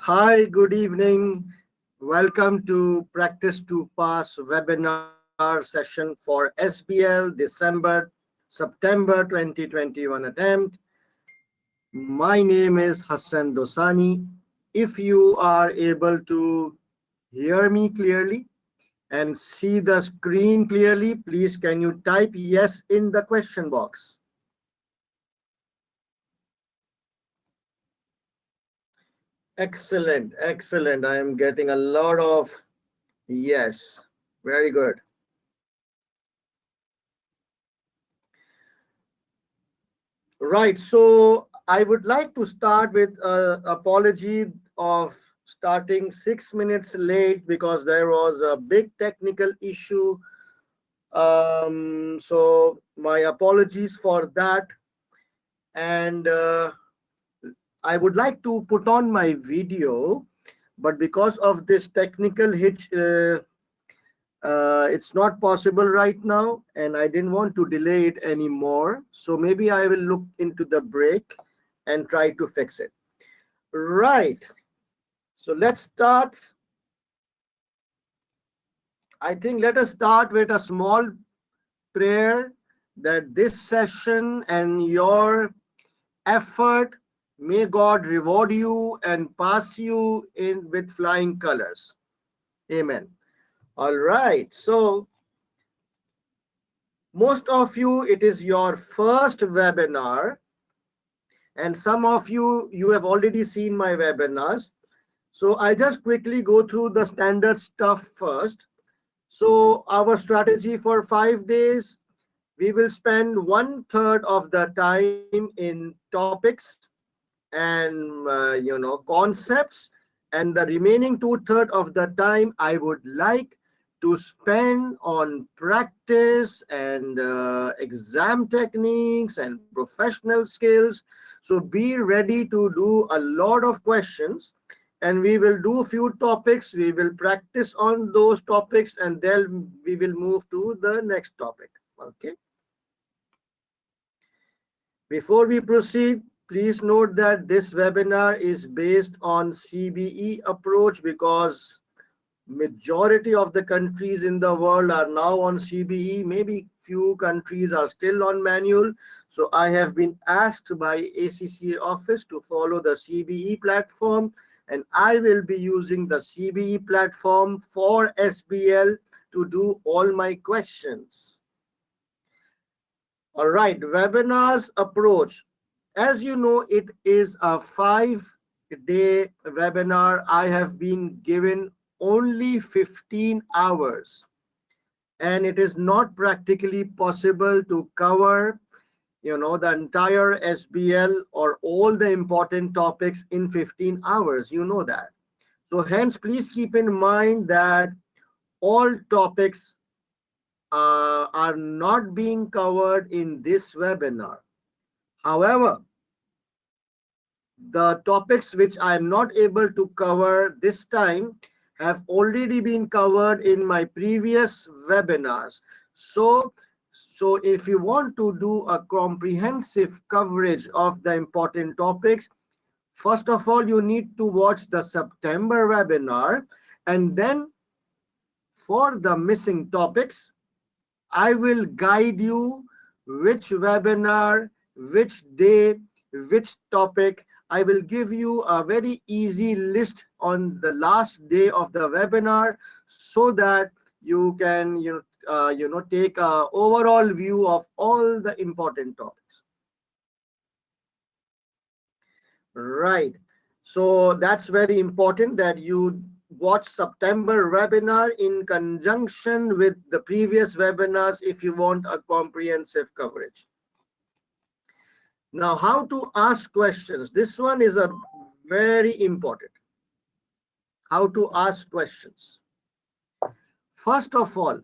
Hi, good evening. Welcome to Practice to Pass webinar session for SBL September 2021 attempt. My name is Hassan Dosani. If you are able to hear me clearly and see the screen clearly, please can you type yes in the question box. Excellent, excellent. I am getting a lot of yes. Very good. Right. So I would like to start with apology of starting 6 minutes late because there was a big technical issue. So my apologies for that. And I would like to put on my video, but because of this technical hitch, it's not possible right now, and I didn't want to delay it anymore. So maybe I will look into the break and try to fix it. Right. So let's start. I think let us start with a small prayer that this session and your effort, may God reward you and pass you in with flying colors. Amen. All right. So most of you, it is your first webinar, and some of you have already seen my webinars. So I just quickly go through the standard stuff first. So our strategy for 5 days, we will spend 1/3 of the time in topics and concepts, and the remaining 2/3 of the time I would like to spend on practice and exam techniques and professional skills. So be ready to do a lot of questions, and we will do a few topics. We will practice on those topics, and then we will move to the next topic. Okay. Before we proceed, please note that this webinar is based on CBE approach because majority of the countries in the world are now on CBE. Maybe few countries are still on manual. So I have been asked by ACCA office to follow the CBE platform, and I will be using the CBE platform for SBL to do all my questions. All right, webinars approach. As you know, it is a 5-day webinar. I have been given only 15 hours, and it is not practically possible to cover the entire SBL or all the important topics in 15 hours. You know that. So hence, please keep in mind that all topics are not being covered in this webinar. However, the topics which I am not able to cover this time have already been covered in my previous webinars. So if you want to do a comprehensive coverage of the important topics, first of all, you need to watch the September webinar, and then for the missing topics, I will guide you which webinar, which day, which topic. I will give you a very easy list on the last day of the webinar so that you can take a overall view of all the important topics. Right. So that's very important that you watch September webinar in conjunction with the previous webinars if you want a comprehensive coverage. Now, how to ask questions. This one is a very important. How to ask questions. First of all,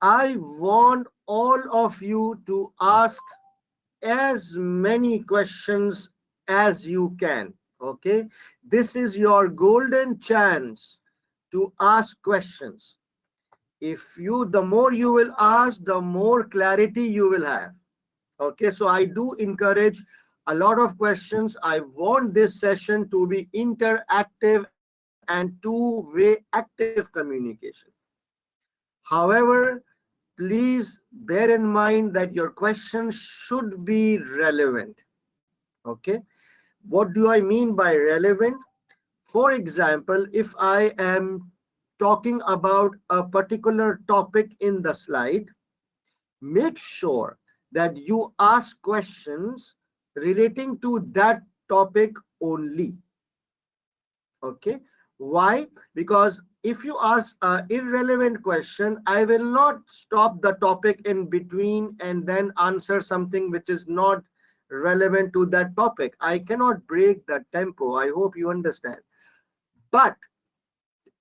I want all of you to ask as many questions as you can. Okay, this is your golden chance to ask questions. The more you will ask, the more clarity you will have. Okay, so I do encourage a lot of questions. I want this session to be interactive and two-way active communication. However, please bear in mind that your question should be relevant. Okay. What do I mean by relevant? For example, if I am talking about a particular topic in the slide, make sure that you ask questions relating to that topic only. Okay. Why? Because if you ask an irrelevant question, I will not stop the topic in between and then answer something which is not relevant to that topic. I cannot break the tempo. I hope you understand. But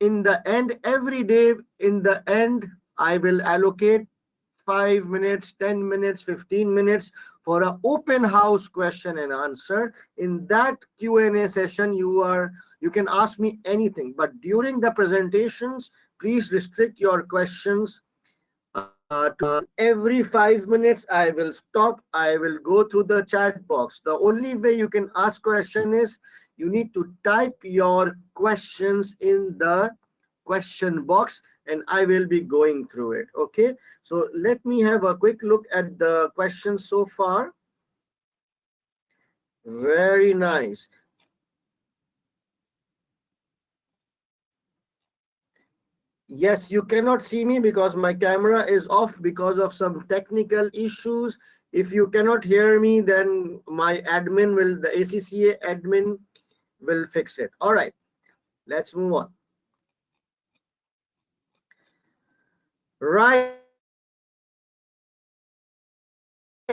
in the end, every day, in the end, I will allocate 5 minutes, 10 minutes, 15 minutes for an open house question and answer. In that Q&A session, you can ask me anything, but during the presentations, please restrict your questions to every 5 minutes. I will stop. I will go through the chat box. The only way you can ask question is you need to type your questions in the question box and I will be going through it. Okay, so let me have a quick look at the questions so far. Very nice. Yes, you cannot see me because my camera is off because of some technical issues. If you cannot hear me, then my admin will, the ACCA admin will fix it. All right, let's move on. Right.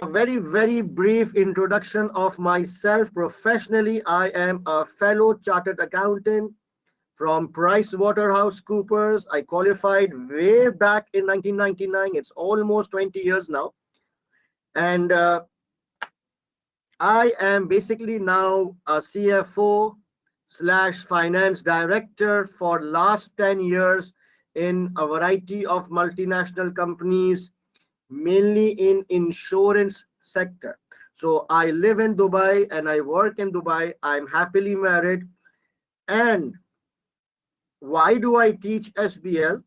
A very brief introduction of myself. Professionally, I am a fellow chartered accountant from PricewaterhouseCoopers. I qualified way back in 1999. It's almost 20 years now. And I am basically now a CFO slash finance director for last 10 years in a variety of multinational companies, mainly in insurance sector. So I live in Dubai and I work in Dubai. I'm happily married. And why do I teach SBL?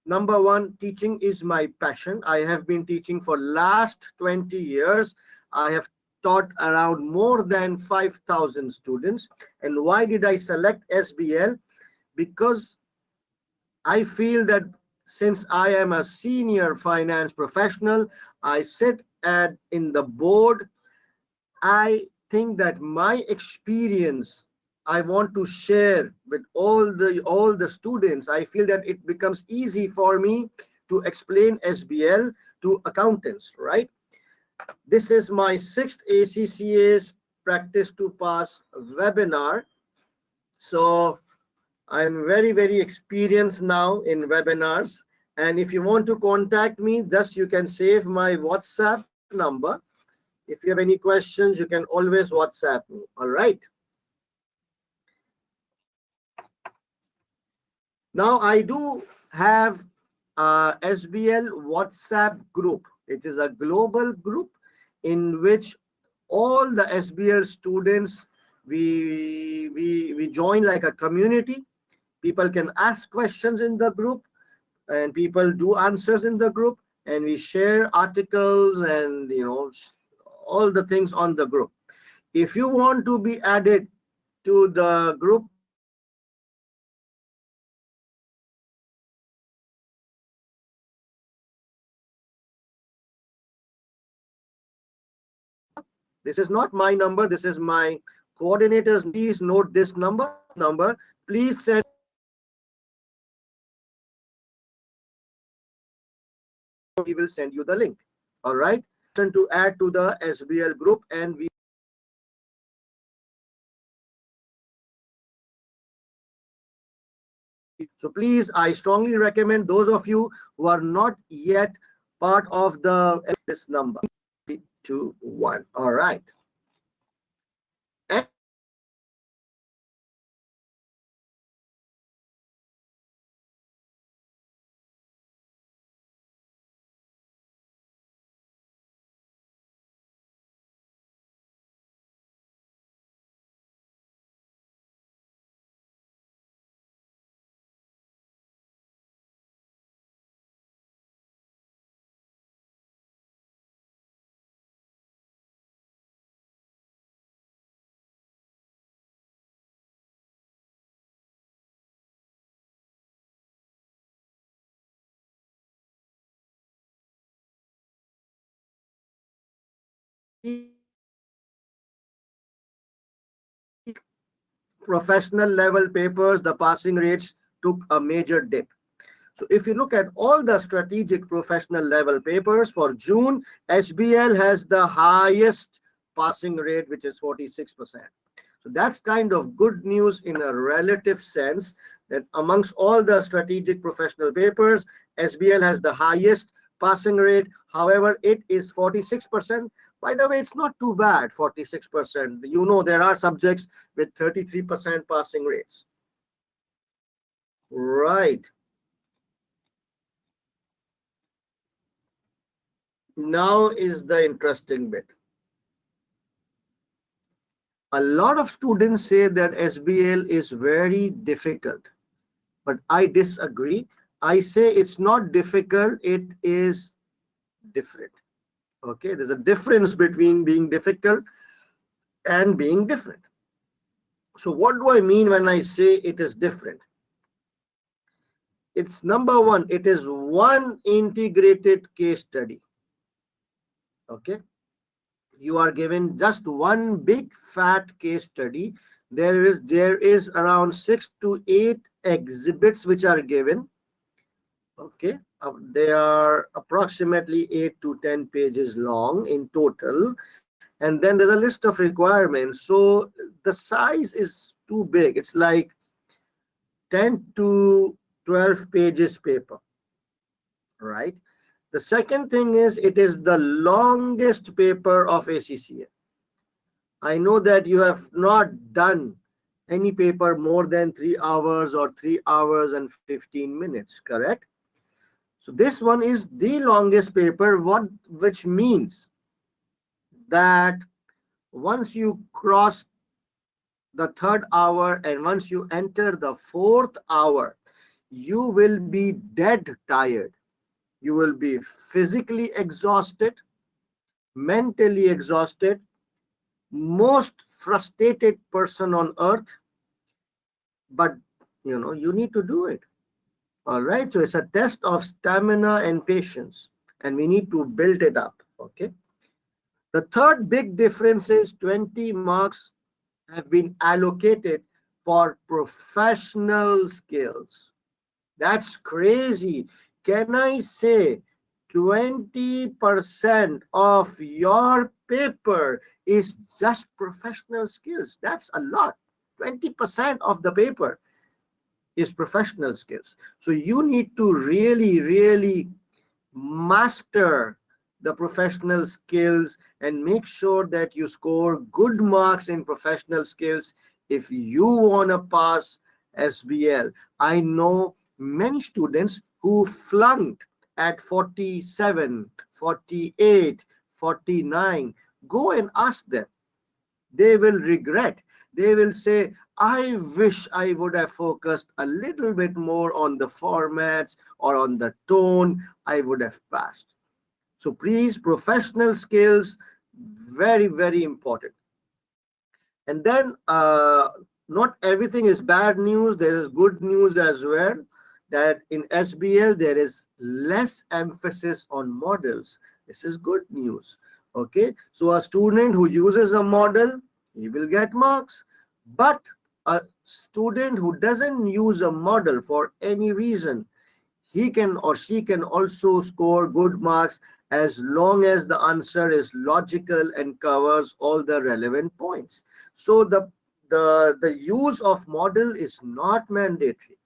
Number one, teaching is my passion. I have been teaching for last 20 years. I have taught around more than 5,000 students. And why did I select SBL? Because I feel that since I am a senior finance professional, I sit in the board. I think that my experience I want to share with all the students. I feel that it becomes easy for me to explain SBL to accountants, right? This is my 6th ACCA's practice to pass webinar. So I'm very experienced now in webinars. And if you want to contact me, just you can save my WhatsApp number. If you have any questions, you can always WhatsApp me. All right. Now I do have a SBL WhatsApp group. It is a global group in which all the SBL students we join like a community. People can ask questions in the group and people do answers in the group, and we share articles and all the things on the group. If you want to be added to the group, this is not my number, this is my coordinator's. Please note this number. Please send, we will send you the link. All right, to add to the SBL group, and we so please, I strongly recommend those of you who are not yet part of this number 321. All right. professional level papers, the passing rates took a major dip. So if you look at all the strategic professional level papers for June, SBL has the highest passing rate, which is 46%. So that's kind of good news in a relative sense, that amongst all the strategic professional papers, SBL has the highest passing rate. However, it is 46%. By the way, it's not too bad, 46%. You know, there are subjects with 33% passing rates. Right. Now is the interesting bit. A lot of students say that SBL is very difficult, but I disagree. I say it's not difficult, it is different. Okay, there's a difference between being difficult and being different. So what do I mean when I say it is different? It's number one, it is one integrated case study. Okay, you are given just one big fat case study. There is around 6 to 8 exhibits which are given. Okay, they are approximately 8 to 10 pages long in total, and then there's a list of requirements. So the size is too big. It's like 10 to 12 pages paper, right? The second thing is, it is the longest paper of ACCA. I know that you have not done any paper more than 3 hours or 3 hours and 15 minutes, correct? So this one is the longest paper, which means that once you cross the 3rd hour and once you enter the 4th hour, you will be dead tired. You will be physically exhausted, mentally exhausted, most frustrated person on earth, but you need to do it. All right, so it's a test of stamina and patience, and we need to build it up. Okay, the third big difference is 20 marks have been allocated for professional skills. That's crazy. Can I say 20% of your paper is just professional skills? That's a lot. 20% of the paper is professional skills. So you need to really, really master the professional skills and make sure that you score good marks in professional skills if you want to pass SBL. I know many students who flunked at 47, 48, 49. Go and ask them. They will regret. They will say, I wish I would have focused a little bit more on the formats or on the tone. I would have passed. So please, professional skills, very, very important. And then not everything is bad news. There is good news as well, that in SBL there is less emphasis on models. This is good news. Okay, so a student who uses a model, he will get marks. But a student who doesn't use a model for any reason, he can or she can also score good marks as long as the answer is logical and covers all the relevant points. So the use of model is not mandatory.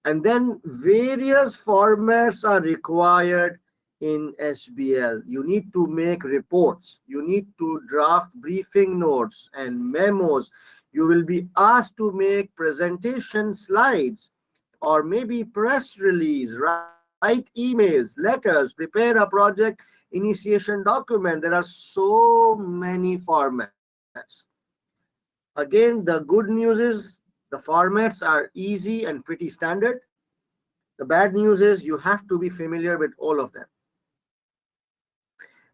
And then various formats are required in SBL. You need to make reports. You need to draft briefing notes and memos. You will be asked to make presentation slides or maybe press release, write emails, letters, prepare a project initiation document. There are so many formats. Again, the good news is the formats are easy and pretty standard. The bad news is you have to be familiar with all of them.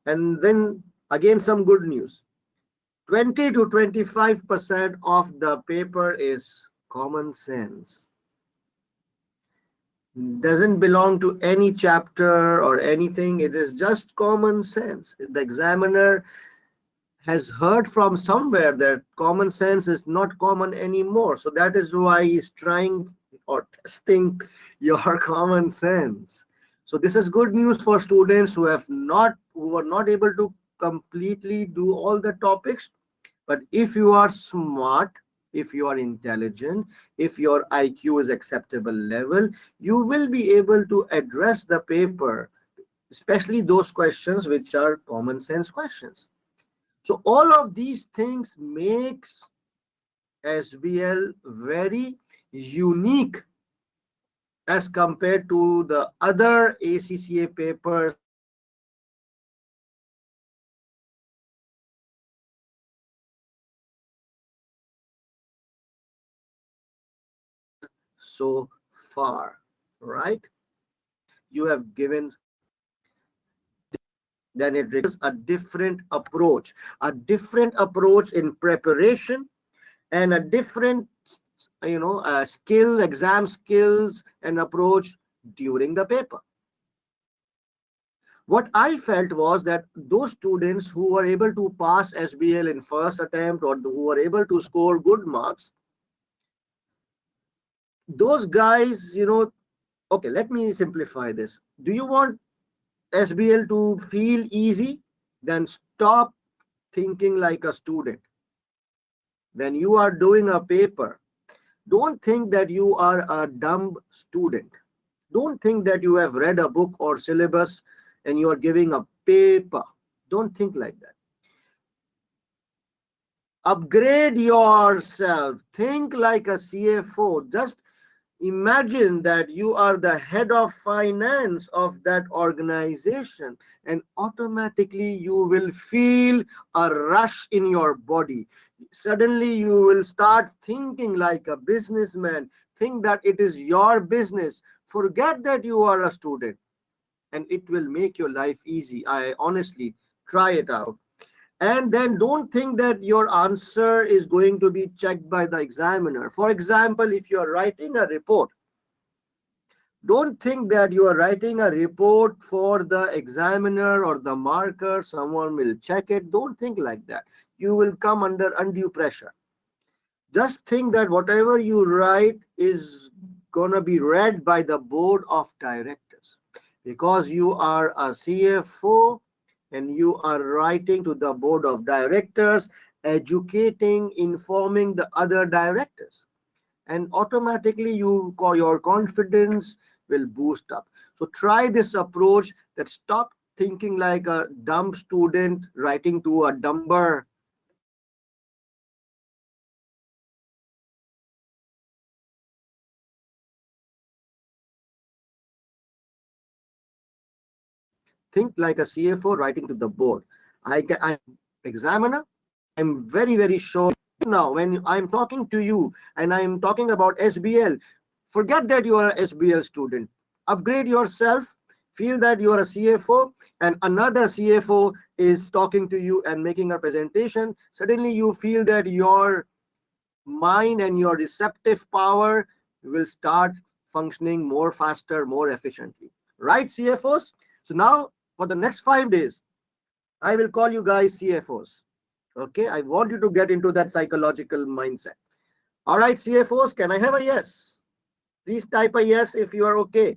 And then again, some good news. 20 to 25% of the paper is common sense. Doesn't belong to any chapter or anything. It is just common sense. The examiner has heard from somewhere that common sense is not common anymore. So that is why he's trying or testing your common sense. So this is good news for students who are not able to completely do all the topics. But if you are smart, if you are intelligent, if your IQ is acceptable level, you will be able to address the paper, especially those questions which are common sense questions. So all of these things makes SBL very unique as compared to the other ACCA papers which are so far, right? You have given, then it requires a different approach in preparation, and a different exam skills and approach during the paper. What I felt was that those students who were able to pass SBL in first attempt, or who were able to score good marks, those guys, okay, let me simplify this. Do you want SBL to feel easy? Then stop thinking like a student. When you are doing a paper, don't think that you are a dumb student. Don't think that you have read a book or syllabus and you are giving a paper. Don't think like that. Upgrade yourself. Think like a CFO. Just imagine that you are the head of finance of that organization, and automatically you will feel a rush in your body. Suddenly you will start thinking like a businessman. Think that it is your business. Forget that you are a student, and it will make your life easy. I honestly try it out. And then don't think that your answer is going to be checked by the examiner. For example, if you are writing a report, don't think that you are writing a report for the examiner or the marker, someone will check it. Don't think like that. You will come under undue pressure. Just think that whatever you write is going to be read by the board of directors, because you are a CFO and you are writing to the board of directors, educating, informing the other directors, and automatically your confidence will boost up. So try this approach, that stop thinking like a dumb student writing to a dumber think like a CFO writing to the board. I'm examiner. I'm very, very sure now when I'm talking to you and I'm talking about SBL, forget that you are a SBL student. Upgrade yourself. Feel that you are a CFO and another CFO is talking to you and making a presentation. Suddenly you feel that your mind and your receptive power will start functioning more faster, more efficiently. Right, CFOs? So now for the next 5 days, I will call you guys CFOs. Okay, I want you to get into that psychological mindset. All right, CFOs, can I have a yes? Please type a yes if you are okay.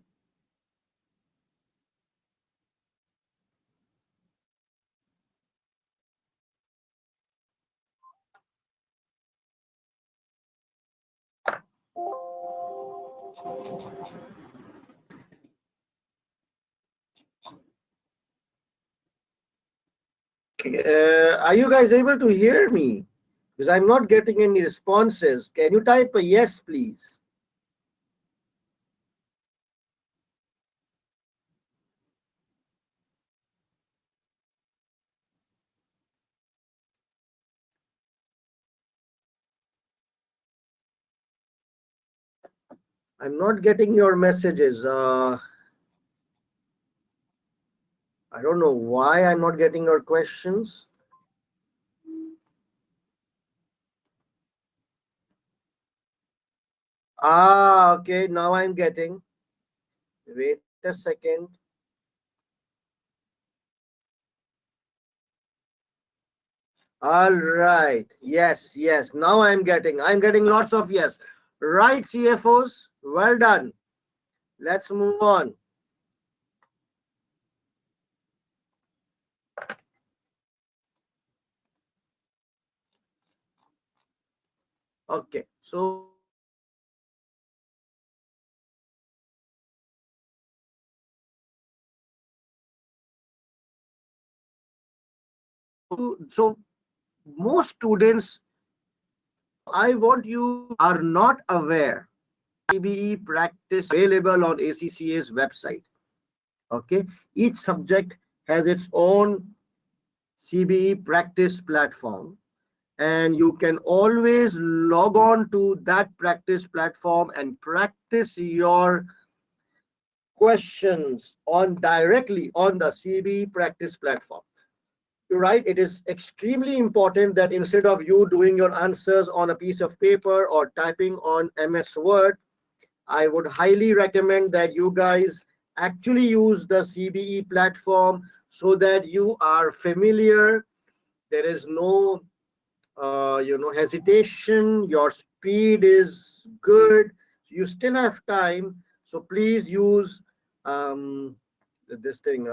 Are you guys able to hear me? Because I'm not getting any responses. Can you type a yes, please? I'm not getting your messages. I don't know why I'm not getting your questions. Ah, okay. Now I'm getting. Wait a second. All right. Yes, yes. Now I'm getting lots of yes. Right, CFOs. Well done. Let's move on. Okay. So most students, I want you are not aware CBE practice available on ACCA's website. Okay. Each subject has its own CBE practice platform, and you can always log on to that practice platform and practice your questions on directly on the CBE practice platform. You're right, it is extremely important that instead of you doing your answers on a piece of paper or typing on MS Word, I would highly recommend that you guys actually use the CBE platform so that you are familiar. There is no hesitation. Your speed is good. You still have time. So please use this thing,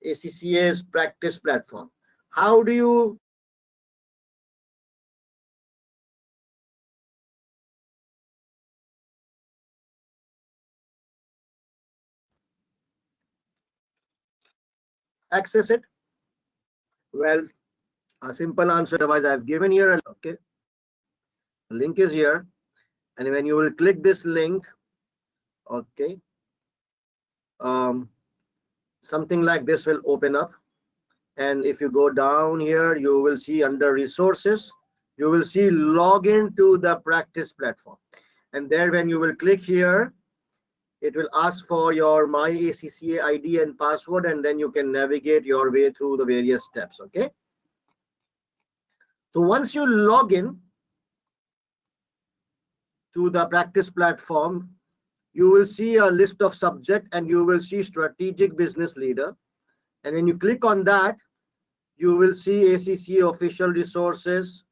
ACCA's practice platform. How do you access it? Well, a simple answer. Otherwise, I've given here. Okay, the link is here, and when you will click this link, okay, um, something like this will open up. And if you go down here, you will see under resources, you will see login to the practice platform. And there, when you will click here, it will ask for your my ACCA ID and password, and then you can navigate your way through the various steps. Okay. So once you log in to the practice platform, you will see a list of subject and you will see strategic business leader. And when you click on that, you will see ACCA official resources.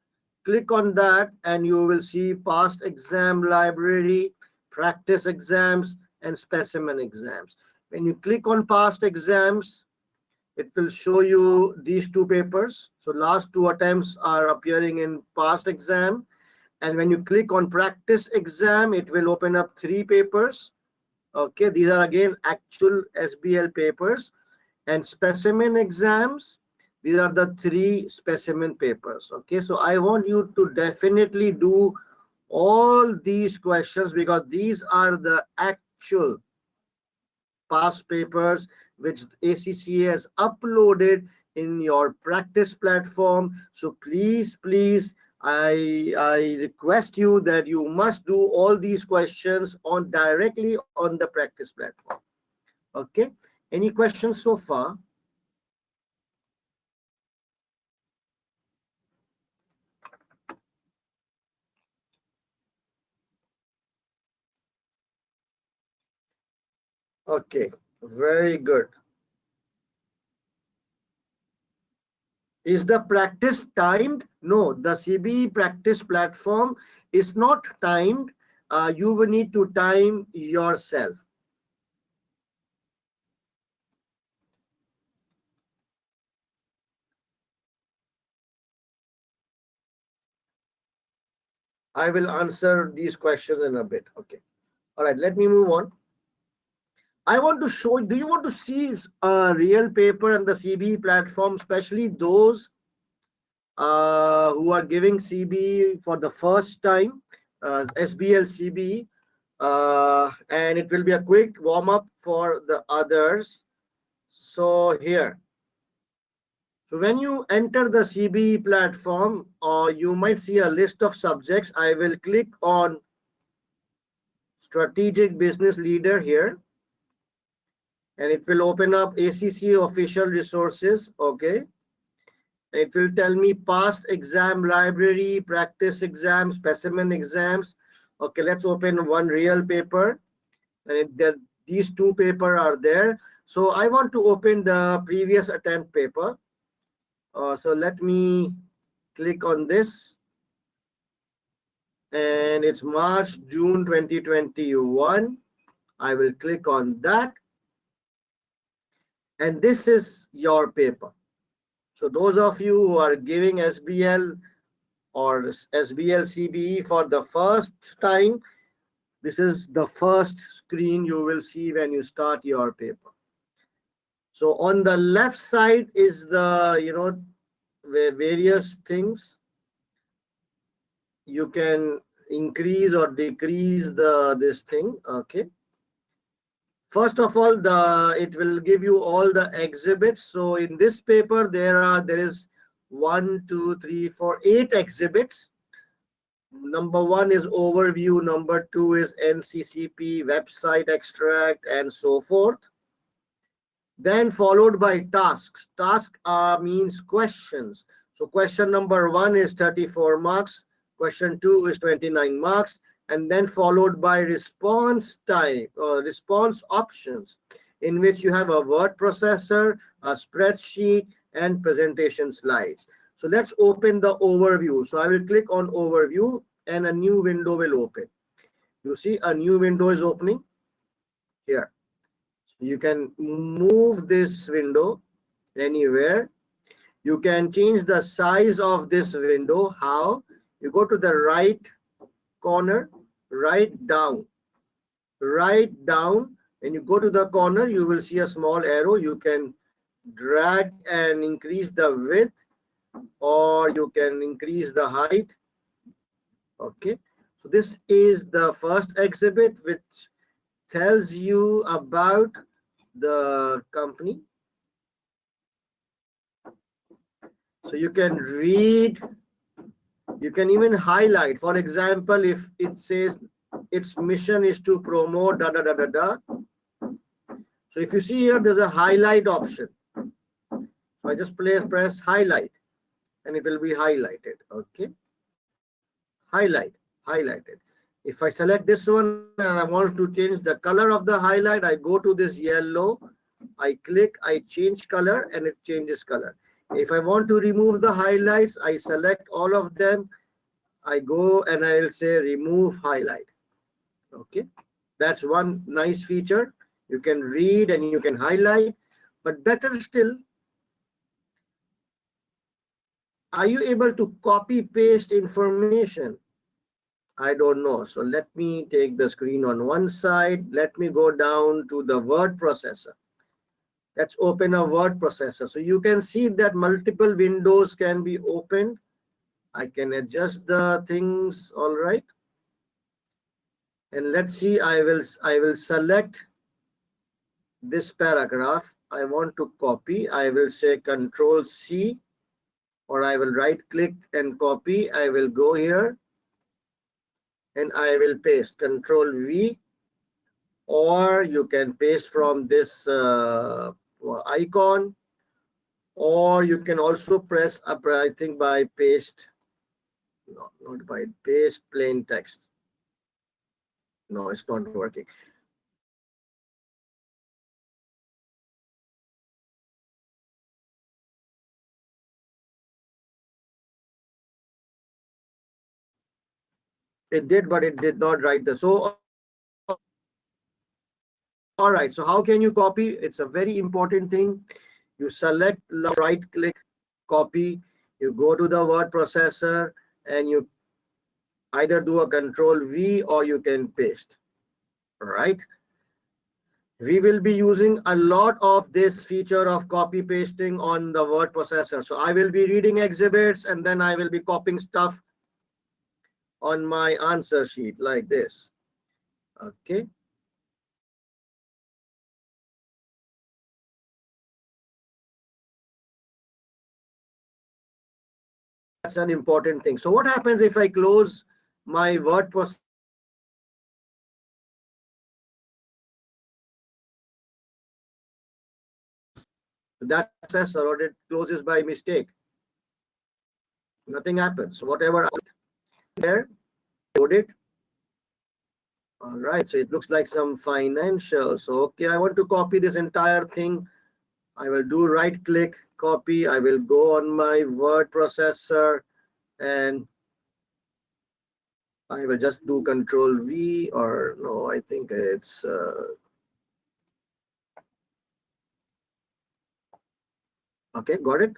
Click on that and you will see past exam library, practice exams, and specimen exams. When you click on past exams, it will show you these two papers. So last two attempts are appearing in past exam. And when you click on practice exam, it will open up three papers. Okay, these are again actual SBL papers. And specimen exams, these are the three specimen papers. Okay, so I want you to definitely do all these questions because these are the actual past papers which ACCA has uploaded in your practice platform. So please, I request you that you must do all these questions on directly on the practice platform. Okay, any questions so far? Okay, very good. Is the practice timed? No, the CBE practice platform is not timed. You will need to time yourself. I will answer these questions in a bit. Okay. All right, let me move on. I want to show, do you want to see a real paper on the CBE platform, especially those who are giving CBE for the first time, SBL CBE, and it will be a quick warm up for the others. So here, so when you enter the CBE platform, you might see a list of subjects. I will click on strategic business leader here, and it will open up ACCA official resources. Okay. It will tell me past exam library, practice exams, specimen exams. Okay, let's open one real paper. And these two papers are there. So I want to open the previous attempt paper. So let me click on this, and it's March, June 2021. I will click on that, and this is your paper. So those of you who are giving SBL or SBL CBE for the first time, this is the first screen you will see when you start your paper. So on the left side is the, various things. You can increase or decrease this thing. Okay. First of all, it will give you all the exhibits. So in this paper, there is 1, 2, 3, 4, 8 exhibits. Number 1 is overview, number 2 is NCCP, website extract, and so forth. Then followed by tasks. Task means questions. So question number 1 is 34 marks. Question 2 is 29 marks. And then followed by response type or response options, in which you have a word processor, a spreadsheet, and presentation slides. So let's open the overview. So I will click on overview and a new window will open. You see a new window is opening here. You can move this window anywhere. You can change the size of this window. How? You go to the right corner, right down, and you go to the corner, you will see a small arrow. You can drag and increase the width, or you can increase the height. Okay, so this is the first exhibit, which tells you about the company. So you can read, you can even highlight. For example, if it says its mission is to promote da da da da da. So if you see here, there's a highlight option. So I just press highlight and it will be highlighted. Okay, highlighted. If I select this one and I want to change the color of the highlight, I go to this yellow, I click, I change color, and it changes color. If I want to remove the highlights, I select all of them, I go and I'll say remove highlight. Okay, that's one nice feature. You can read and you can highlight, but better still, are you able to copy paste information? I don't know. So let me take the screen on one side. Let me go down to the word processor. Let's open a word processor. So you can see that multiple windows can be opened. I can adjust the things. All right. And let's see, I will select this paragraph. I want to copy. I will say Control C, or I will right click and copy. I will go here and I will paste Control V, or you can paste from this icon, or you can also press up, I think, by paste. No, not by paste plain text. No, it's not working. It did, but it did not write the. So, all right. So how can you copy? It's a very important thing. You select, right click, copy. You go to the word processor and you either do a Control V or you can paste. All right. We will be using a lot of this feature of copy pasting on the word processor. So I will be reading exhibits and then I will be copying stuff on my answer sheet like this. Okay. That's an important thing. So what happens if I close my word processor? That processor, or it closes by mistake? Nothing happens. So whatever I there, load it. All right. So it looks like some financials. So okay, I want to copy this entire thing I will do right click, copy. I will go on my word processor and I will just do Control V, or no, I think it's okay, got it.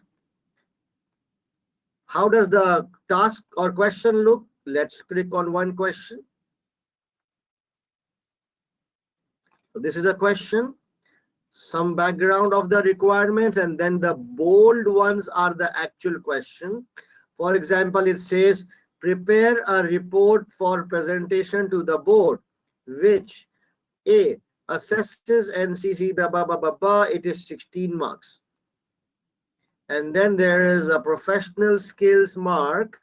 How does the task or question look? Let's click on one question. So this is a question, some background of the requirements, and then the bold ones are the actual question. For example, it says, prepare a report for presentation to the board, which A, assesses NCC, blah, blah, blah, blah, blah, it is 16 marks. And then there is a professional skills mark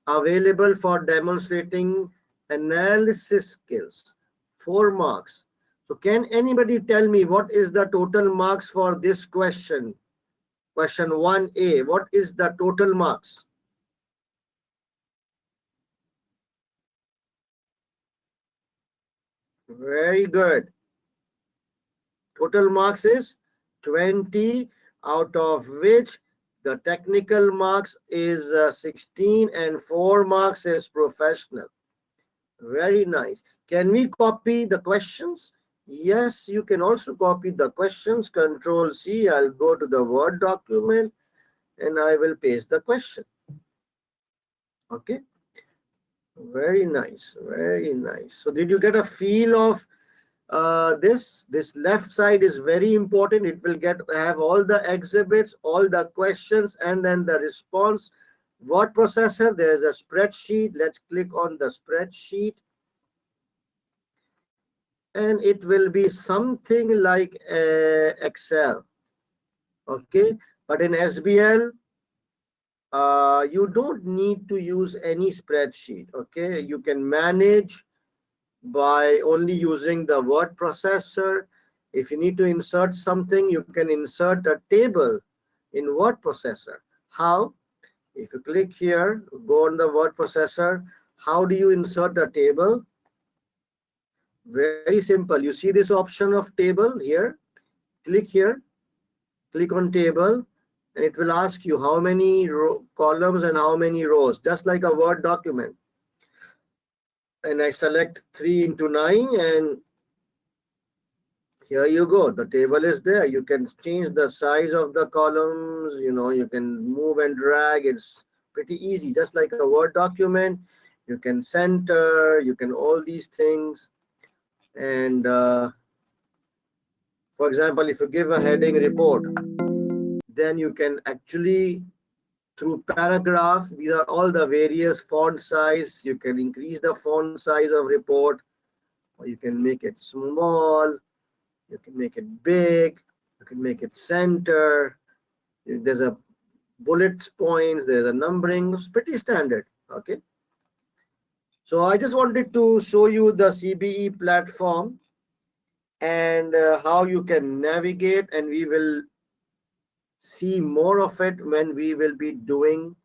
available for demonstrating analysis skills, 4 marks. So can anybody tell me what is the total marks for this question? Question 1A, what is the total marks? Very good. Total marks is 20, out of which the technical marks is 16 and 4 marks is professional. Very nice. Can we copy the questions? Yes, you can also copy the questions. Control C, I'll go to the Word document and I will paste the question. Okay. Very nice. Very nice. So did you get a feel of this left side is very important. It will have all the exhibits, all the questions, and then the response. Word processor, there's a spreadsheet. Let's click on the spreadsheet. And it will be something like Excel. Okay, but in SBL, you don't need to use any spreadsheet. Okay, you can manage by only using the word processor. If you need to insert something, you can insert a table in word processor. How? If you click here, go on the word processor, how do you insert a table? Very simple. You see this option of table here? Click here, click on table, and it will ask you how many columns and how many rows, just like a Word document. And I select 3 into 9, and here you go. The table is there. You can change the size of the columns. You can move and drag. It's pretty easy, just like a Word document. You can center, you can all these things. And for example, if you give a heading report, then you can actually, through paragraph, these are all the various font size. You can increase the font size of report, or you can make it small, you can make it big, you can make it center. There's a bullet points, there's a numbering. It's pretty standard. Okay, so I just wanted to show you the CBE platform and how you can navigate, and we will see more of it when we will be doing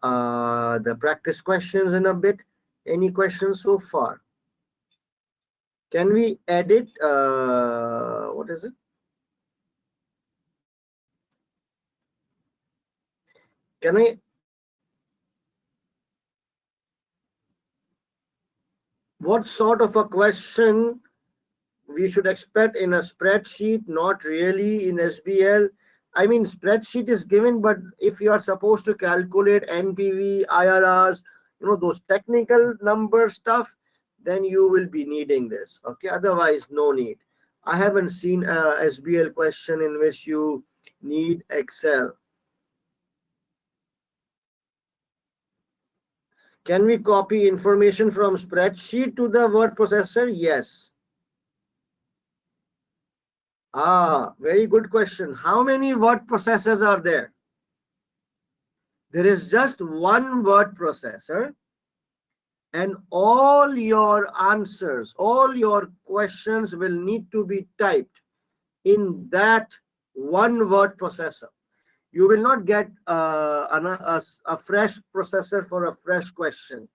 the practice questions in a bit. Any questions so far? Can we edit? What is it? Can I? What sort of a question we should expect in a spreadsheet? Not really in SBL. I mean, spreadsheet is given, but if you are supposed to calculate NPV, IRRs, those technical number stuff, then you will be needing this. Okay, otherwise no need. I haven't seen a SBL question in which you need Excel. Can we copy information from spreadsheet to the word processor? Yes. Very good question. How many word processors are there? There is just one word processor, and all your answers, all your questions will need to be typed in that one word processor. You will not get a fresh processor for a fresh question.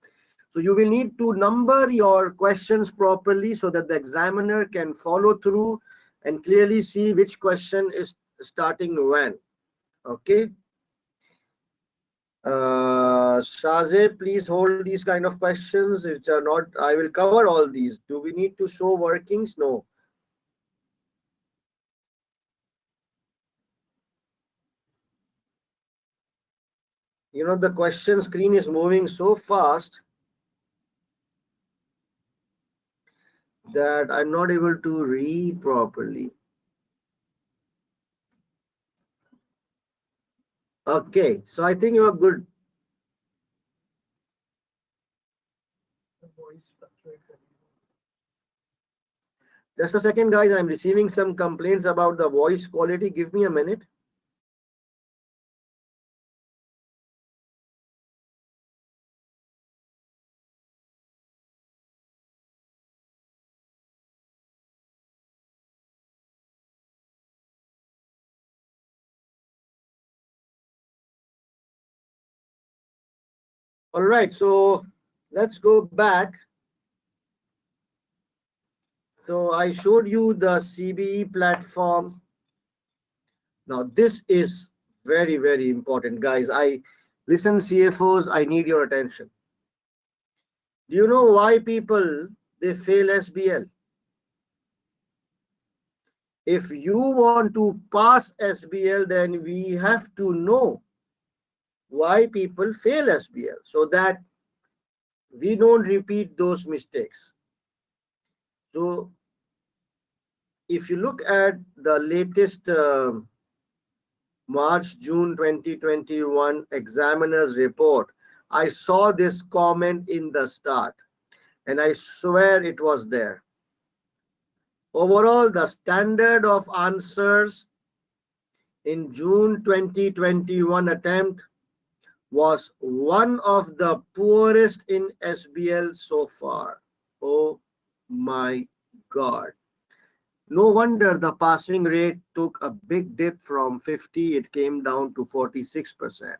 So you will need to number your questions properly so that the examiner can follow through and clearly see which question is starting when? Okay. Shazib, please hold these kind of questions which are not. I will cover all these. Do we need to show workings? No. The question screen is moving so fast that I'm not able to read properly. Okay, so I think you are good. Just a second, guys. I'm receiving some complaints about the voice quality. Give me a minute. All right, so let's go back. So I showed you the CBE platform. Now this is very, very important, guys. Listen, CFOs, I need your attention. Do you know why people they fail SBL? If you want to pass SBL, then we have to know why people fail SBL so that we don't repeat those mistakes. So if you look at the latest March-June 2021 examiner's report, I saw this comment in the start and I swear it was there. Overall, the standard of answers in June 2021 attempt was one of the poorest in SBL so far. Oh my God. No wonder the passing rate took a big dip from 50, it came down to 46%.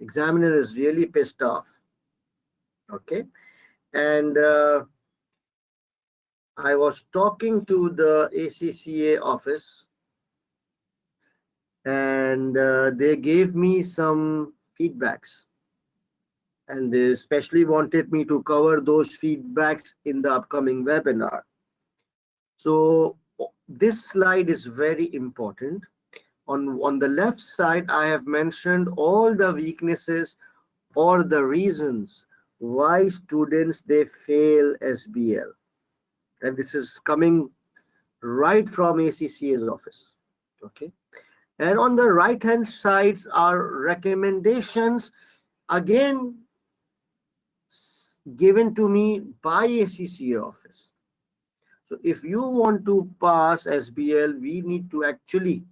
Examiner is really pissed off. Okay. And I was talking to the ACCA office and they gave me some feedbacks. And they especially wanted me to cover those feedbacks in the upcoming webinar. So this slide is very important. On the left side, I have mentioned all the weaknesses or the reasons why students they fail SBL. And this is coming right from ACCA's office. Okay. And on the right hand sides are recommendations again given to me by ACCA office. So if you want to pass SBL, we need to actually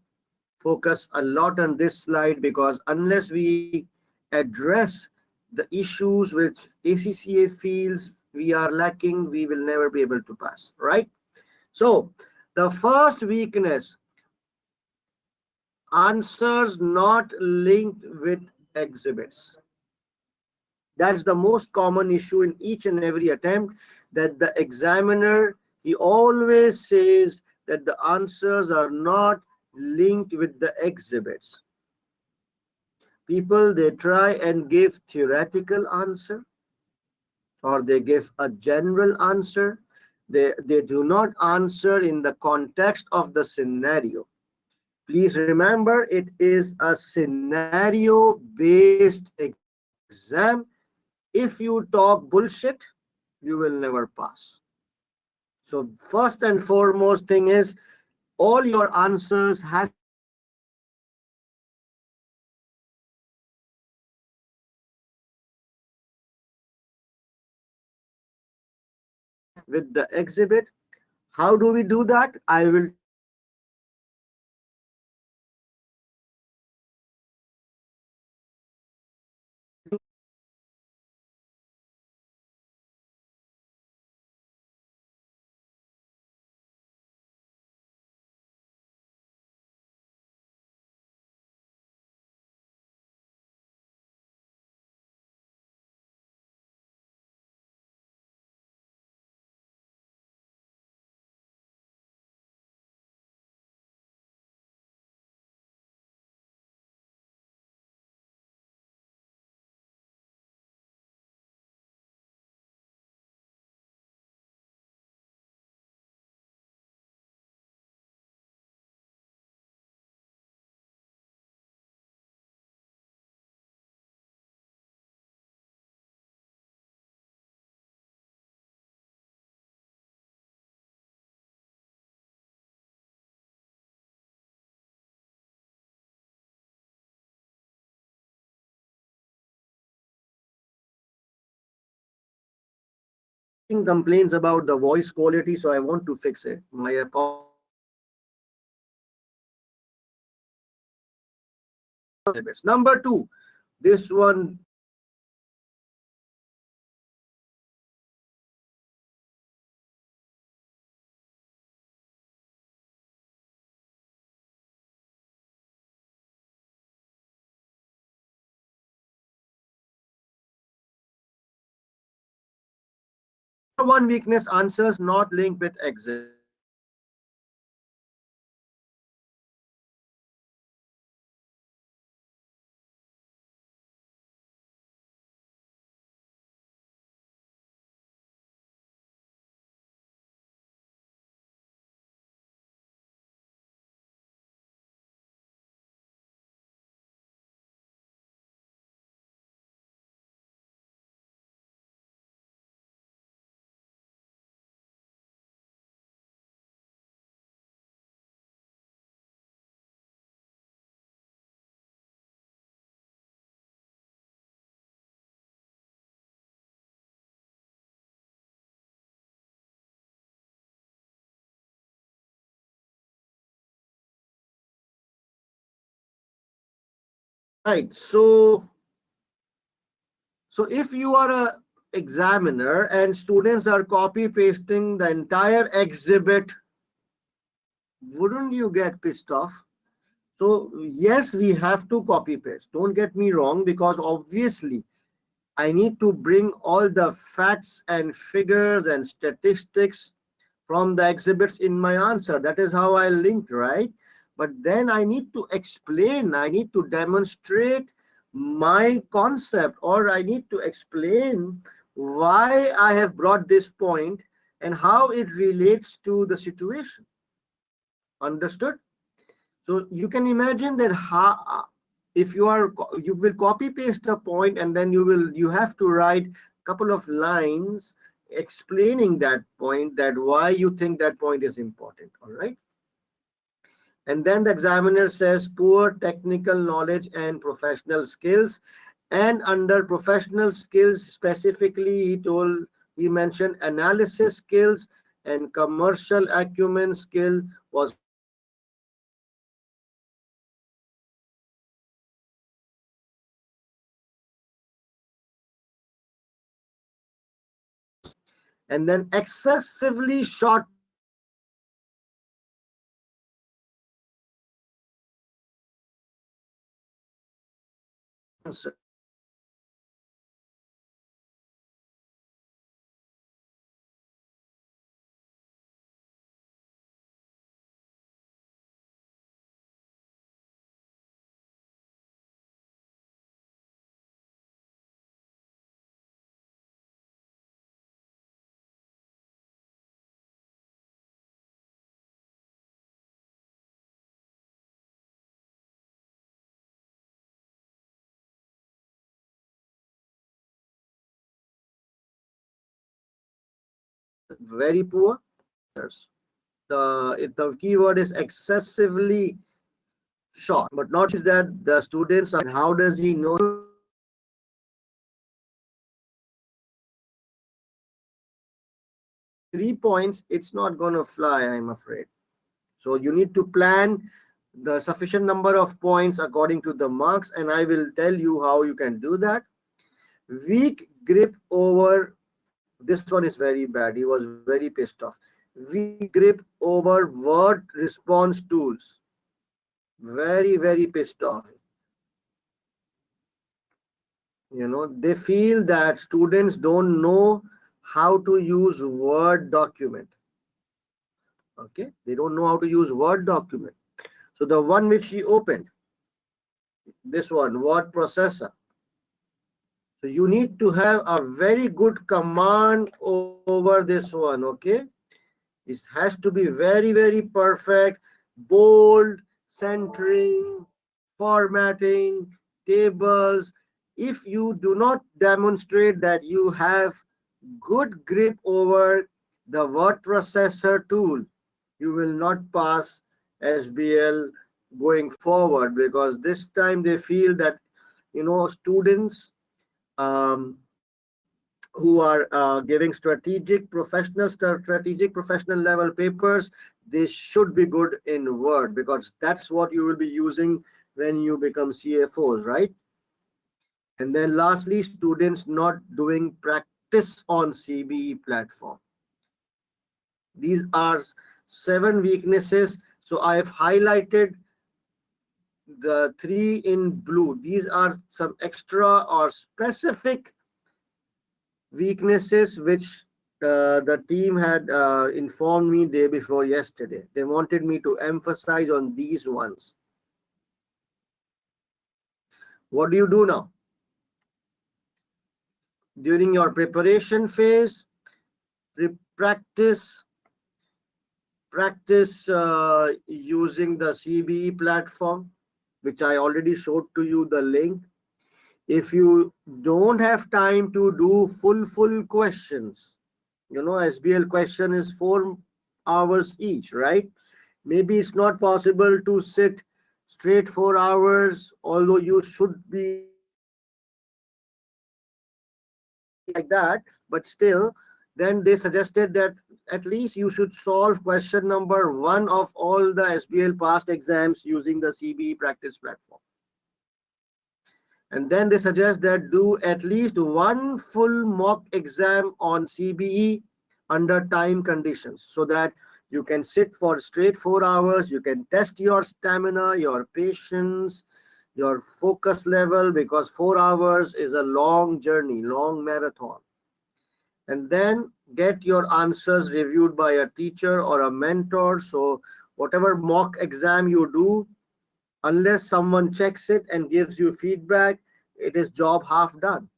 focus a lot on this slide because unless we address the issues which ACCA feels we are lacking, we will never be able to pass, right? So the first weakness, answers not linked with exhibits. That's the most common issue in each and every attempt, that the examiner, he always says that the answers are not linked with the exhibits. People, they try and give theoretical answer or they give a general answer. They do not answer in the context of the scenario. Please remember, it is a scenario based exam. If you talk bullshit, you will never pass. So first and foremost thing is, all your answers has to be with the exhibit. How do we do that? I will tell you in the next webinar. complaints about the voice quality, so I want to fix it. My apologies. Number two, this one. Number one weakness, answers not linked with exhibits. Right. So if you are a examiner and students are copy pasting the entire exhibit, wouldn't you get pissed off? So yes, we have to copy paste. Don't get me wrong, because obviously I need to bring all the facts and figures and statistics from the exhibits in my answer. That is how I linked, right? But then I need to explain, I need to demonstrate my concept, or I need to explain why I have brought this point and how it relates to the situation. Understood? So you can imagine that how, if you will copy paste a point, and then you have to write a couple of lines explaining that point, that why you think that point is important. All right. And then the examiner says poor technical knowledge and professional skills. And under professional skills specifically, he mentioned analysis skills and commercial acumen skill was and then excessively short answer. Very poor. The keyword is excessively short, but not is that the students are, and how does he know 3 points? It's not going to fly, I'm afraid. So you need to plan the sufficient number of points according to the marks, and I will tell you how you can do that. Weak grip over, this one is very bad, he was very pissed off. Weak grip over word response tools, very pissed off. They feel that students don't know how to use Word document. Okay, they don't know how to use Word document. So the one which he opened, this one, word processor. So you need to have a very good command over this one. Okay, it has to be very perfect, bold, centering, formatting, tables. If you do not demonstrate that you have good grip over the word processor tool, you will not pass SBL going forward, because this time they feel that students, um, who are giving strategic professional level papers, they should be good in Word, because that's what you will be using when you become CFOs, right? And then lastly, students not doing practice on CBE platform. These are 7 weaknesses. So I've highlighted the 3 in blue. These are some extra or specific weaknesses which the team had informed me day before yesterday. They wanted me to emphasize on these ones. What do you do now? During your preparation phase, practice using the CBE platform, which I already showed to you the link. If you don't have time to do full questions, SBL question is 4 hours each, right? Maybe it's not possible to sit straight 4 hours, although you should be like that, but still, then they suggested that at least you should solve question number 1 of all the SBL past exams using the CBE practice platform. And then they suggest that do at least 1 full mock exam on CBE under time conditions, so that you can sit for straight 4 hours. You can test your stamina, your patience, your focus level, because 4 hours is a long journey, long marathon. And then get your answers reviewed by a teacher or a mentor. So whatever mock exam you do, unless someone checks it and gives you feedback, it is job half done.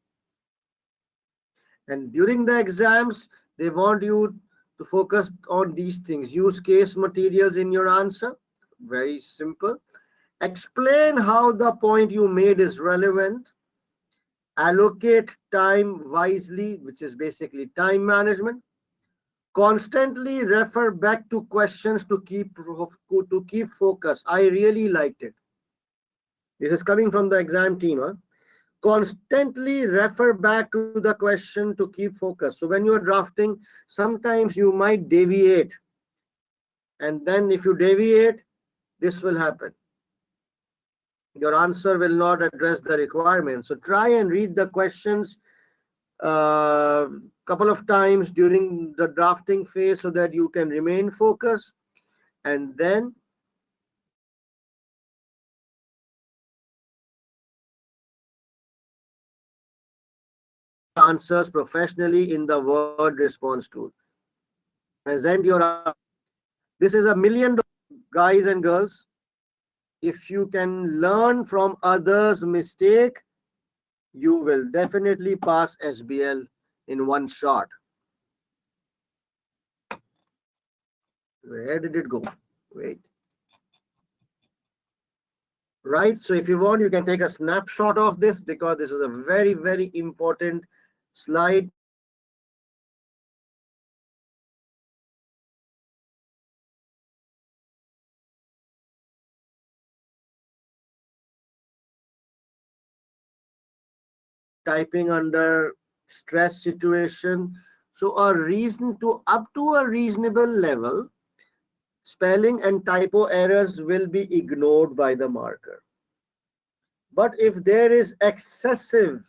And during the exams, they want you to focus on these things. Use case materials in your answer. Very simple. Explain how the point you made is relevant. Allocate time wisely, which is basically time management. Constantly refer back to questions to keep focus. I really liked it. This is coming from the exam team. Constantly refer back to the question to keep focus. So when you're drafting, sometimes you might deviate. And then if you deviate, this will happen. Your answer will not address the requirement. So try and read the questions couple of times during the drafting phase so that you can remain focused. And then answers professionally in the word response tool. Present your. This is $1 million, guys and girls. If you can learn from others' mistake, you will definitely pass SBL in one shot. Where did it go? Wait. Right. So if you want, you can take a snapshot of this, because this is a very, very important slide. Typing under stress situation. So up to a reasonable level, spelling and typo errors will be ignored by the marker. But if there is excessive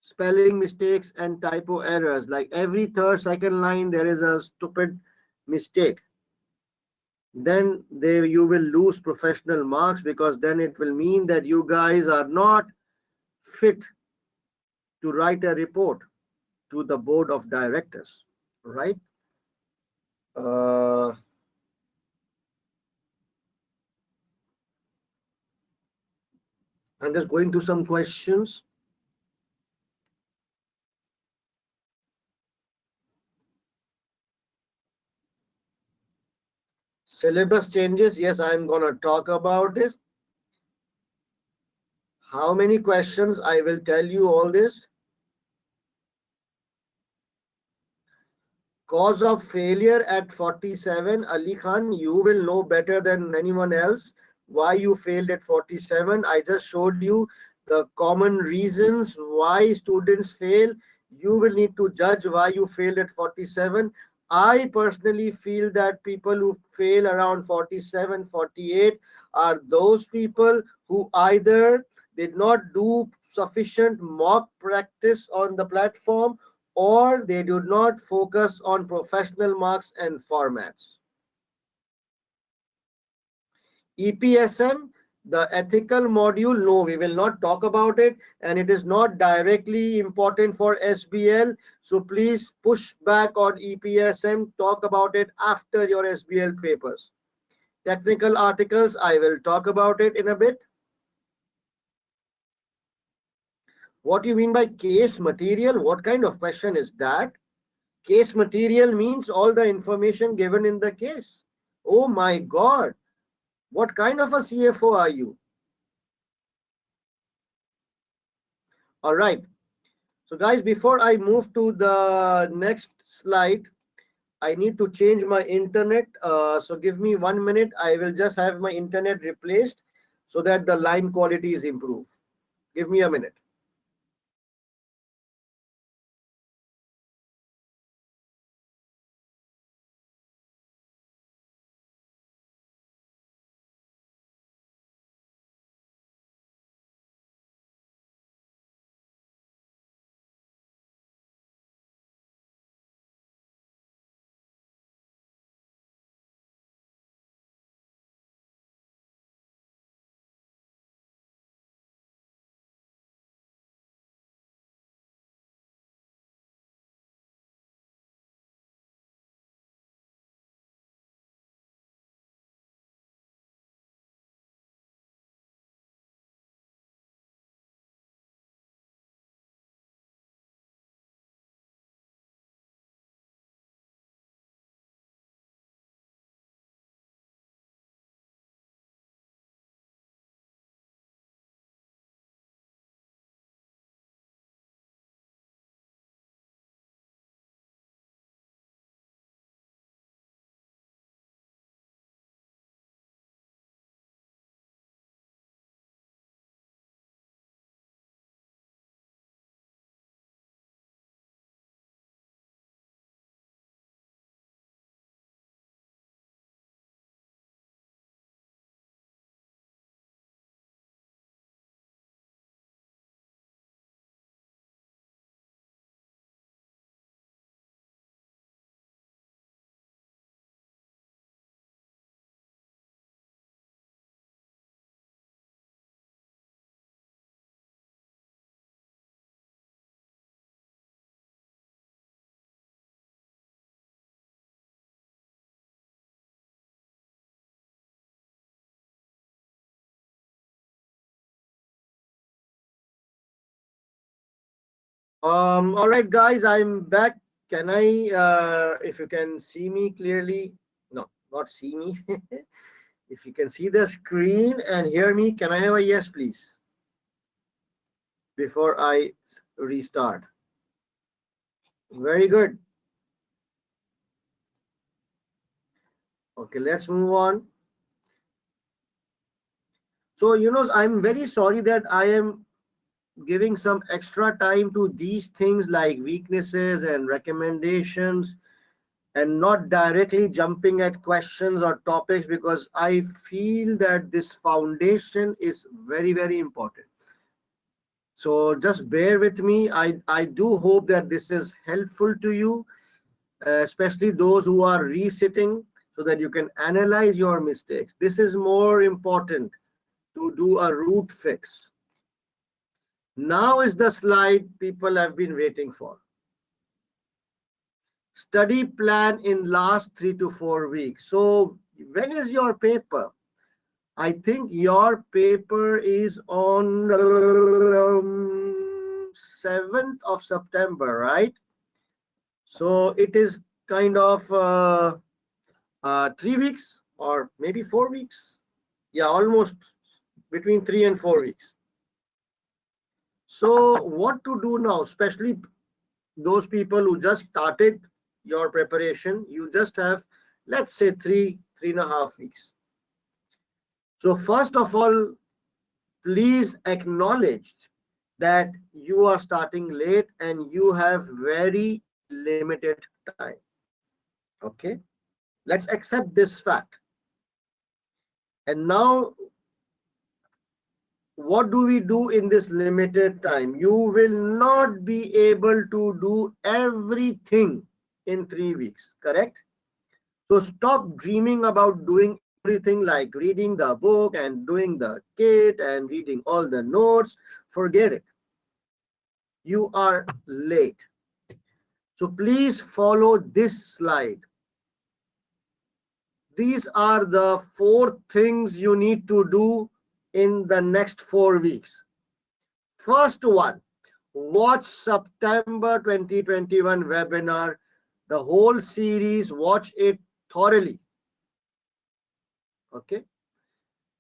spelling mistakes and typo errors, like every third, second line, there is a stupid mistake, then you will lose professional marks, because then it will mean that you guys are not fit to write a report to the board of directors, right? I'm just going through some questions. Syllabus changes. Yes, I'm going to talk about this. How many questions? I will tell you all this. Cause of failure at 47. Ali Khan, you will know better than anyone else why you failed at 47. I just showed you the common reasons why students fail. You will need to judge why you failed at 47. I personally feel that people who fail around 47, 48 are those people who either did not do sufficient mock practice on the platform, or they do not focus on professional marks and formats. EPSM, the ethical module, no, we will not talk about it, and it is not directly important for SBL. So please push back on EPSM, talk about it after your SBL papers. Technical articles, I will talk about it in a bit. What do you mean by case material? What kind of question is that? Case material means all the information given in the case. Oh my God. What kind of a CFO are you? All right. So guys, before I move to the next slide, I need to change my internet. So give me 1 minute. I will just have my internet replaced so that the line quality is improved. Give me a minute. All right, guys, I'm back. Can I, if you can see me clearly, no, not see me. If you can see the screen and hear me, can I have a yes, please, before I restart? Very good. Okay, let's move on. So, I'm very sorry that I am giving some extra time to these things like weaknesses and recommendations, and not directly jumping at questions or topics, because I feel that this foundation is very, very important. So just bear with me. I do hope that this is helpful to you, especially those who are resitting, so that you can analyze your mistakes. This is more important to do a root fix. Now is the slide people have been waiting for. Study plan in last 3 to 4 weeks. So when is your paper? I think your paper is on 7th of September, right? So it is kind of 3 weeks or maybe 4 weeks. Yeah, almost between 3 and 4 weeks. So what to do now, especially those people who just started your preparation? You just have, let's say, 3.5 weeks. So first of all, please acknowledge that you are starting late and you have very limited time. Okay, let's accept this fact. And now, what do we do in this limited time? You will not be able to do everything in 3 weeks, correct? So stop dreaming about doing everything like reading the book and doing the kit and reading all the notes. Forget it. You are late. So please follow this slide. These are the 4 things you need to do in the next 4 weeks. First one, watch September 2021 webinar, the whole series, watch it thoroughly. Okay.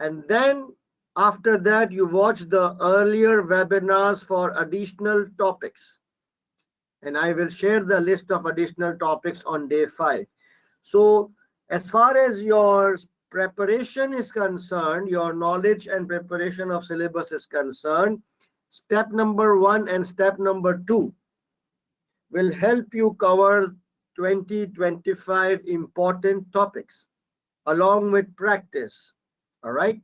And then after that, you watch the earlier webinars for additional topics. And I will share the list of additional topics on day 5. So as far as your preparation is concerned, your knowledge and preparation of syllabus is concerned, step number 1 and step number 2 will help you cover 20-25 important topics along with practice. All right.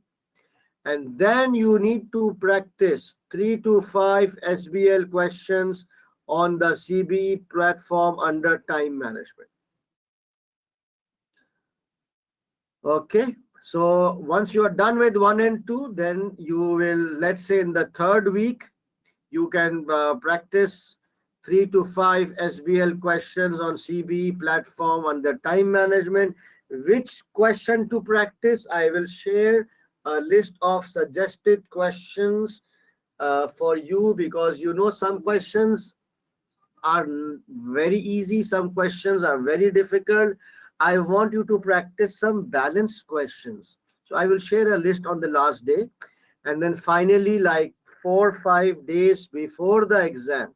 And then you need to practice 3 to 5 SBL questions on the CBE platform under time management. Okay, so once you are done with 1 and 2, then you will, let's say in the 3rd week, you can practice 3 to 5 SBL questions on CBE platform under time management. Which question to practice? I will share a list of suggested questions for you, because you know some questions are very easy, some questions are very difficult. I want you to practice some balanced questions. So I will share a list on the last day. And then finally, like 4 or 5 days before the exam,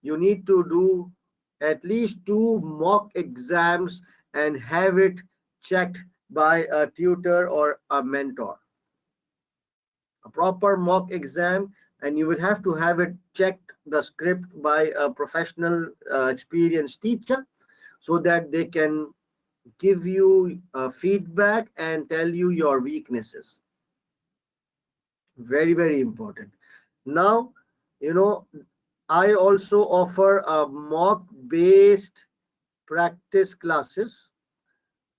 you need to do at least 2 mock exams and have it checked by a tutor or a mentor. A proper mock exam, and you will have to have it checked, the script, by a professional experienced teacher, so that they can give you feedback and tell you your weaknesses. Very, very important. Now, you know, I also offer a mock based practice classes,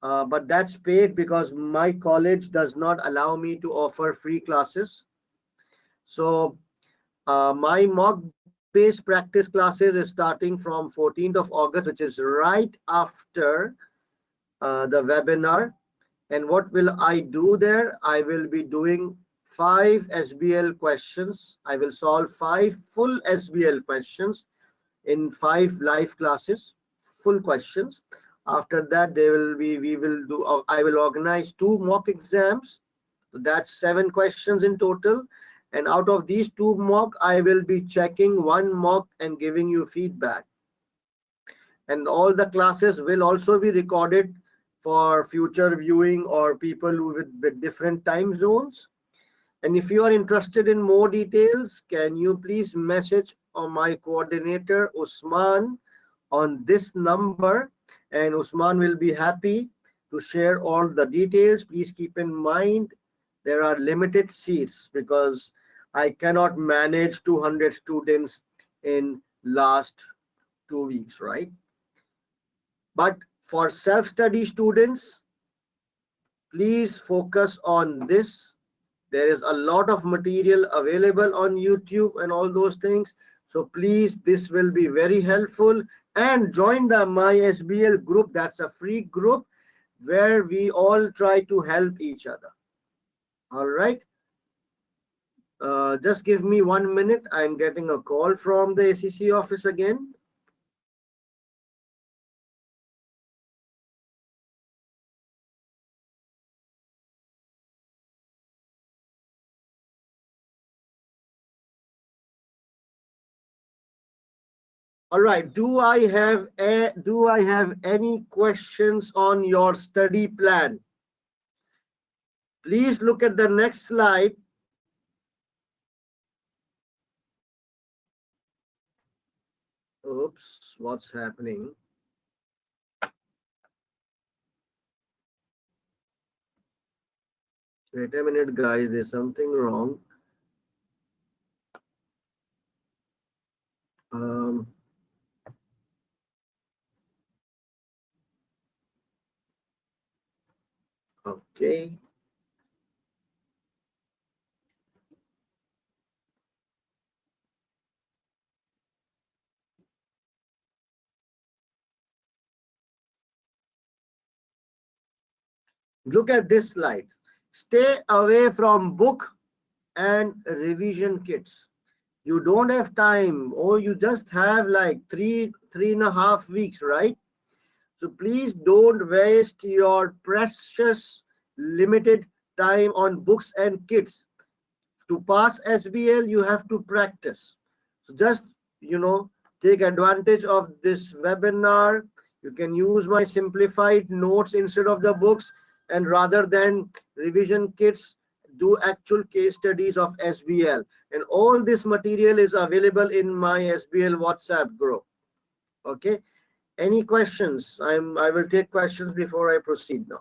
but that's paid because my college does not allow me to offer free classes. So my mock based practice classes is starting from 14th of August, which is right after the webinar. And what will I do there? I will be doing 5 SBL questions. I will solve 5 full SBL questions in 5 live classes, full questions. After that, I will organize 2 mock exams. That's 7 questions in total. And out of these 2 mock, I will be checking 1 mock and giving you feedback. And all the classes will also be recorded for future viewing or people with different time zones. And if you are interested in more details, can you please message on my coordinator Usman on this number, and Usman will be happy to share all the details. Please keep in mind there are limited seats because I cannot manage 200 students in last 2 weeks, right? But for self-study students, please focus on this. There is a lot of material available on YouTube and all those things. So please, this will be very helpful. And join the My SBL group. That's a free group where we all try to help each other. All right. Just give me 1 minute. I'm getting a call from the ACCA office again. All right. Do I have any questions on your study plan? Please look at the next slide. Oops, what's happening? Wait a minute, guys. There's something wrong. Um, okay. Look at this slide. Stay away from book and revision kits. You don't have time, or you just have like 3.5 weeks, right? So please don't waste your precious limited time on books and kits. To pass SBL, you have to practice. So just, take advantage of this webinar. You can use my simplified notes instead of the books, and rather than revision kits, do actual case studies of SBL. And all this material is available in my SBL WhatsApp group. Okay. Any questions? I will take questions before I proceed now.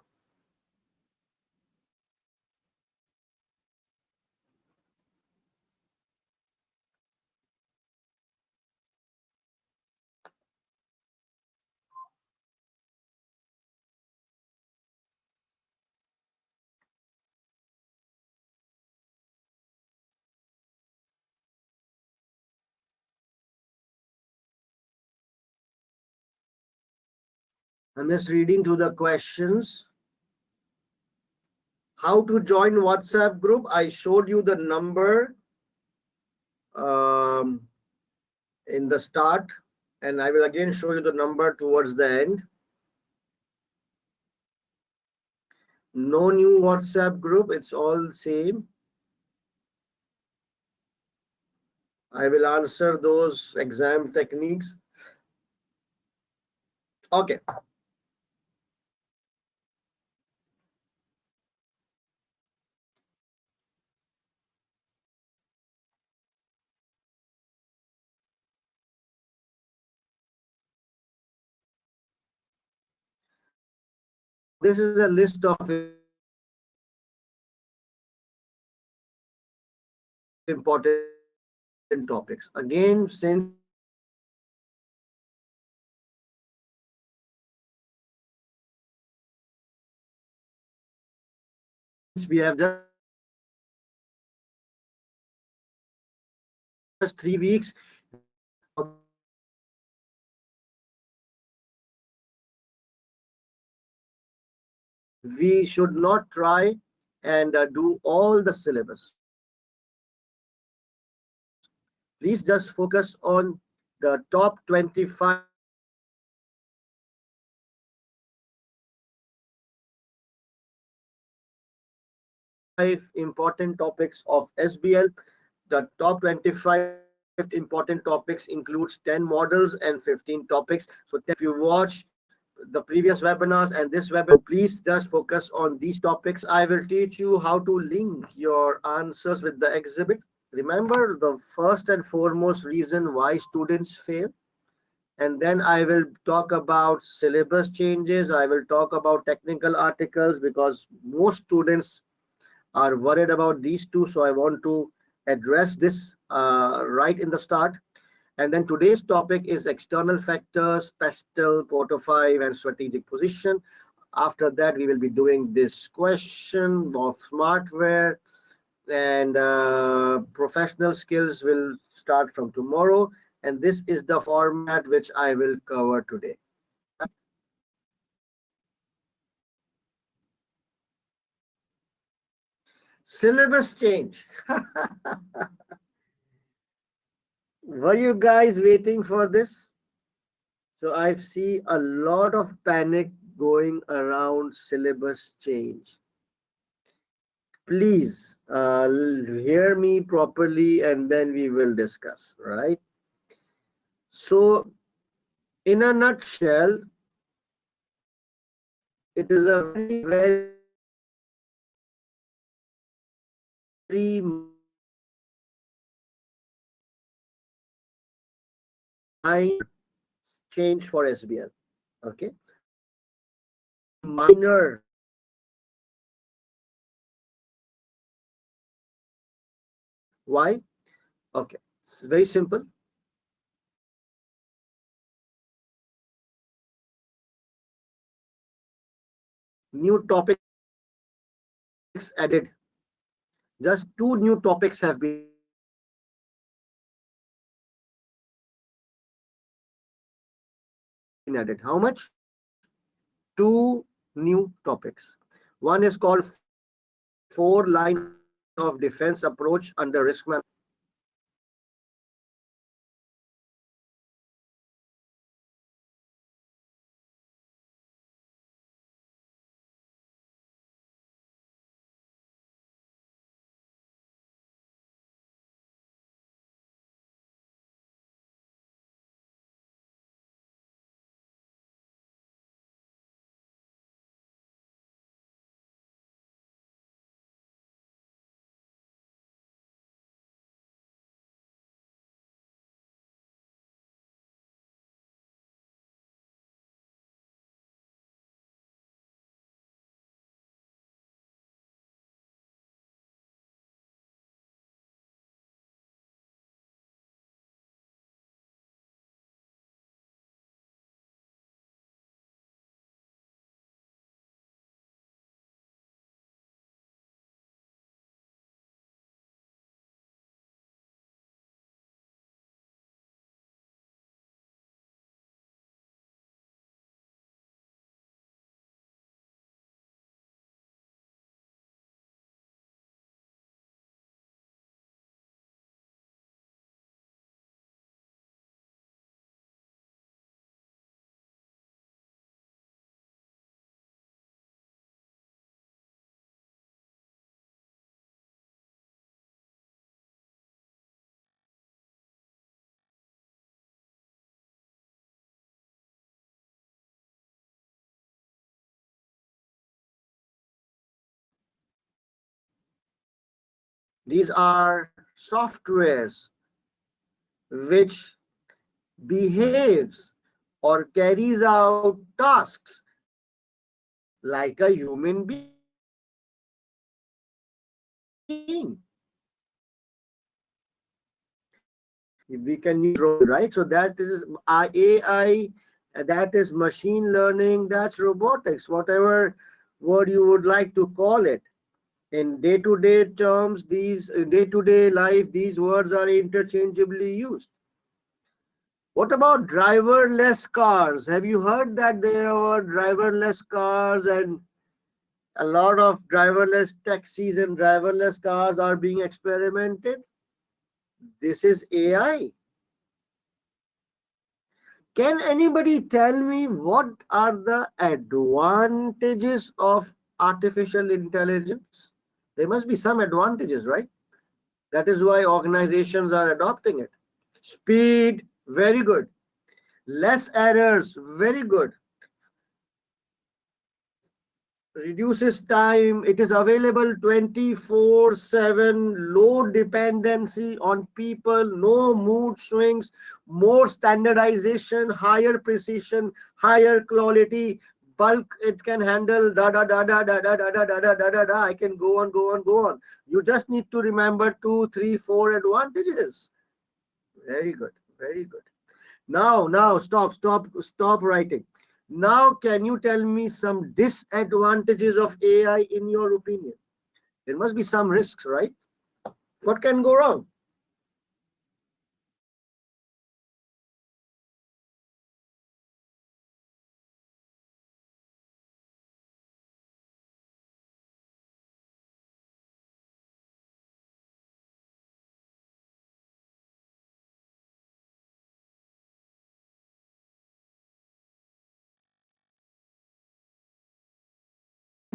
I'm just reading through the questions. How to join WhatsApp group? I showed you the number um, in the start, and I will again show you the number towards the end. No new WhatsApp group, it's all same. I will answer those exam techniques. Okay. So this is a list of important topics. Again, since we have just we should not try and do all the syllabus. Please just focus on the top 25 important topics of SBL. The top 25 important topics includes 10 models and 15 topics. So 10 if you watch the previous webinars and this webinar, please just focus on these topics. I will teach you how to link your answers with the exhibit. Remember the first and foremost reason why students fail. And then I will talk about syllabus changes. I will talk about technical articles because most students are worried about these two. So I want to address this right in the start. And then today's topic is external factors, pestle, Porto 5, and strategic position. After that, we will be doing this question of smartware, and professional skills will start from tomorrow. And this is the format which I will cover today. Syllabus change. Were you guys waiting for this? So I see a lot of panic going around syllabus change. Please hear me properly and then we will discuss, right? So, in a nutshell, it is a very, very minor change for SBL. Okay, very minor. Why? Okay, it's very simple. New topics added. Just 2 new topics have been added. How much? 2 new topics. One is called 4 line of defense approach under risk management. These are softwares which behaves or carries out tasks like a human being. We can use right. So that is AI, that is machine learning, that's robotics, whatever word you would like to call it. In day-to-day terms, these day-to-day life, these words are interchangeably used. What about driverless cars? Have you heard that there are driverless cars and a lot of driverless taxis and driverless cars are being experimented? This is AI. Can anybody tell me what are the advantages of artificial intelligence? There must be some advantages, right? That is why organizations are adopting it. Speed, very good. Less errors, very good. Reduces time. It is available 24/7. Low dependency on people. No mood swings. More standardization. Higher precision. Higher quality. Bulk. It can handle da da da da da da da da da da da da da. I can go on, go on, go on. You just need to remember 2, 3, 4 advantages. Very good. Very good. Now, stop writing. Now, can you tell me some disadvantages of AI in your opinion? There must be some risks, right? What can go wrong?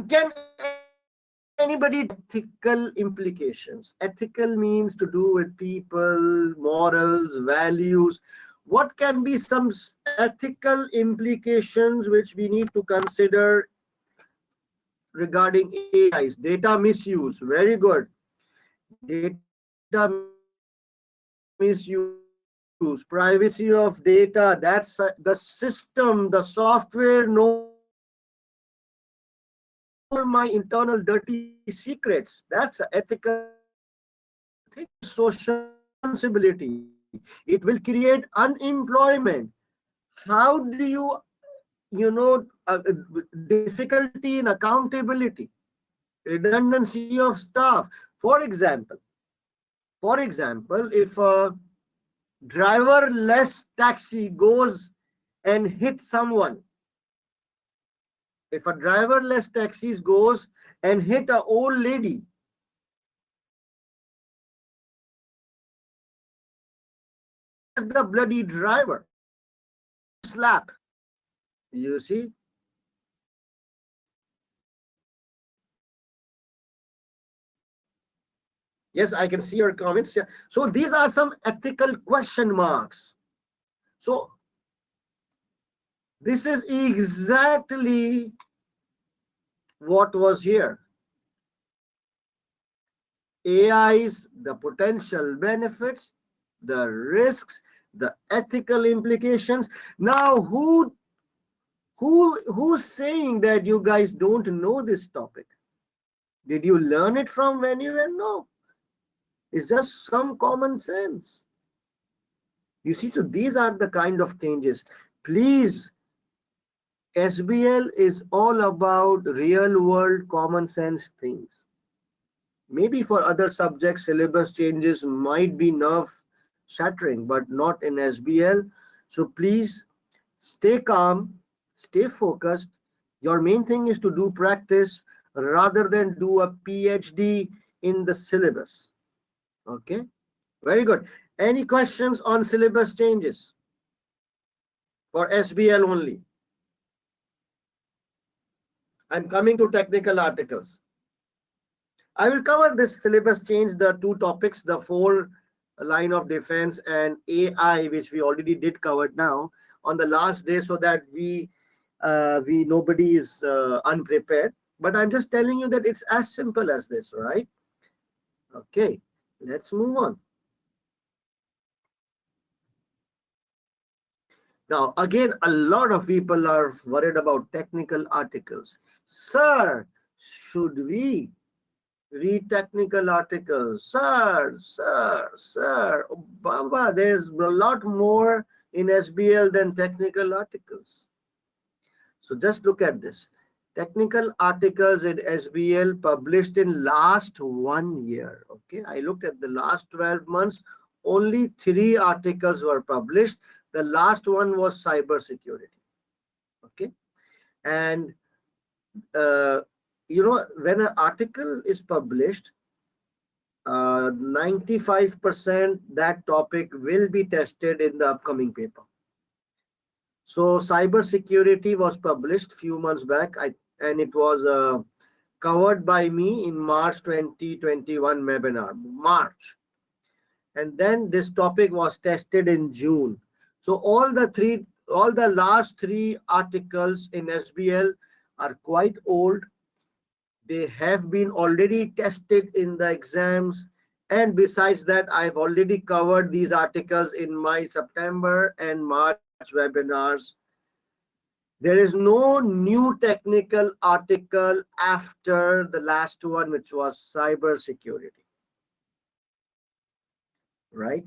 Can anybody ethical implications? Ethical means to do with people, morals, values. What can be some ethical implications which we need to consider regarding AIs? Data misuse, very good. Data misuse, very good. use, privacy of data. That's the system, the software knows all my internal dirty secrets. That's an ethical thing. Social responsibility. It will create unemployment. How do difficulty in accountability, redundancy of staff. For example, if a driverless taxi goes and hits someone, if a driverless taxi goes and hit an old lady, where's the bloody driver? Slap. You see? Yes, I can see your comments. Yeah. So these are some ethical question marks. So this is exactly what was here. AI's, the potential benefits, the risks, the ethical implications. Now, who's saying that you guys don't know this topic? Did you learn it from when you were? No. It's just some common sense. You see, so these are the kind of changes. Please, SBL is all about real world common sense things. Maybe for other subjects, syllabus changes might be nerve shattering, but not in SBL. So please stay calm, stay focused. Your main thing is to do practice rather than do a PhD in the syllabus. Okay, very good. Any questions on syllabus changes for SBL only? I'm coming to technical articles. I will cover this syllabus change, the two topics, the four line of defense and AI, which we already did cover now on the last day, so that nobody is unprepared. But I'm just telling you that it's as simple as this, right? Okay, let's move on. Now, again, a lot of people are worried about technical articles. Sir, should we read technical articles? Sir. Oh, Baba, there's a lot more in SBL than technical articles. So just look at this. Technical articles in SBL published in last 1 year. Okay, I looked at the last 12 months. Only 3 articles were published. The last one was cybersecurity. Okay, and when an article is published, 95% that topic will be tested in the upcoming paper. So cybersecurity was published few months back, and it was covered by me in March 2021 webinar, March. And then this topic was tested in June. So all the last 3 articles in SBL are quite old. They have been already tested in the exams. And besides that, I've already covered these articles in my September and March webinars. There is no new technical article after the last one, which was cybersecurity. Right?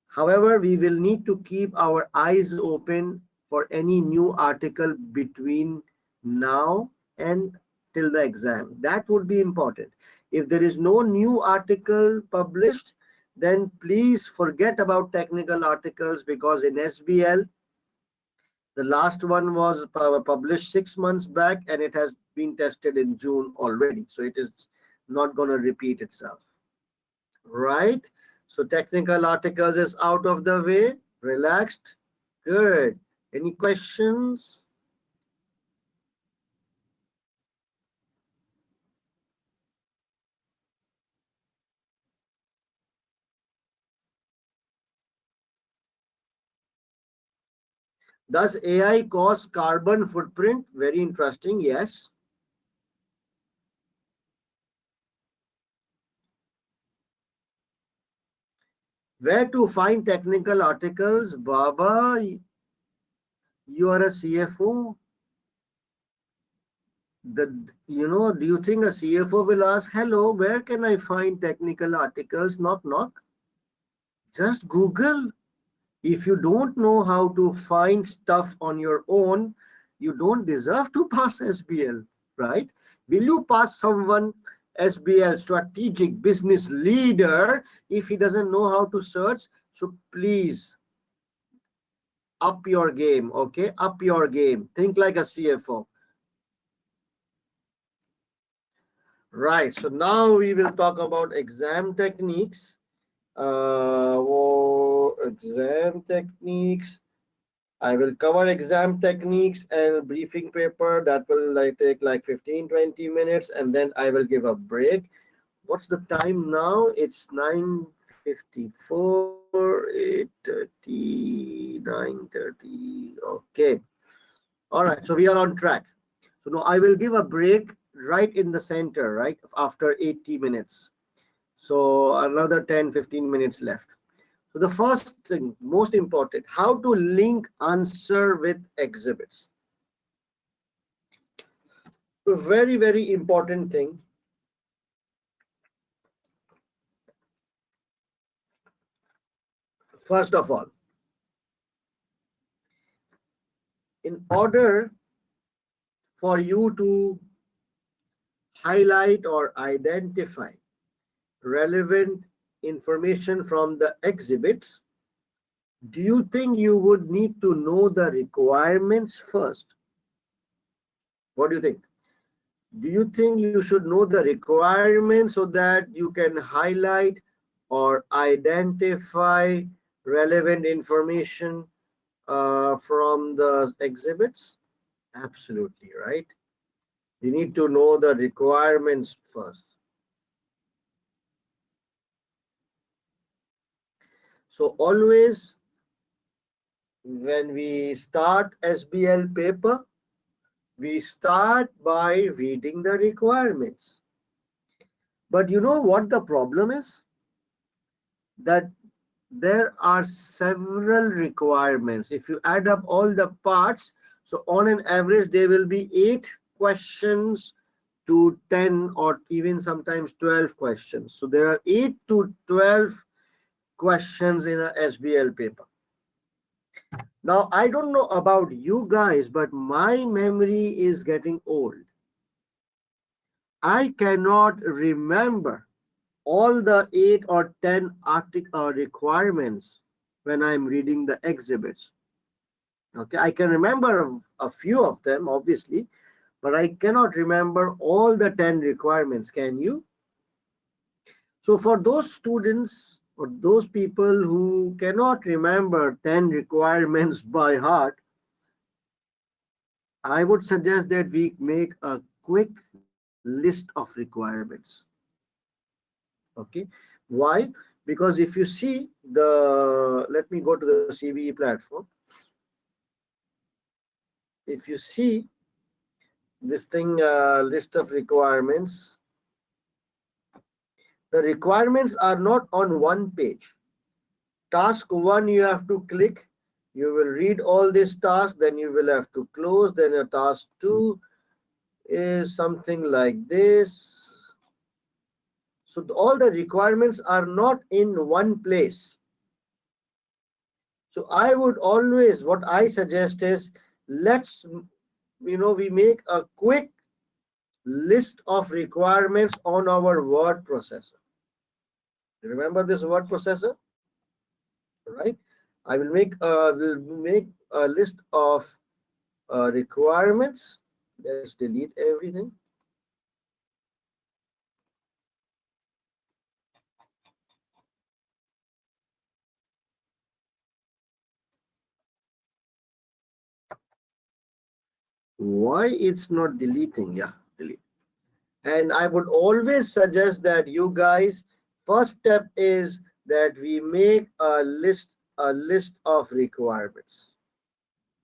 However, we will need to keep our eyes open for any new article between now and till the exam. That would be important. If there is no new article published, then please forget about technical articles, because in SBL, the last one was published 6 months back, and it has been tested in June already. So it is not going to repeat itself. Right? So technical articles is out of the way. Relaxed. Good. Any questions? Does AI cause carbon footprint? Very interesting. Yes. Where to find technical articles? Baba, you are a CFO. Do you think a CFO will ask, hello, where can I find technical articles? Knock, knock. Just Google. If you don't know how to find stuff on your own, you don't deserve to pass SBL, right? Will you pass someone SBL, strategic business leader, if he doesn't know how to search? So please up your game, okay? Up your game. Think like a CFO. Right. So now we will talk about exam techniques. Exam techniques. I will cover exam techniques and briefing paper. That will take like 15-20 minutes, and then I will give a break. What's the time now? It's 9:54, 8:30, 9:30. Okay. All right. So we are on track. So now I will give a break right in the center, right after 80 minutes. So another 10-15 minutes left. So the first thing, most important, how to link answer with exhibits. A very, very important thing. First of all, in order for you to highlight or identify relevant information from the exhibits, do you think you would need to know the requirements first? What do you think? Do you think you should know the requirements so that you can highlight or identify relevant information from the exhibits? Absolutely, right? You need to know the requirements first. So always when we start SBL paper, we start by reading the requirements. But you know what the problem is? That there are several requirements. If you add up all the parts, so on an average, there will be 8 questions to 10 or even sometimes 12 questions. So there are 8 to 12 questions in a SBL paper. Now, I don't know about you guys, but my memory is getting old. I cannot remember all the 8 or 10 requirements when I'm reading the exhibits. Okay, I can remember a few of them, obviously, but I cannot remember all the 10 requirements. Can you? So for those students or those people who cannot remember 10 requirements by heart, I would suggest that we make a quick list of requirements. Okay, why? Because if you see let me go to the CBE platform. If you see this thing, list of requirements, the requirements are not on one page. Task 1, you have to click, you will read all these tasks, then you will have to close. Then a task 2 is something like this. So all the requirements are not in one place. So I would always, what I suggest is, let's, we make a quick list of requirements on our word processor. Remember this word processor, right? I will make a list of requirements. Let's delete everything. Why it's not deleting? Yeah, delete. And I would always suggest that you guys, first step is that we make a list of requirements,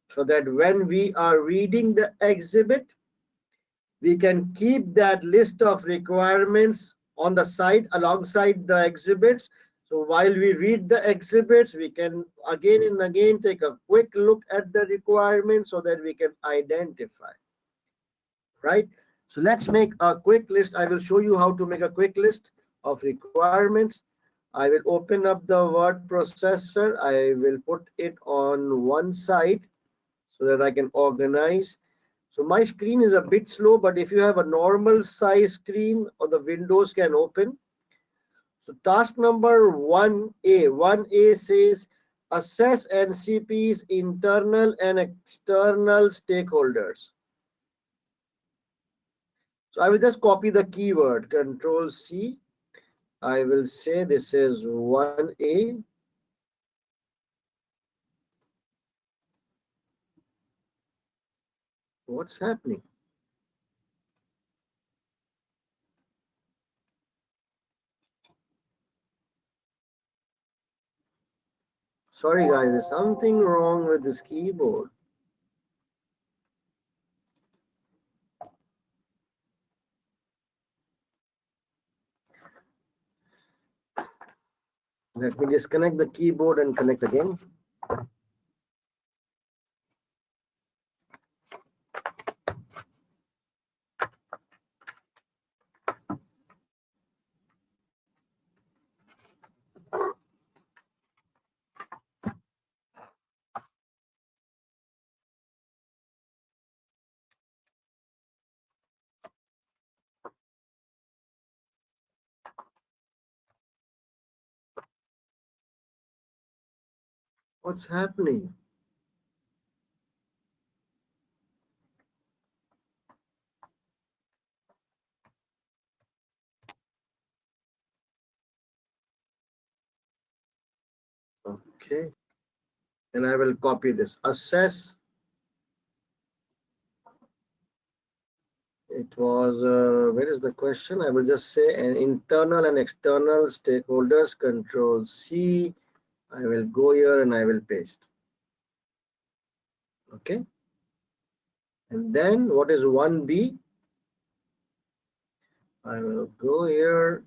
so that when we are reading the exhibit, we can keep that list of requirements on the side alongside the exhibits, So while we read the exhibits, we can again and again take a quick look at the requirements so that we can identify, right? So let's make a quick list. I will show you how to make a quick list of requirements. I will open up the word processor. I will put it on one side so that I can organize. So my screen is a bit slow, but if you have a normal size screen or the windows can open. So task number 1A. 1A says assess NCP's internal and external stakeholders. So I will just copy the keyword, Control C. I will say this is 1A. What's happening? Sorry guys, there's something wrong with this keyboard. Let me disconnect the keyboard and connect again. What's happening? Okay. And I will copy this. Assess. It was, where is the question? I will just say an internal and external stakeholders, Control C. I will go here and I will paste. Okay. And then what is 1B? I will go here.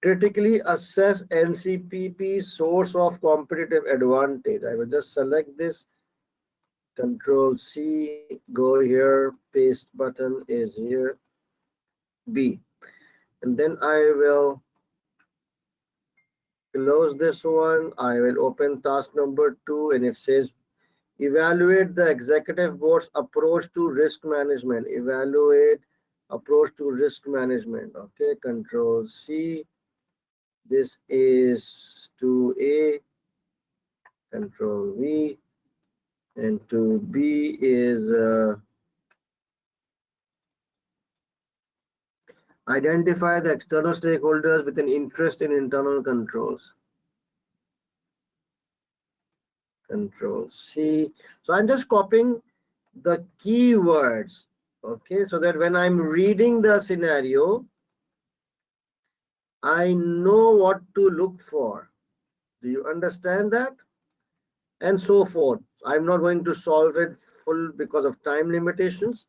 Critically assess NCPP source of competitive advantage. I will just select this. Control C, go here, paste button is here, B. And then I will close this one. I will open task number 2 and it says evaluate the executive board's approach to risk management. Evaluate approach to risk management. Okay, Control C. This is 2A. Control V. And 2B is identify the external stakeholders with an interest in internal controls. Control C. So I'm just copying the keywords, okay, so that when I'm reading the scenario, I know what to look for. Do you understand that? And so forth. I'm not going to solve it full because of time limitations,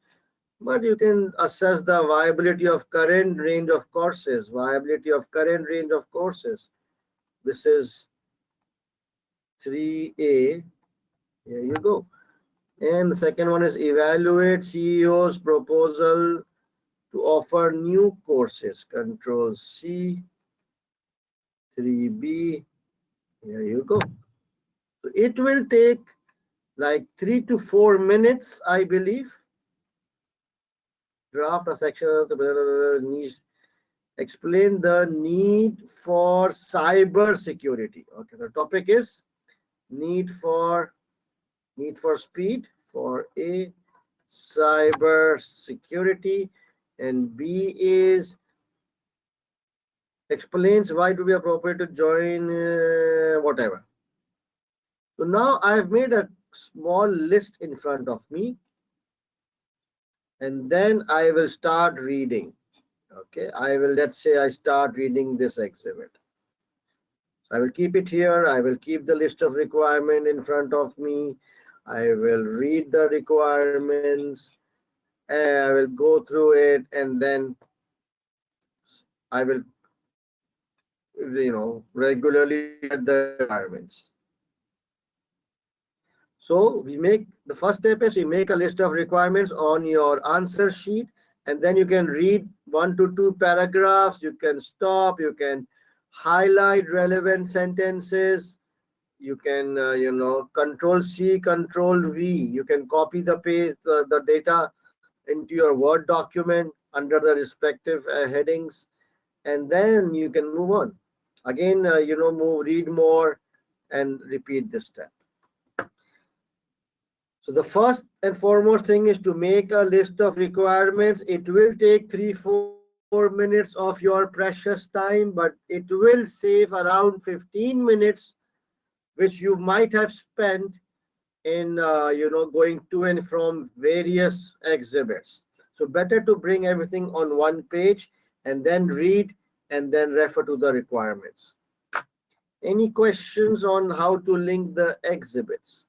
but you can assess the viability of current range of courses. Viability of current range of courses. This is 3A. Here you go. And the second one is evaluate CEO's proposal to offer new courses. Control C. 3B. Here you go. So it will take like 3 to 4 minutes, I believe. Draft a section of the needs. Explain the need for cyber security. Okay, the topic is need for speed for A, cyber security, and B is explains why it would be appropriate to join whatever. So now I've made a small list in front of me, and then I will start reading. Okay, I will, let's say I start reading this exhibit. I will keep it here. I will keep the list of requirement in front of me. I will read the requirements. I will go through it, and then I will regularly look at the requirements. So we make the first step is we make a list of requirements on your answer sheet, and then you can read 1 to 2 paragraphs. You can stop. You can highlight relevant sentences. You can Control C, Control V. You can copy the paste the data into your Word document under the respective headings, and then you can move on. Again, read more and repeat this step. So the first and foremost thing is to make a list of requirements. It will take 3-4 minutes of your precious time, but it will save around 15 minutes, which you might have spent in going to and from various exhibits. So better to bring everything on one page and then read and then refer to the requirements. Any questions on how to link the exhibits?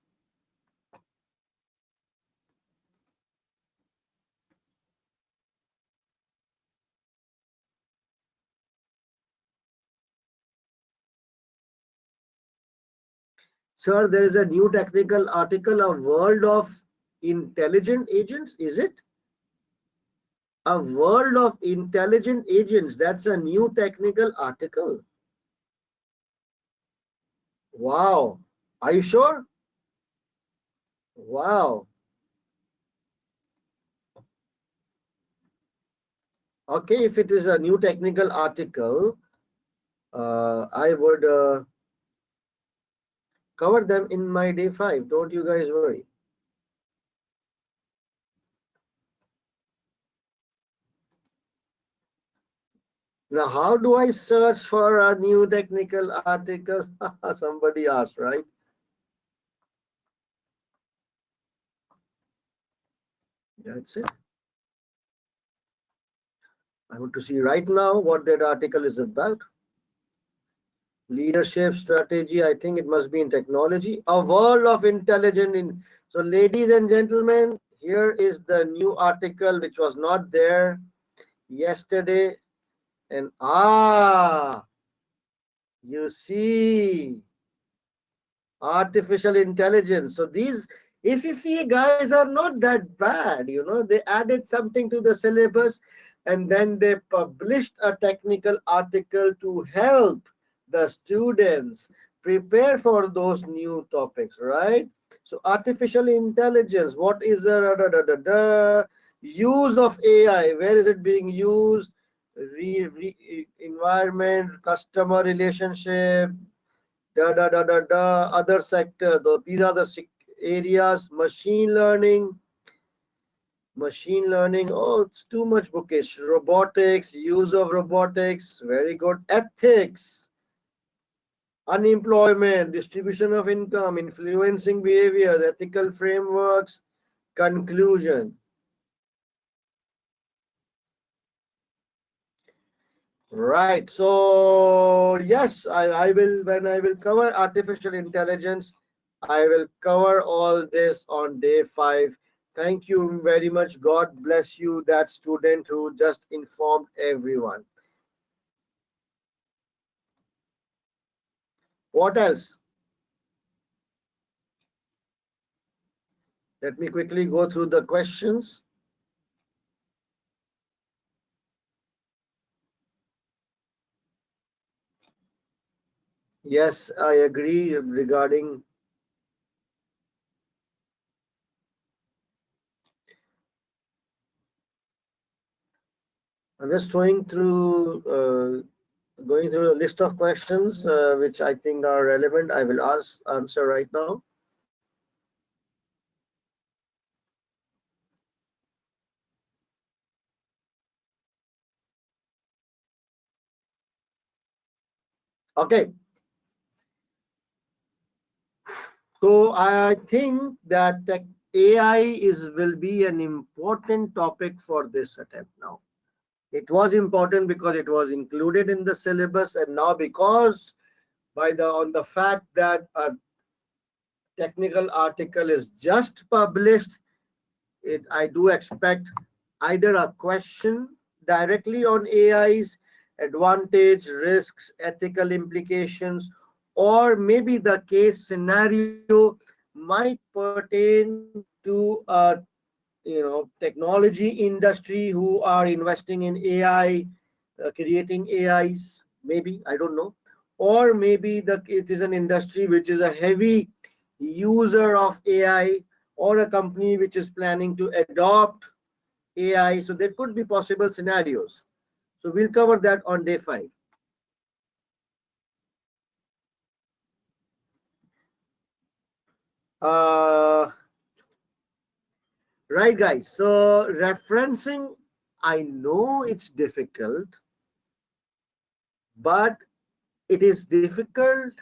Sir, there is a new technical article, A World of Intelligent Agents, is it? A World of Intelligent Agents, that's a new technical article. Wow. Are you sure? Wow. Okay, if it is a new technical article, I would cover them in my day 5. Don't you guys worry. Now, how do I search for a new technical article? Somebody asked, right? That's it. I want to see right now what that article is about. Leadership strategy, I think it must be in technology. A world of intelligent. So, ladies and gentlemen, here is the new article which was not there yesterday. And you see, artificial intelligence. So these ACCA guys are not that bad, they added something to the syllabus and then they published a technical article to help the students prepare for those new topics, right? So artificial intelligence, what is the use of AI? Where is it being used? Environment, customer relationship, other sector, though these are the areas. Machine learning, oh, it's too much bookish. Robotics, use of robotics, very good. Ethics, unemployment, distribution of income, influencing behavior, ethical frameworks, conclusion. Right. So yes, I will, when I will cover artificial intelligence, I will cover all this on day 5. Thank you very much. God bless you, that student who just informed everyone. What else? Let me quickly go through the questions. Yes, I agree regarding I'm just going through a list of questions which I think are relevant. I will answer right now. Okay. So I think that AI will be an important topic for this attempt now. It was important because it was included in the syllabus, and now because on the fact that a technical article is just published, I do expect either a question directly on AIs advantage, risks, ethical implications, or maybe the case scenario might pertain to a technology industry who are investing in AI, creating AIs. Maybe I don't know, or maybe it is an industry which is a heavy user of AI, or a company which is planning to adopt AI. So there could be possible scenarios. So we'll cover that on day 5. Uh, right, guys. So referencing, I know it's difficult, but it is difficult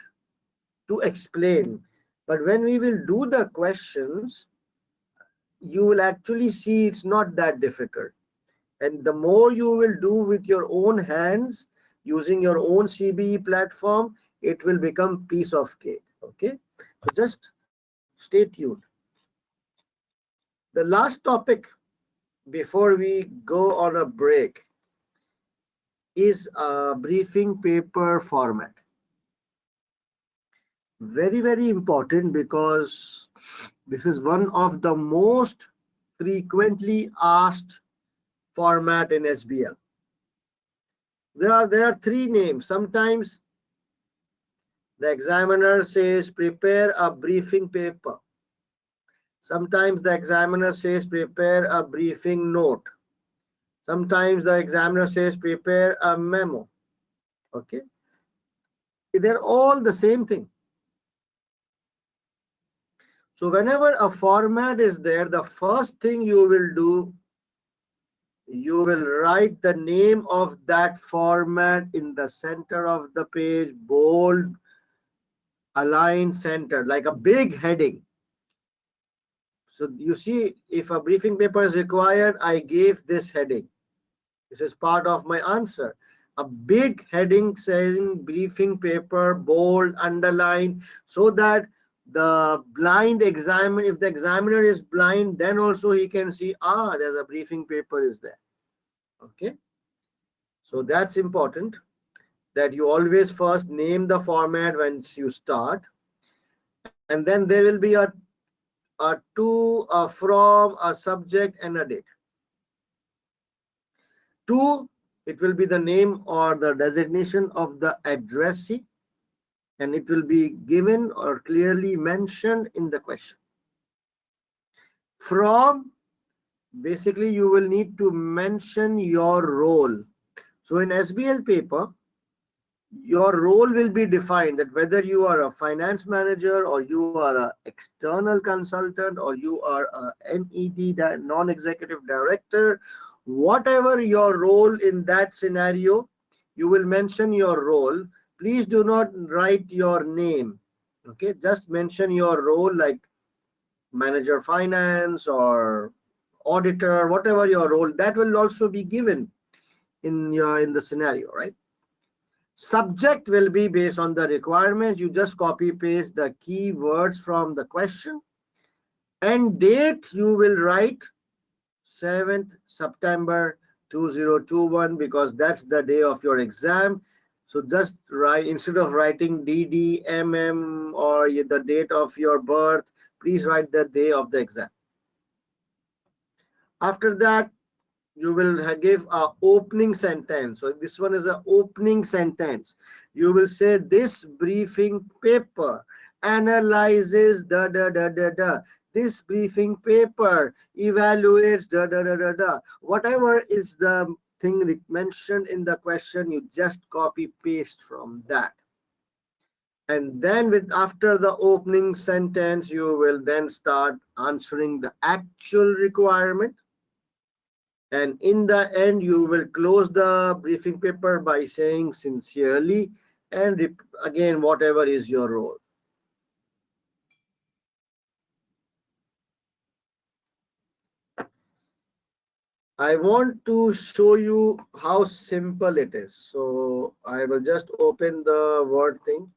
to explain. But when we will do the questions, you will actually see it's not that difficult. And the more you will do with your own hands, using your own CBE platform, it will become piece of cake. Okay, so just stay tuned. The last topic before we go on a break is a briefing paper format. Very, very important, because this is one of the most frequently asked format in SBL. There are 3 names. Sometimes the examiner says prepare a briefing paper. Sometimes the examiner says prepare a briefing note. Sometimes the examiner says prepare a memo. Okay, they're all the same thing. So whenever a format is there, the first thing you will do, you will write the name of that format in the center of the page, bold, aligned, center, like a big heading. So you see, if a briefing paper is required, I gave this heading. This is part of my answer. A big heading saying briefing paper, bold, underline, so that the blind examiner, if the examiner is blind, then also he can see, there's a briefing paper is there. Okay. So that's important, that you always first name the format when you start. And then there will be a to, a from, a subject, and a date. To, it will be the name or the designation of the addressee, and it will be given or clearly mentioned in the question. From, basically you will need to mention your role. So in SBL paper, your role will be defined, that whether you are a finance manager, or you are an external consultant, or you are a NED, non-executive director, whatever your role in that scenario, you will mention your role. Please do not write your name. Okay, just mention your role, like manager finance or auditor, whatever your role, that will also be given in the scenario, right? Subject will be based on the requirements. You just copy paste the key words from the question. And date, you will write 7th September 2021, because that's the day of your exam. So just write, instead of writing DD, MM, or the date of your birth, please write the day of the exam. After that, you will give a opening sentence. So this one is an opening sentence. You will say, this briefing paper analyzes this briefing paper evaluates whatever is the thing mentioned in the question. You just copy paste from that, and then after the opening sentence, you will then start answering the actual requirement. And in the end, you will close the briefing paper by saying sincerely, and again, whatever is your role. I want to show you how simple it is. So I will just open the Word thing.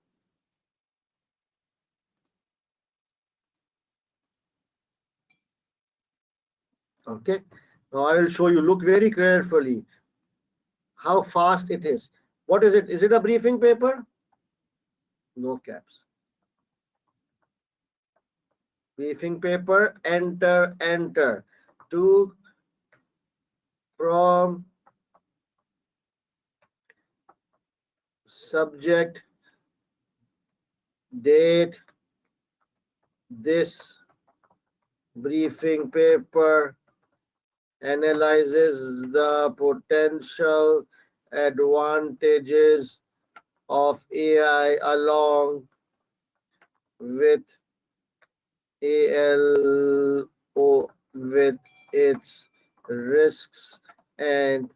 Okay. Now I will show you. Look very carefully how fast it is. What is it? Is it a briefing paper? No caps. Briefing paper, enter, enter. To, from, subject, date, this briefing paper analyzes the potential advantages of AI along with ALO with its risks and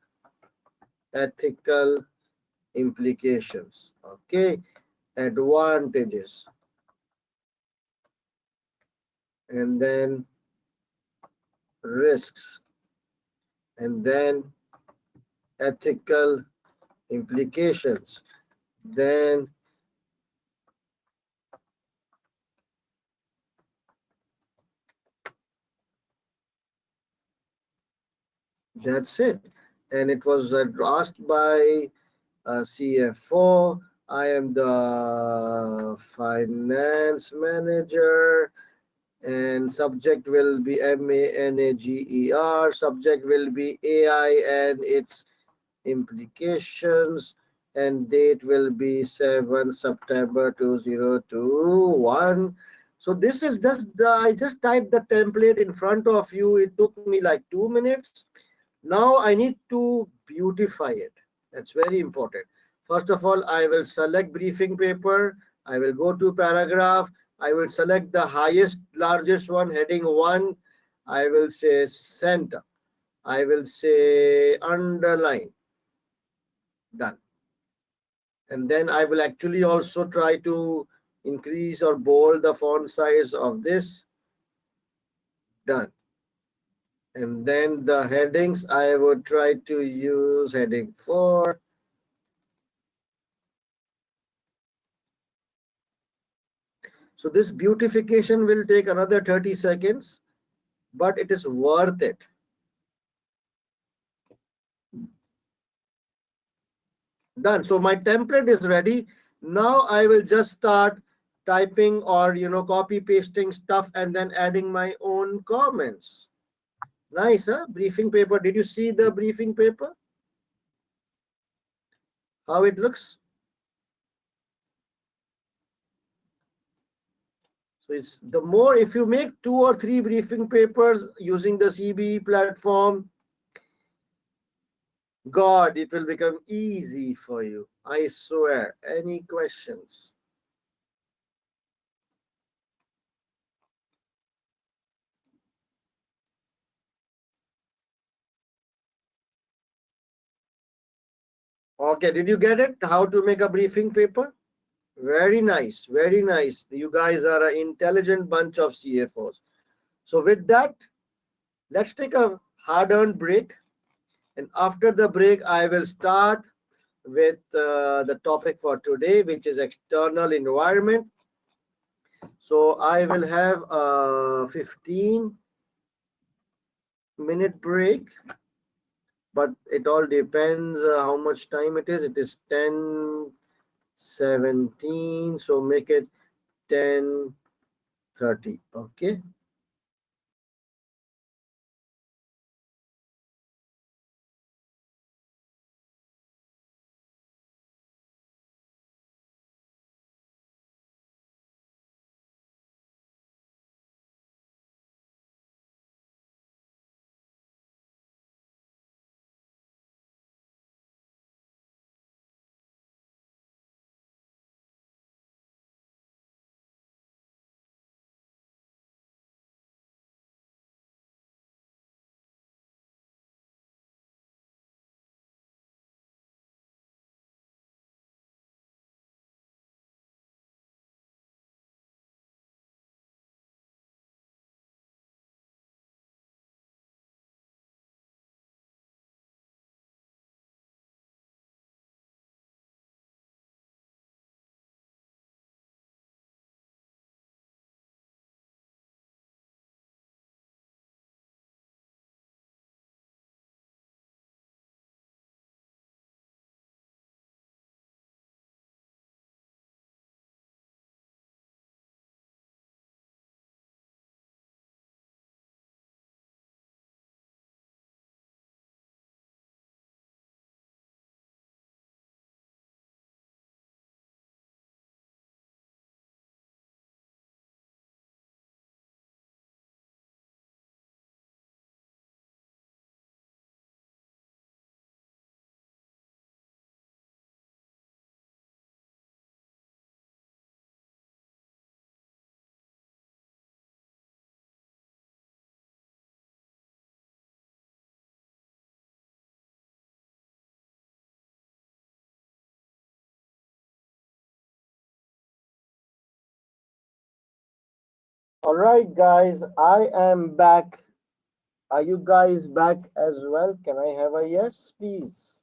ethical implications. Okay, advantages, and then risks, and then ethical implications, then that's it. And it was asked by CFO. I am the finance manager, and subject will be MANAGER. Subject will be AI and its implications, and date will be 7 September 2021. So this is just I just typed the template in front of you. It took me like 2 minutes. Now I need to beautify it. That's very important. First of all, I will select briefing paper. I will go to paragraph. I will select the highest, largest one, heading 1. I will say center. I will say underline. Done. And then I will actually also try to increase or bold the font size of this. Done. And then the headings, I would try to use heading 4. So this beautification will take another 30 seconds, but it is worth it. Done. So my template is ready. Now I will just start typing or copy pasting stuff and then adding my own comments. Nice, huh? Briefing paper. Did you see the briefing paper? How it looks? So it's the more, if you make 2 or 3 briefing papers using the CBE platform, God, it will become easy for you. I swear. Any questions? Okay, did you get it? How to make a briefing paper? Very nice, very nice. You guys are an intelligent bunch of CFOs. So with that, let's take a hard-earned break. And after the break, I will start with the topic for today, which is external environment. So I will have a 15-minute break, but it all depends how much time it is. It is 10:17, so make it 10:30. Okay. All right, guys, I am back. Are you guys back as well? Can I have a yes, please?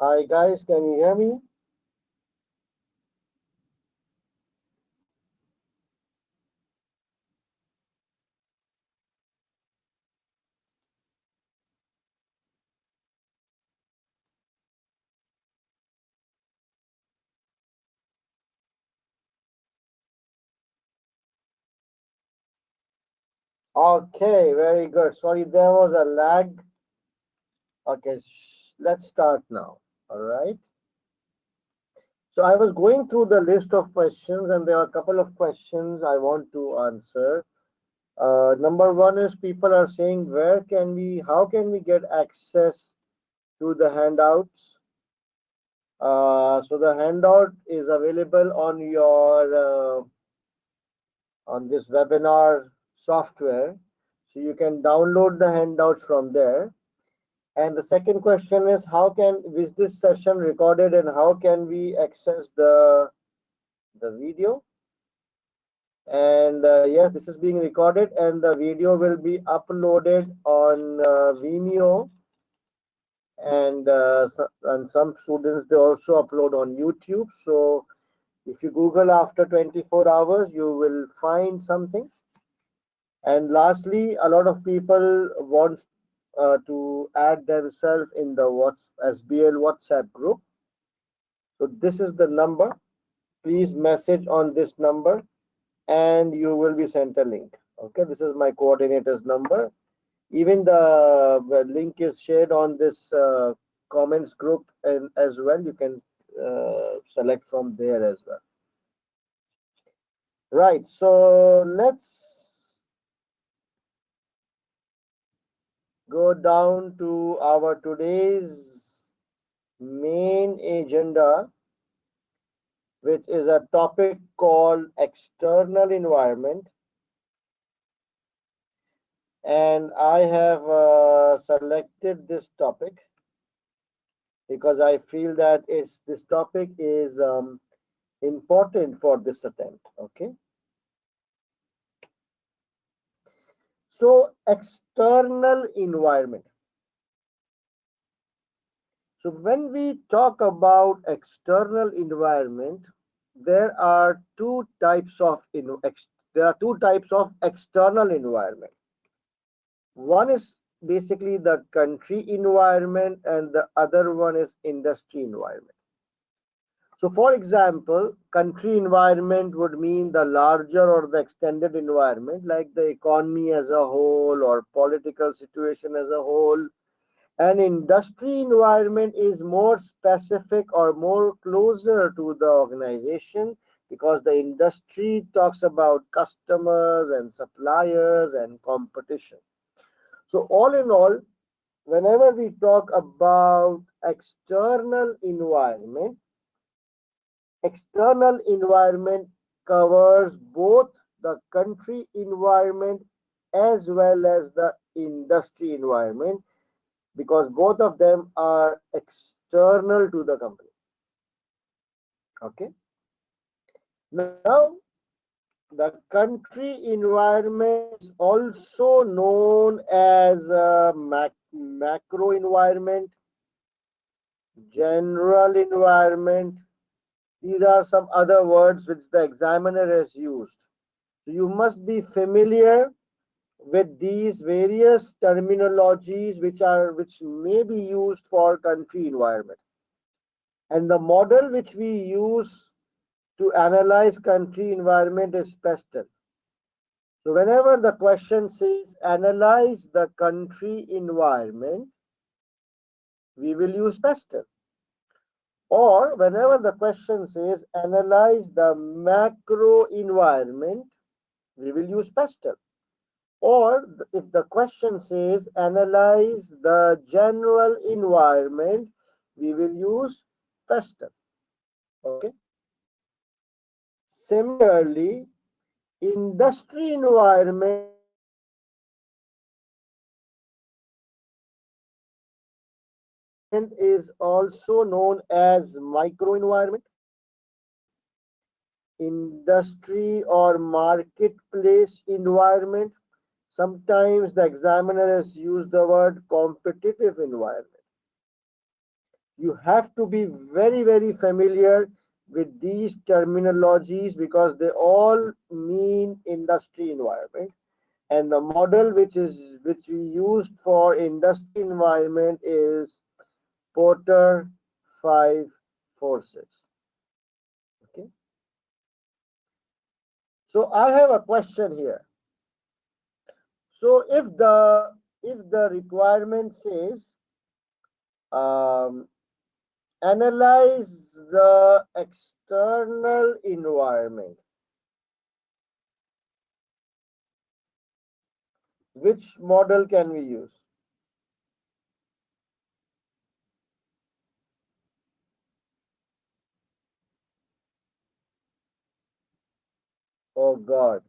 Hi, guys, can you hear me? Okay, very good. Sorry, there was a lag. Okay, let's start now. All right. So I was going through the list of questions, and there are a couple of questions I want to answer. Number one is people are saying, how can we get access to the handouts? So the handout is available on on this webinar software. So you can download the handouts from there. And the second question is, is this session recorded and how can we access the video? And yes, this is being recorded and the video will be uploaded on Vimeo, and some students, they also upload on YouTube. So if you Google after 24 hours, you will find something. And lastly, a lot of people want to add themselves in the SBL WhatsApp group. So this is the number. Please message on this number and you will be sent a link. Okay, this is my coordinator's number. Even the link is shared on this comments group, and as well you can select from there as well. Right, so let's go down to our today's main agenda, which is a topic called external environment. And I have selected this topic because I feel that this topic is important for this attempt. Okay. So external environment. So when we talk about external environment, there are two types of external environment. One is basically the country environment and the other one is industry environment. So for example, country environment would mean the larger or the extended environment, like the economy as a whole or political situation as a whole. An industry environment is more specific or more closer to the organization, because the industry talks about customers and suppliers and competition. So all in all, whenever we talk about external environment covers both the country environment as well as the industry environment, because both of them are external to the company. Okay. Now, the country environment is also known as macro environment, general environment. These are some other words which the examiner has used. So you must be familiar with these various terminologies which may be used for country environment. And the model which we use to analyze country environment is PESTEL. So whenever the question says analyze the country environment, we will use pastel. Or whenever the question says analyze the macro environment, we will use pastel. Or if the question says analyze the general environment, we will use pastel. Okay. Similarly, industry environment is also known as microenvironment. Industry or marketplace environment. Sometimes the examiner has used the word competitive environment. You have to be very, very familiar with these terminologies because they all mean industry environment. And the model which we used for industry environment is Porter 546. Okay. So I have a question here. So if the requirement says analyze the external environment, which model can we use? Oh God.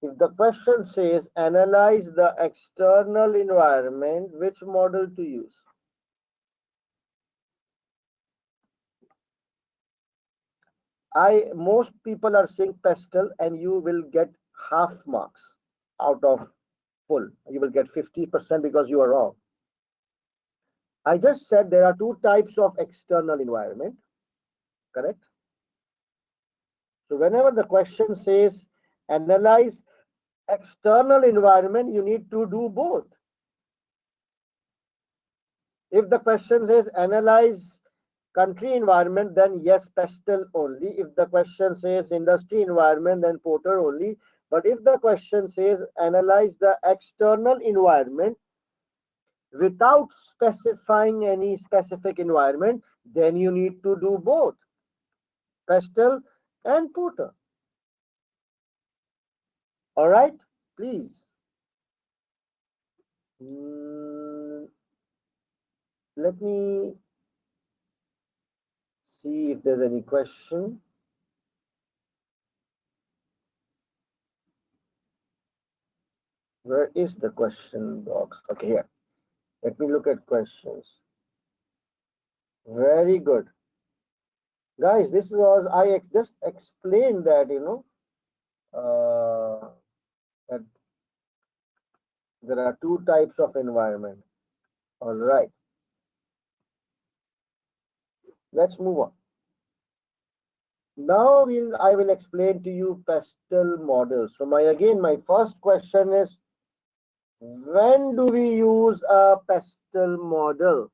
If the question says analyze the external environment, which model to use? Most people are saying pastel, and you will get half marks out of full. You will get 50% because you are wrong. I just said there are two types of external environment, correct? So whenever the question says analyze external environment, you need to do both. If the question says analyze country environment, then yes, pastel only. If the question says industry environment, then Porter only. But if the question says analyze the external environment without specifying any specific environment, then you need to do both pastel and Porter. All right, please. Let me see if there's any question. Where is the question box? Okay, here. Let me look at questions. Very good. Guys, this was, I just explained that, that there are two types of environment. All right. Let's move on. Now I will explain to you pastel models. So my first question is, when do we use a pastel model?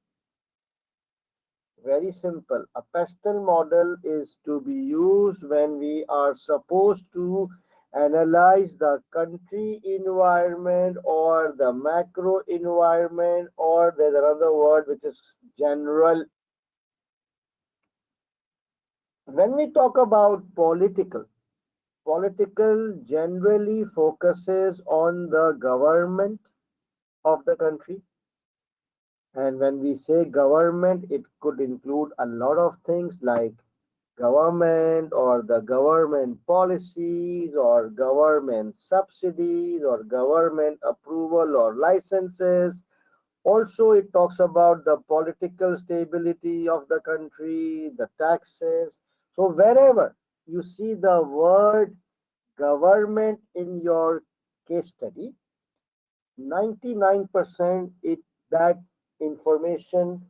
Very simple. A pastel model is to be used when we are supposed to analyze the country environment or the macro environment, or there's another word which is general. When we talk about political generally focuses on the government of the country. And when we say government, it could include a lot of things like government or the government policies or government subsidies or government approval or licenses. Also, it talks about the political stability of the country, the taxes. So wherever you see the word government in your case study, 99% that information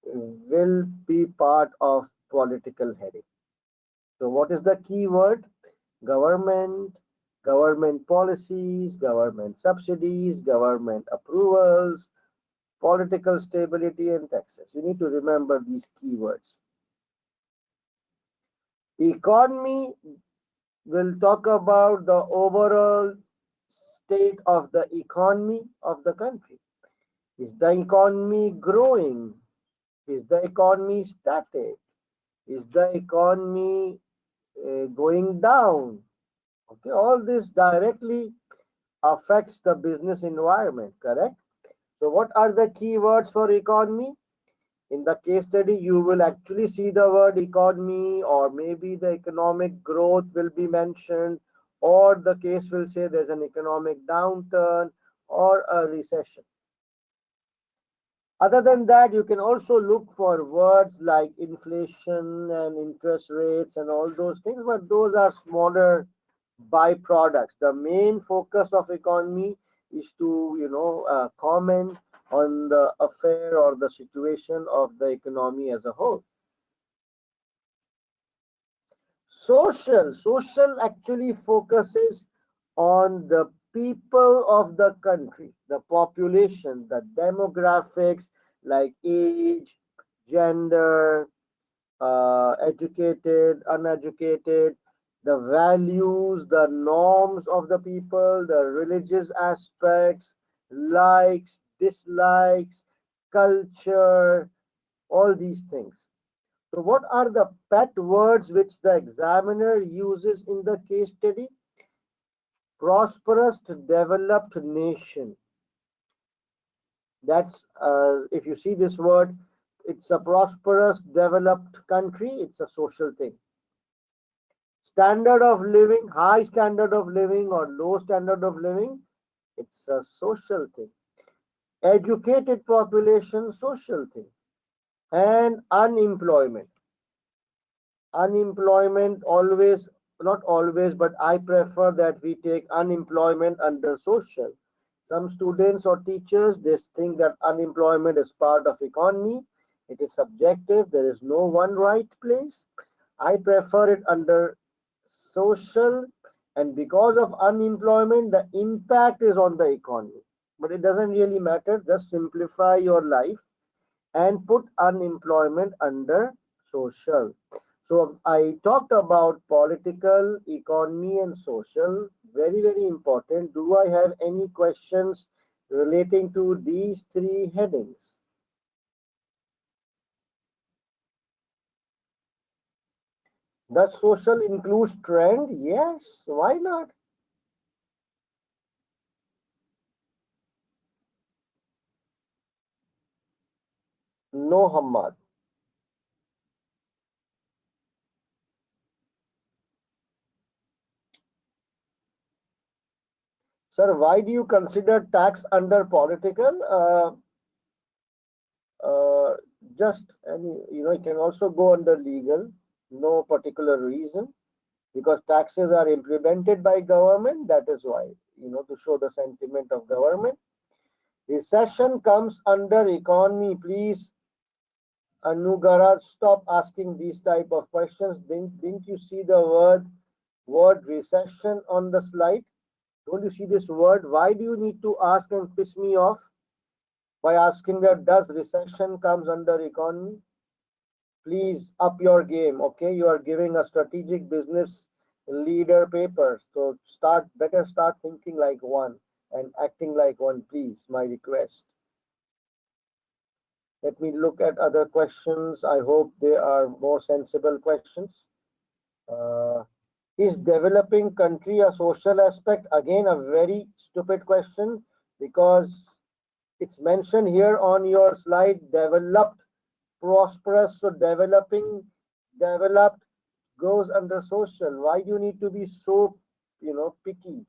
will be part of political heading. So what is the key word? Government, government policies, government subsidies, government approvals, political stability, and taxes. You need to remember these keywords. Economy We'll talk about the overall state of the economy of the country. Is the economy growing? Is the economy static? Is the economy going down? Okay, all this directly affects the business environment, correct? So, what are the key words for economy? In the case study, you will actually see the word economy, or maybe the economic growth will be mentioned, or the case will say there's an economic downturn or a recession. Other than that, you can also look for words like inflation and interest rates and all those things, but those are smaller byproducts. The main focus of economy is to, comment on the affair or the situation of the economy as a whole. Social actually focuses on the people of the country, the population, the demographics like age, gender, educated, uneducated, the values, the norms of the people, the religious aspects, likes, dislikes, culture, all these things. So, what are the pet words which the examiner uses in the case study? Prosperous developed nation. That's if you see this word, it's a prosperous developed country, it's a social thing. Standard of living, high standard of living or low standard of living, it's a social thing. Educated population, social thing. And unemployment always, not always, but I prefer that we take unemployment under social. Some students or teachers, they think that unemployment is part of economy. It is subjective, there is no one right place. I prefer it under social, and because of unemployment the impact is on the economy, but it doesn't really matter. Just simplify your life and put unemployment under social. So I talked about political, economy, and social. Very, very important. Do I have any questions relating to these three headings? Does social include trend? Yes, why not? No, Hamad. Sir, why do you consider tax under political? Uh, just any, it can also go under legal. No particular reason, because taxes are implemented by government. That is why, to show the sentiment of government. Recession comes under economy. Please, Anugara, stop asking these type of questions. Didn't you see the word recession on the slide? Don't you see this word? Why do you need to ask and piss me off by asking that does recession comes under economy? Please up your game. Okay, you are giving a strategic business leader paper, so start thinking like one and acting like one, please, my request. Let me look at other questions. I hope they are more sensible questions. uh, is developing country a social aspect? Again, a very stupid question, because it's mentioned here on your slide, developed, prosperous. So developing, developed goes under social. Why do you need to be so, picky?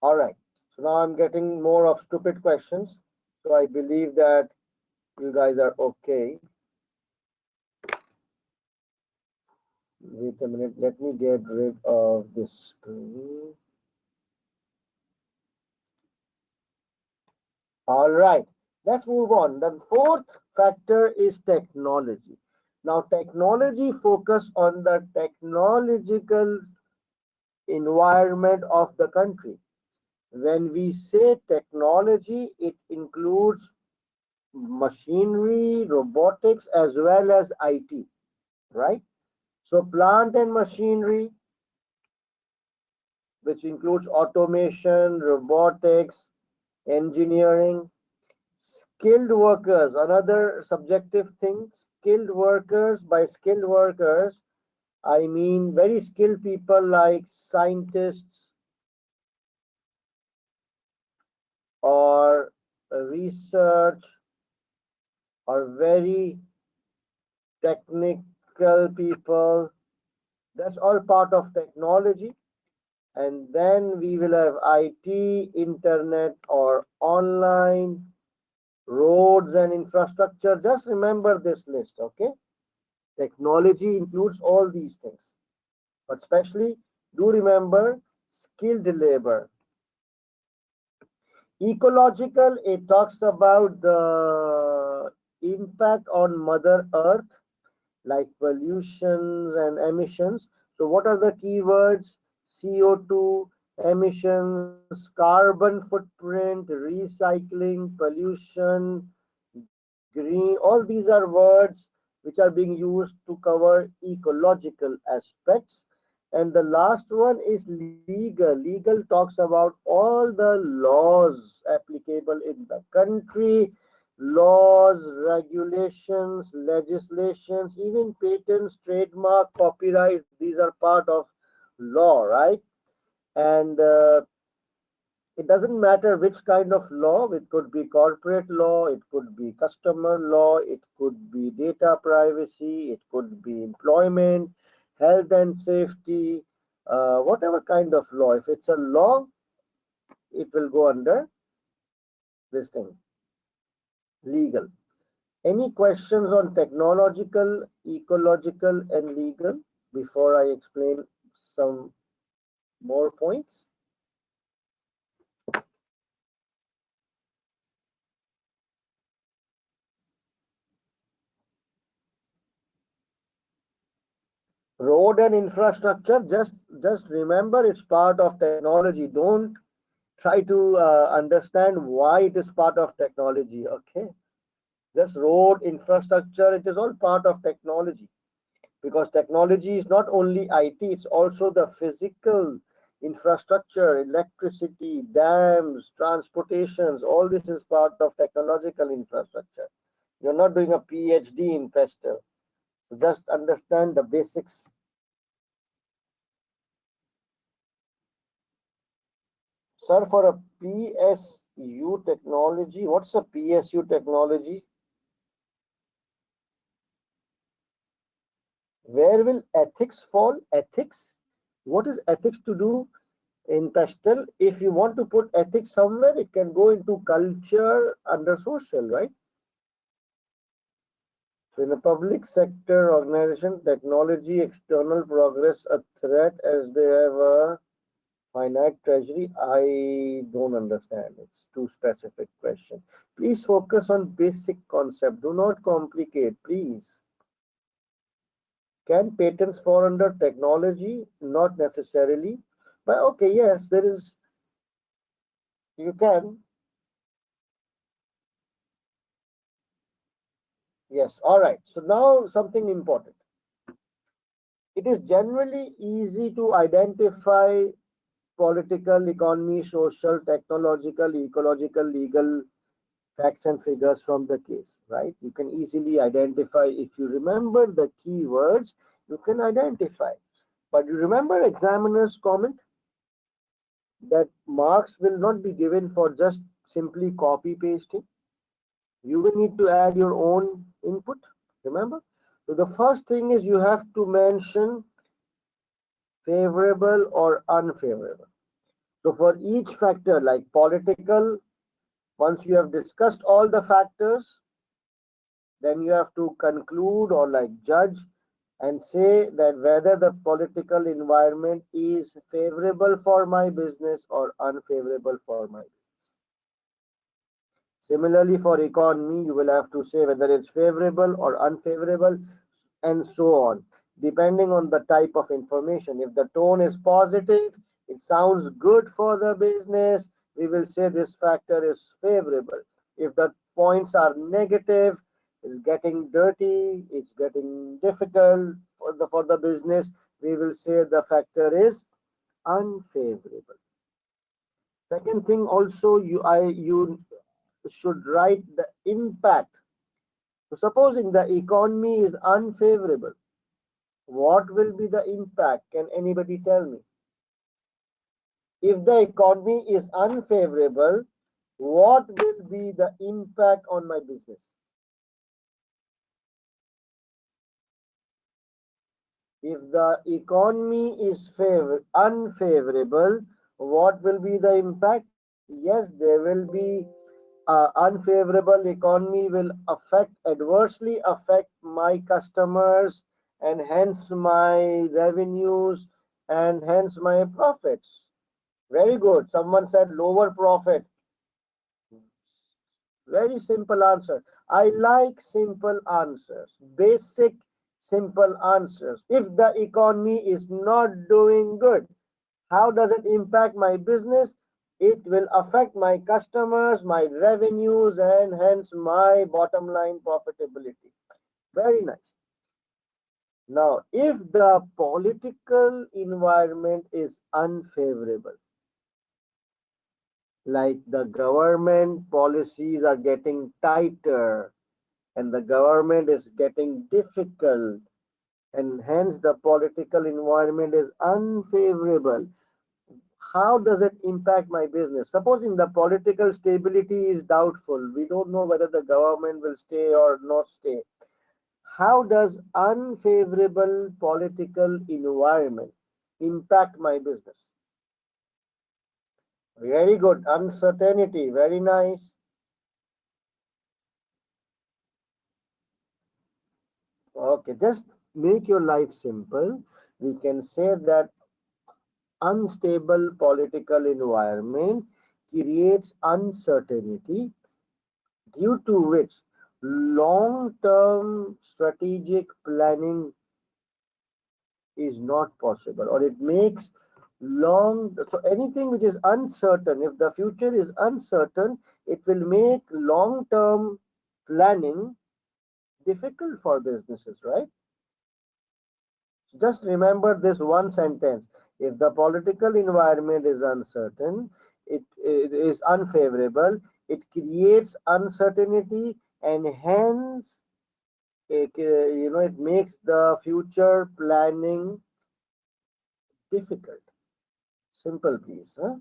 All right. So now I'm getting more of stupid questions. So I believe that you guys are okay. Wait a minute. Let me get rid of this screen. All right, let's move on. The fourth factor is technology. Now, technology focus on the technological environment of the country. When we say technology, it includes machinery, robotics, as well as IT, right? So plant and machinery, which includes automation, robotics, engineering. Skilled workers, another subjective thing. Skilled workers, by skilled workers, I mean very skilled people like scientists or research or very technical people. That's all part of technology. And then we will have IT, internet or online, roads and infrastructure. Just remember this list, okay? Technology includes all these things, but especially do remember skilled labor. Ecological, it talks about the impact on Mother Earth, like pollutions and emissions. So, what are the keywords? CO2, emissions, carbon footprint, recycling, pollution, green. All these are words which are being used to cover ecological aspects. And the last one is legal. Legal talks about all the laws applicable in the country, laws, regulations, legislations, even patents, trademark, copyrights. These are part of law, right? And it doesn't matter which kind of law. It could be corporate law, it could be customer law, it could be data privacy, it could be employment, health and safety, whatever kind of law. If it's a law, it will go under this thing, legal. Any questions on technological, ecological, and legal before I explain some more points? Road and infrastructure, just remember it's part of technology. Don't try to understand why it is part of technology, okay? Just road infrastructure, it is all part of technology, because technology is not only IT, it's also the physical infrastructure, electricity, dams, transportations. All this is part of technological infrastructure. You're not doing a PhD in pestle, so just understand the basics. Sir, for a PSU technology, what's a PSU technology? Where will ethics fall? Ethics? What is ethics to do in Pastel? If you want to put ethics somewhere, it can go into culture under social, right? So in a public sector organization, technology, external progress, a threat as they have a finite treasury? I don't understand. It's too specific question. Please focus on basic concept. Do not complicate, please. Can patents fall under technology? Not necessarily. But okay, yes, there is, you can. Yes, all right. So now something important. It is generally easy to identify political, economy, social, technological, ecological, legal facts and figures from the case, right? You can easily identify. If you remember the keywords, you can identify. But you remember examiner's comment that marks will not be given for just simply copy pasting. You will need to add your own input, remember? So the first thing is you have to mention favorable or unfavorable. So for each factor, like political, once you have discussed all the factors, then you have to conclude or like judge and say that whether the political environment is favorable for my business or unfavorable for my business. Similarly, for economy, you will have to say whether it's favorable or unfavorable, and so on, depending on the type of information. If the tone is positive, it sounds good for the business, we will say this factor is favorable. If the points are negative, it's getting dirty, it's getting difficult for the business, we will say the factor is unfavorable. Second thing also, you should write the impact. So supposing the economy is unfavorable, what will be the impact? Can anybody tell me? If the economy is unfavorable, what will be the impact on my business? If the economy is unfavorable, what will be the impact? Yes, there will be unfavorable economy will adversely affect my customers and hence my revenues and hence my profits. Very good. Someone said lower profit. Very simple answer. I like simple answers, basic simple answers. If the economy is not doing good, how does it impact my business? It will affect my customers, my revenues, and hence my bottom line profitability. Very nice. Now, if the political environment is unfavorable, like the government policies are getting tighter and the government is getting difficult, and hence the political environment is unfavorable, how does it impact my business? Supposing the political stability is doubtful, we don't know whether the government will stay or not stay. How does unfavorable political environment impact my business? Very good. Uncertainty. Very nice. Okay, just make your life simple. We can say that unstable political environment creates uncertainty, due to which long-term strategic planning is not possible, or it makes so anything which is uncertain, if the future is uncertain, it will make long-term planning difficult for businesses, right? Just remember this one sentence. If the political environment is uncertain, it is unfavorable, it creates uncertainty, and hence it makes the future planning difficult. Simple, please. Huh?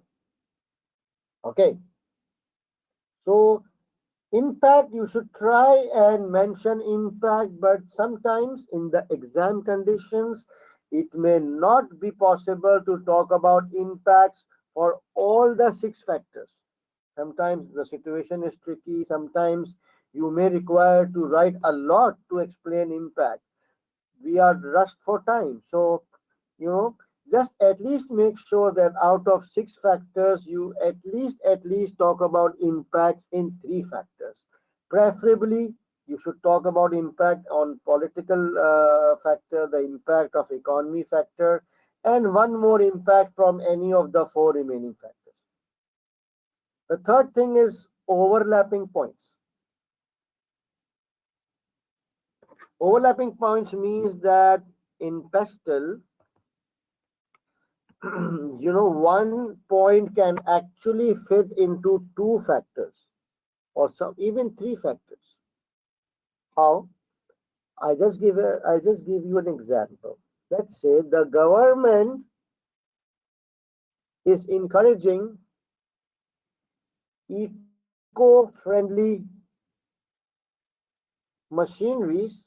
Okay. So impact, you should try and mention impact, but sometimes in the exam conditions, it may not be possible to talk about impacts for all the 6 factors. Sometimes the situation is tricky. Sometimes you may require to write a lot to explain impact. We are rushed for time. So, you know, just at least make sure that out of 6 factors, you at least talk about impacts in 3 factors. Preferably, you should talk about impact on political factor, the impact of economy factor, and one more impact from any of the 4 remaining factors. The third thing is overlapping points. Overlapping points means that in PESTEL, one point can actually fit into 2 factors or some even 3 factors. How? I just give you an example. Let's say the government is encouraging eco-friendly machineries,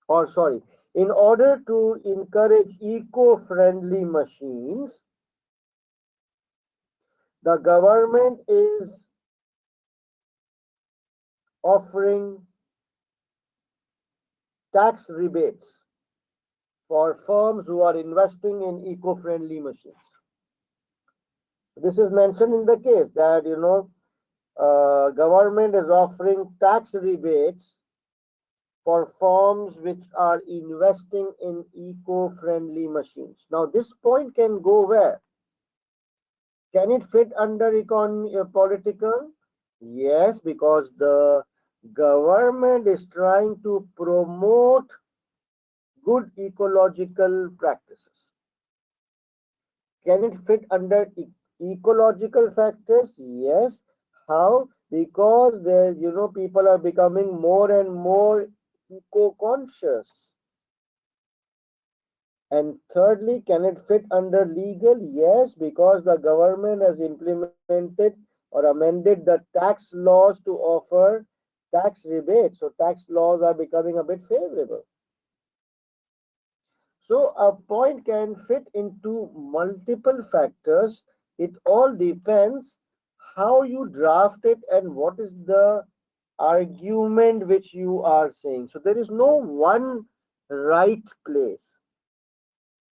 or sorry, in order to encourage eco-friendly machines, the government is offering tax rebates for firms who are investing in eco-friendly machines. This is mentioned in the case that government is offering tax rebates for firms which are investing in eco-friendly machines. Now, this point can go where? Can it fit under economy political? Yes, because the Government is trying to promote good ecological practices. Can it fit under ecological factors? Yes. How? Because there, people are becoming more and more eco-conscious. And thirdly, can it fit under legal? Yes, because the government has implemented or amended the tax laws to offer tax rebates. So tax laws are becoming a bit favorable. So a point can fit into multiple factors. It all depends how you draft it and what is the argument which you are saying. So there is no one right place.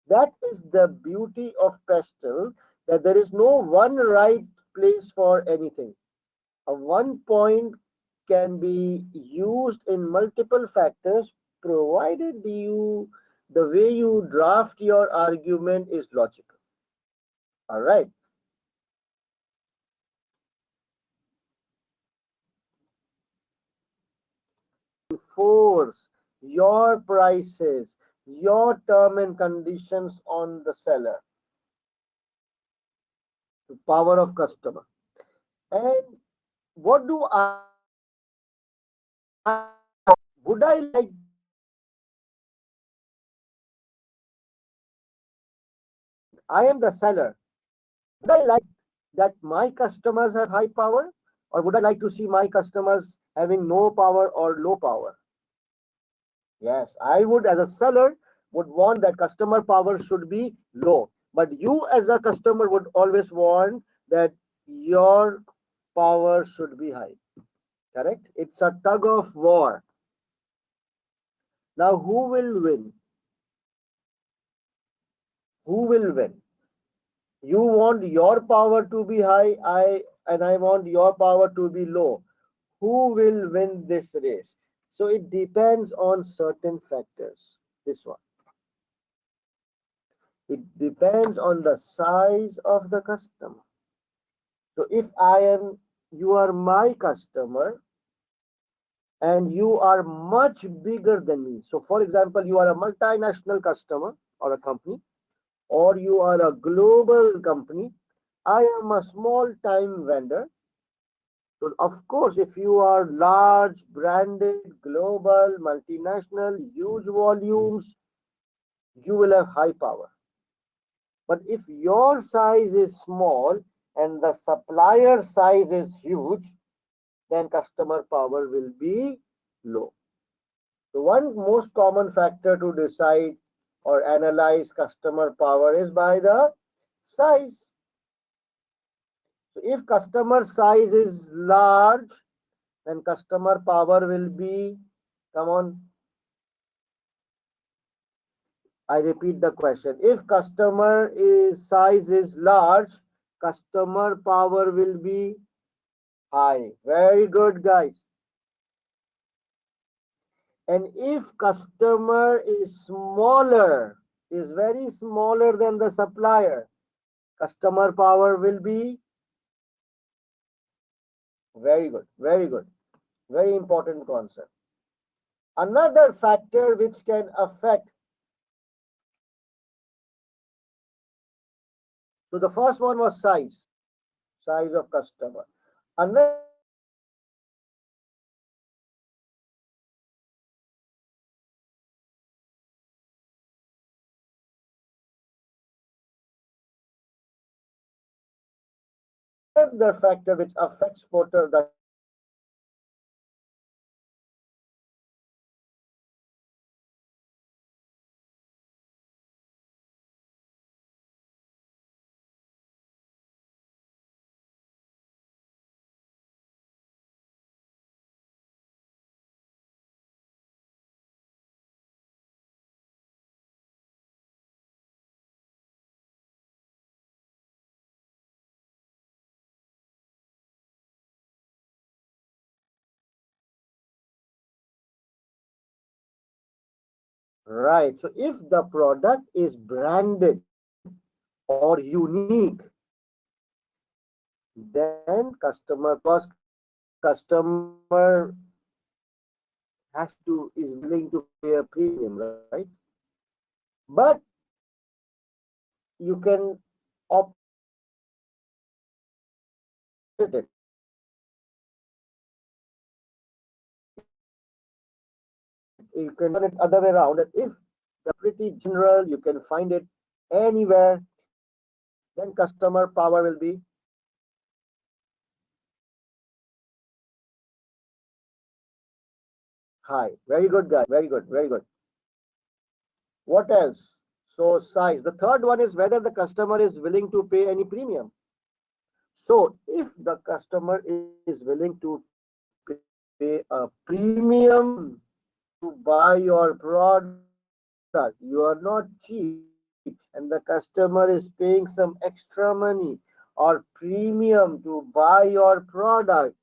That is the beauty of pastel, that there is no one right place for anything. A one point can be used in multiple factors provided the way you draft your argument is logical. All right. Enforce your prices, your term and conditions on the seller. The power of customer. And what do I would I like I am the seller. Would I like that my customers have high power, or would I like to see my customers having no power or low power? Yes, I would, as a seller, would want that customer power should be low. But you, as a customer, would always want that your power should be high. Correct? It's a tug of war. Now, who will win? Who will win? You want your power to be high, I want your power to be low. Who will win this race? So it depends on certain factors. This one. It depends on the size of the customer. So if you are my customer and you are much bigger than me. So for example, you are a multinational customer or a company, or you are a global company. I am a small time vendor. So of course, if you are large, branded, global, multinational, huge volumes, you will have high power. But if your size is small and the supplier size is huge, then customer power will be low. So one most common factor to decide or analyze customer power is by the size. So if customer size is large, then customer power will be, come on, I repeat the question. If customer is size is large, customer power will be high. Very good, guys. And if customer is smaller, is very smaller than the supplier, customer power will be very good. Very good. Very important concept. Another factor which can affect. So the first one was size of customer. Another factor which affects porter the right. So if the product is branded or unique, then customer, because customer is willing to pay a premium, right? But you can opposite it. You can turn it other way around. That if the pretty general, you can find it anywhere, then customer power will be high. Very good, guys. Very good. Very good. What else? So size. The third one is whether the customer is willing to pay any premium. So if the customer is willing to pay a premium to buy your product, you are not cheap, and the customer is paying some extra money or premium to buy your product,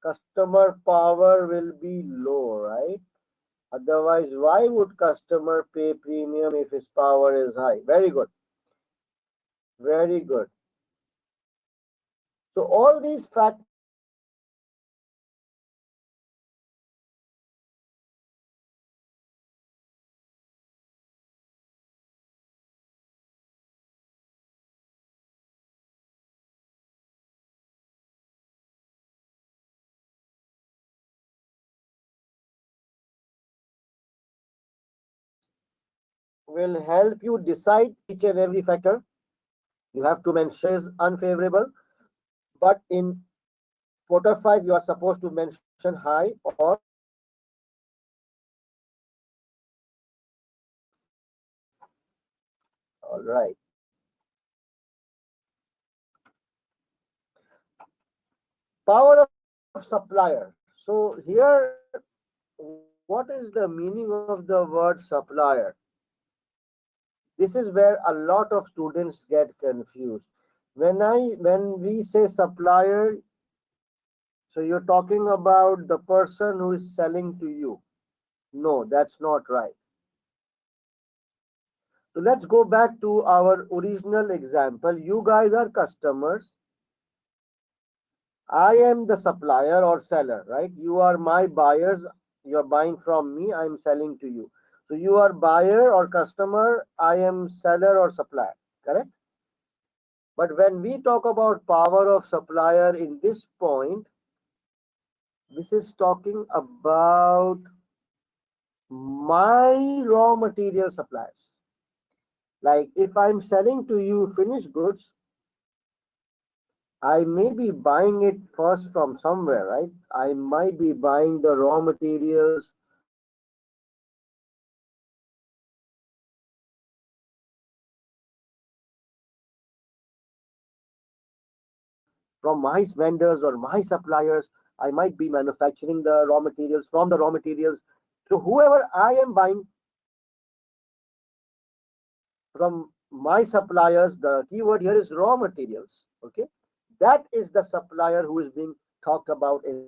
customer power will be low, right? Otherwise, why would customer pay premium if his power is high? Very good. Very good. So all these factors decide whether will help you decide each and every factor. You have to mention is unfavorable, but in quarter 5 you are supposed to mention high or all right. Power of supplier. So here, what is the meaning of the word supplier? This is where a lot of students get confused. When we say supplier, so you're talking about the person who is selling to you. No, that's not right. So let's go back to our original example. You guys are customers. I am the supplier or seller, right? You are my buyers. You're buying from me. I'm selling to you. So you are buyer or customer. I am seller or supplier. Correct? But when we talk about power of supplier in this point, this is talking about my raw material suppliers. Like if I'm selling to you finished goods, I may be buying it first from somewhere, right? I might be buying the raw materials from my vendors or my suppliers. I might be buying the raw materials from my vendors or my suppliers. I might be manufacturing the raw materials from the raw materials. So whoever I am buying from my suppliers, the keyword here is raw materials. Okay, that is the supplier who is being talked about in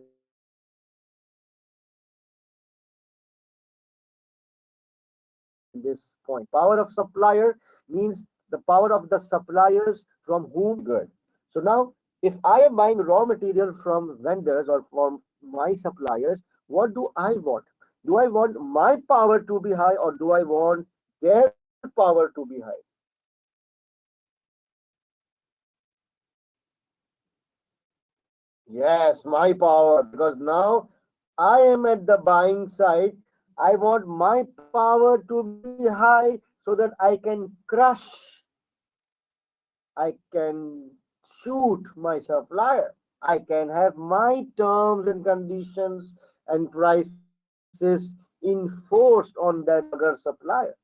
this point. Power of supplier means the power of the suppliers from whom you are buying the suppliers from whom you are buying the good. So now, if I am buying raw material from vendors or from my suppliers, what do I want? Do I want my power to be high or do I want their power to be high? Yes, my power, because now I am at the buying side. I want my power to be high so that I can crush, I can shoot my supplier. I can have my terms and conditions and prices enforced on that bugger supplier.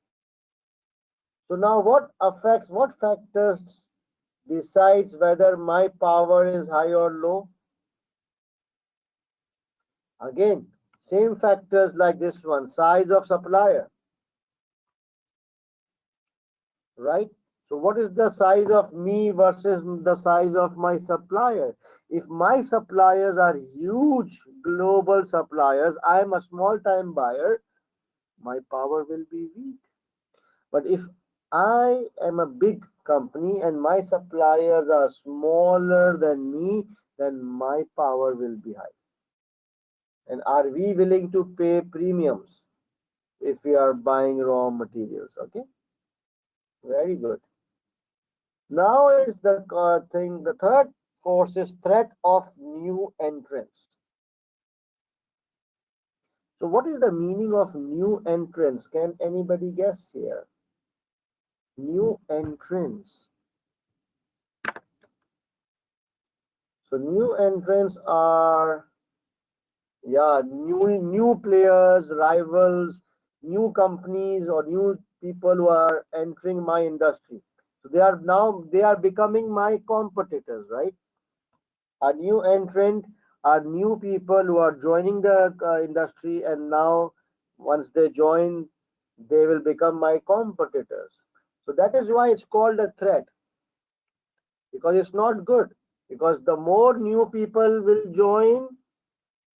So now what factors decides whether my power is high or low? Again, same factors like this one, size of supplier, right? So what is the size of me versus the size of my supplier? If my suppliers are huge global suppliers, I am a small time buyer, my power will be weak. But if I am a big company and my suppliers are smaller than me, then my power will be high. And are we willing to pay premiums if we are buying raw materials? Okay, very good. Now is the thing. The third force is threat of new entrants. So, what is the meaning of new entrants? Can anybody guess here? New entrants. So, new entrants are, yeah, new players, rivals, new companies, or new people who are entering my industry. So they are becoming my competitors, right? A new entrant are new people who are joining the industry, and now once they join, they will become my competitors. So that is why it's called a threat, because it's not good. Because the more new people will join,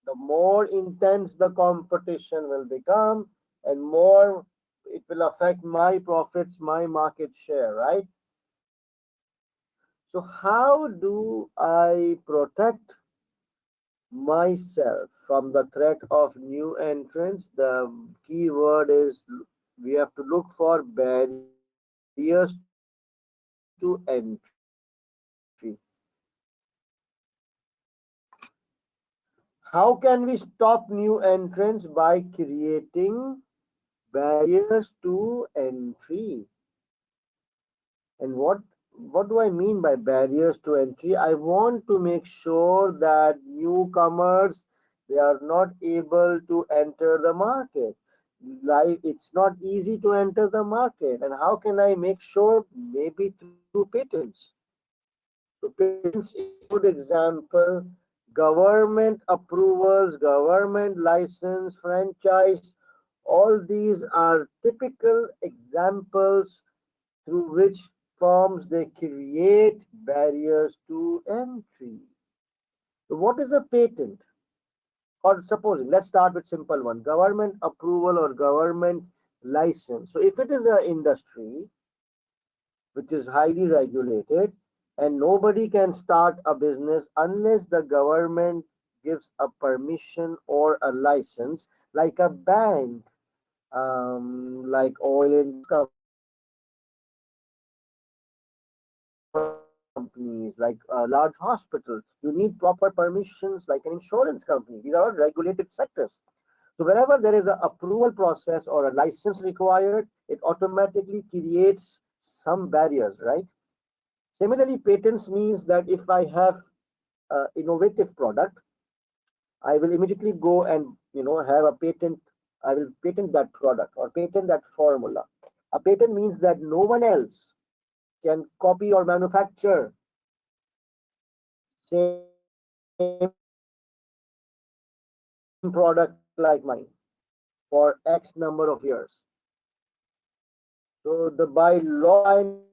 the more intense the competition will become, and more it will affect my profits, my market share, right? So how do I protect myself from the threat of new entrants? The key word is we have to look for barriers to entry. How can we stop new entrants? By creating barriers to entry. And what do I mean by barriers to entry? I want to make sure that newcomers, they are not able to enter the market. Like it's not easy to enter the market. And how can I make sure? Maybe through patents. So patents is a good example. Government approvals, government license, franchise, all these are typical examples through which firms they create barriers to entry. So what is a patent? Or supposing, let's start with simple one, government approval or government license. So if it is an industry which is highly regulated, and nobody can start a business unless the government gives a permission or a license, like a bank, like oil and gas companies, like large hospitals. You need proper permissions, like an insurance company. These are all regulated sectors. So wherever there is an approval process or a license required, it automatically creates some barriers, right? Similarly, patents means that if I have an innovative product, I will immediately go and have a patent. I will patent that product or patent that formula. A patent means that no one else can copy or manufacture same product like mine for X number of years. So the by law I need to have a patent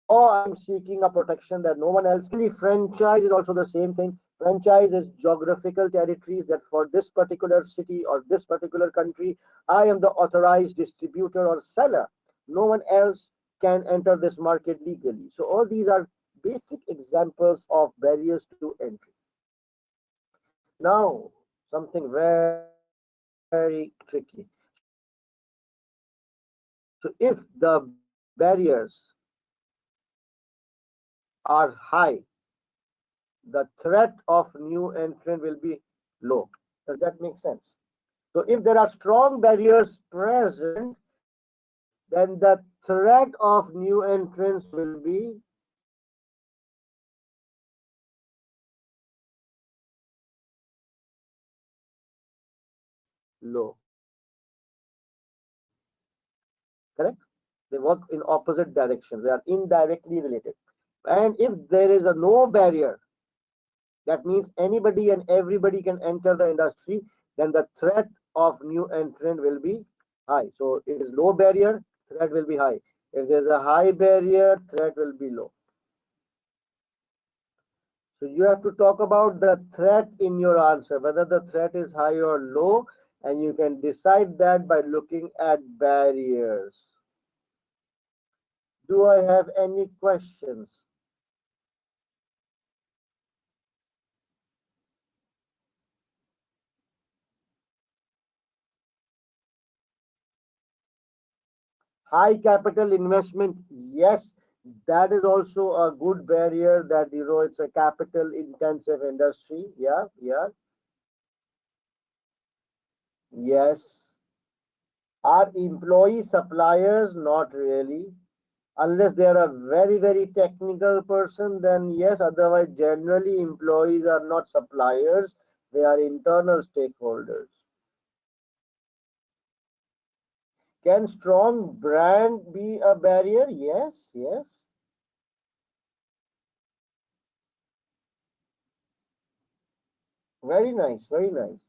by law I'm seeking a protection that no one else can. Franchise is also the same thing. Franchise is geographical territories that for this particular city or this particular country, I am the authorized distributor or seller. No one else can enter this market legally. So all these are basic examples of barriers to entry. Now, something very tricky. So if the barriers are high, the threat of new entrant will be low. Does that make sense? So if there are strong barriers present, then the threat of new entrants will be low. Correct? They work in opposite directions. They are indirectly related. And if there is a no barrier, that means anybody and everybody can enter the industry, then the threat of new entrant will be high. So it is low barrier, threat will be high. If there's a high barrier, threat will be low. So you have to talk about the threat in your answer, whether the threat is high or low. and you can decide that by looking at barriers. Do I have any questions? High capital investment, yes, that is also a good barrier, that it's a capital intensive industry. Yeah, yeah, yes. Are employee suppliers? Not really. Unless they are a very, very technical person, then yes. Otherwise, generally, employees are not suppliers, they are internal stakeholders. Can strong brand be a barrier? Yes, yes. Very nice, very nice.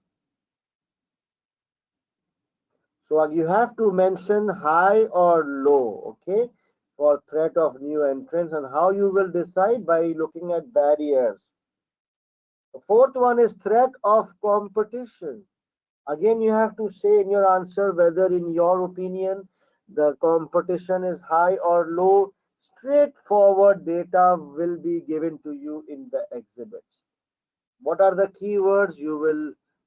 So you have to mention high or low, okay, for threat of new entrants, and how you will decide by looking at barriers. The fourth one is threat of competition. Again, you have to say in your answer whether, in your opinion, the competition is high or low. Straightforward data will be given to you in the exhibits. What are the keywords?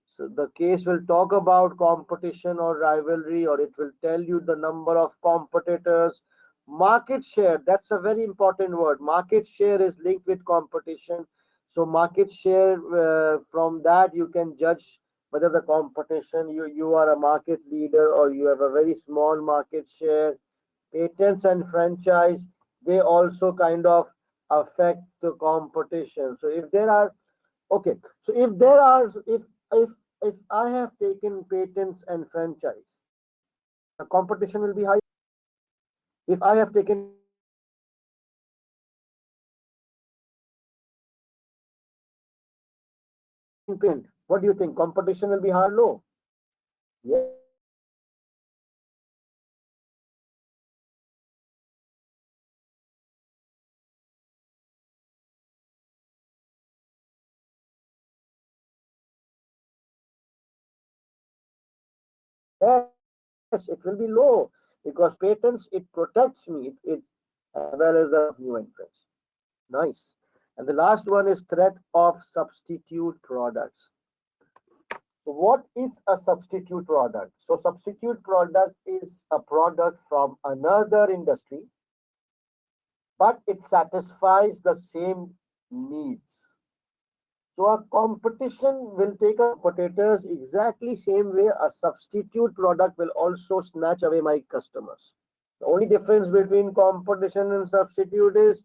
So the case will talk about competition or rivalry, or it will tell you the number of competitors. Market share, that's a very important word. Market share is linked with competition. So market share, from that you can judge whether the competition, you are a market leader or you have a very small market share. Patents and franchise, they also kind of affect the competition. So if there are, okay, so if there are, if I have taken patents and franchise, the competition will be high. If I have taken patents and franchise, what do you think? Competition will be high or low? Yes, it will be low, because patents and franchise, yes, it will be low, because patents, it protects me, it as well as the new entrants. Nice. And the last one is threat of substitute products. So what is a substitute product? So substitute product is a product from another industry, but it satisfies the same needs. So a competition will take a competitors exactly same way a substitute product will also snatch away my customers. The only difference between competition and substitute is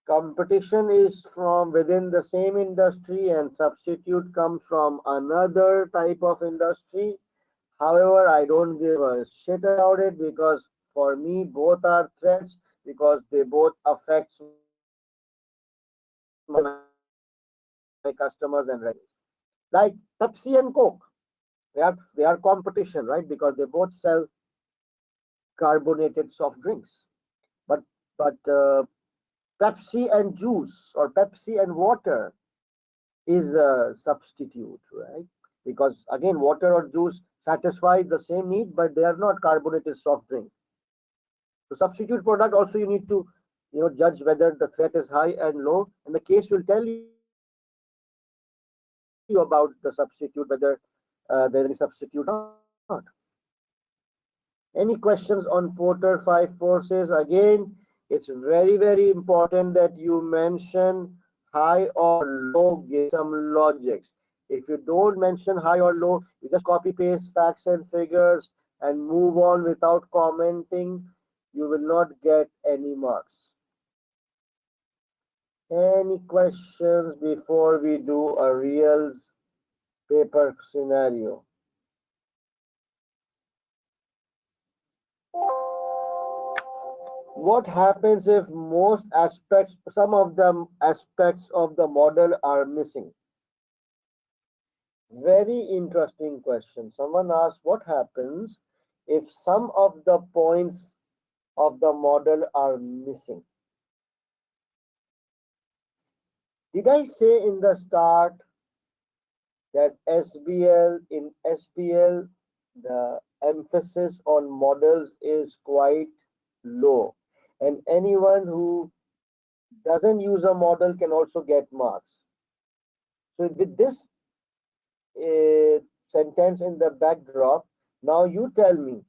competition is from within the same industry and substitute comes from another type of industry. However, I don't give a shit about it, because for me both are threats, because they both affects my customers and revenues. Like Pepsi and Coke, they are competition, right? Because they both sell carbonated soft drinks. But Pepsi and juice, or Pepsi and water, is a substitute, right? Because again, water or juice satisfy the same need, but they are not carbonated soft drink. So substitute product also, you need to judge whether the threat is high and low, and the case will tell you about the substitute, whether there's any substitute or not. Any questions on Porter 5 forces? Again, it's very, very important that you mention high or low, give some logics. If you don't mention high or low, you just copy paste facts and figures and move on without commenting, you will not get any marks. Any questions before we do a real paper scenario? What happens if some of the aspects of the model are missing? Very interesting question. Someone asked, what happens if some of the points of the model are missing? Did I say in the start that in SBL, the emphasis on models is quite low. And anyone who doesn't use a model can also get marks. So with this sentence in the backdrop, now you tell me,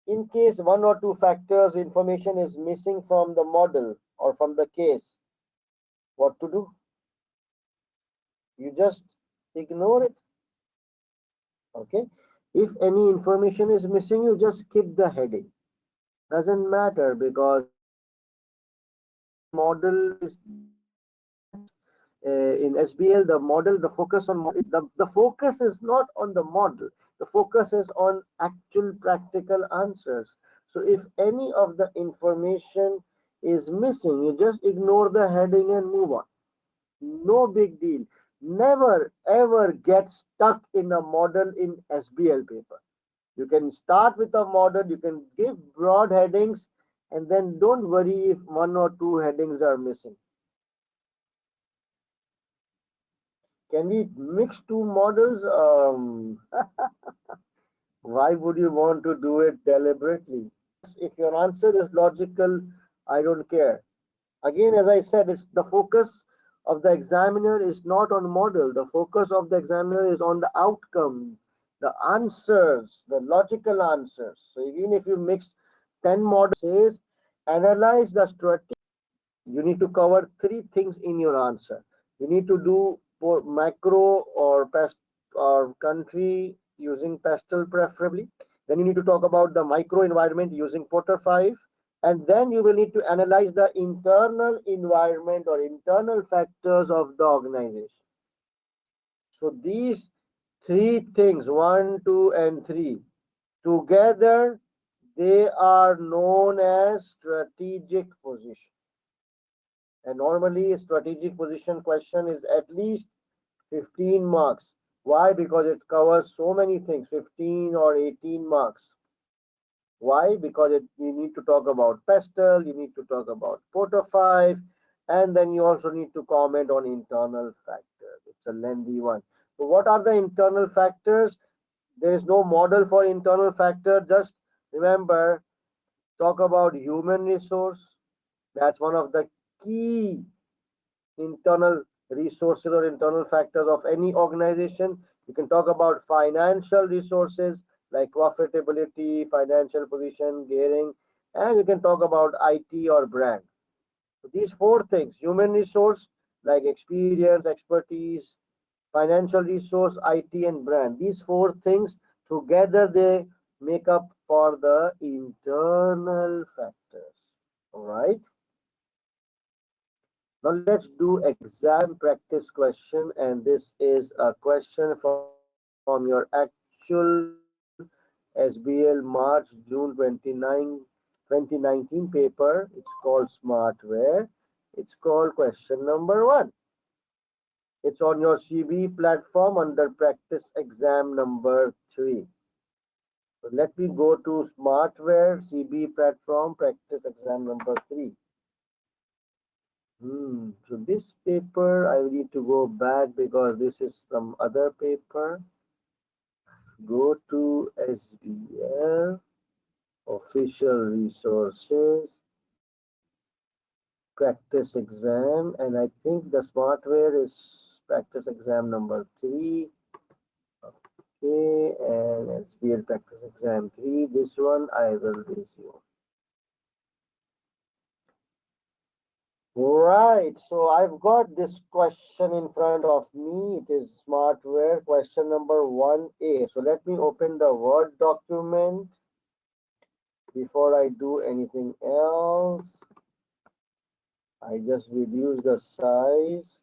in case one or two factors information is missing from the model or from the case, what to do? You just ignore it. Okay. If any information is missing, you just skip the heading. Doesn't matter, because the model is in SBL, the model, the focus on the focus is not on the model. The focus is on actual practical answers. So if any of the information is missing, you just ignore the heading and move on. No big deal. Never ever get stuck in a model in SBL paper. You can start with a model, you can give broad headings, and then don't worry if one or two headings are missing. Can we mix two models? Why would you want to do it deliberately? If your answer is logical, I don't care. Again, as I said, it's the focus of the examiner is not on model. The focus of the examiner is on the outcome, the answers, the logical answers. So even if you mix 10 models, says analyze the strategy. You need to cover three things in your answer. You need to do for macro or past or country using pastel preferably. Then you need to talk about the micro environment using Potter 5. And then you will need to analyze the internal environment or internal factors of the organization. So these three things, one, two, and three, together they are known as strategic position. And normally a strategic position question is at least 15 marks. Why? Because it covers so many things, 15 or 18 marks. Why? Because you need to talk about pastel, you need to talk about Porter 5, and then you also need to comment on internal factors. It's a lengthy one. So what are the internal factors? There is no model for internal factor. Just remember, talk about human resource. That's one of the key internal resources or internal factors of any organization. You can talk about financial resources like profitability, financial position, gearing, and you can talk about IT or brand. So these four things: human resource like experience, expertise, financial resource, IT, and brand. These four things together they make up for the internal factors. All right. Now let's do exam practice question, and this is a question from your actual SBL March June 2019 paper. It's called Smartware. It's called question number 1. It's on your CB platform under practice exam number 3. So let me go to Smartware CB platform practice exam number 3. So this paper, I need to go back because this is some other paper. Go to SBL, official resources, practice exam, and I think the smartware is practice exam number 3. Okay, and SBL practice exam 3. This one I will resume. Right, so I've got this question in front of me. It is Smartware question number 1A. So let me open the Word document before I do anything else. I just reduce the size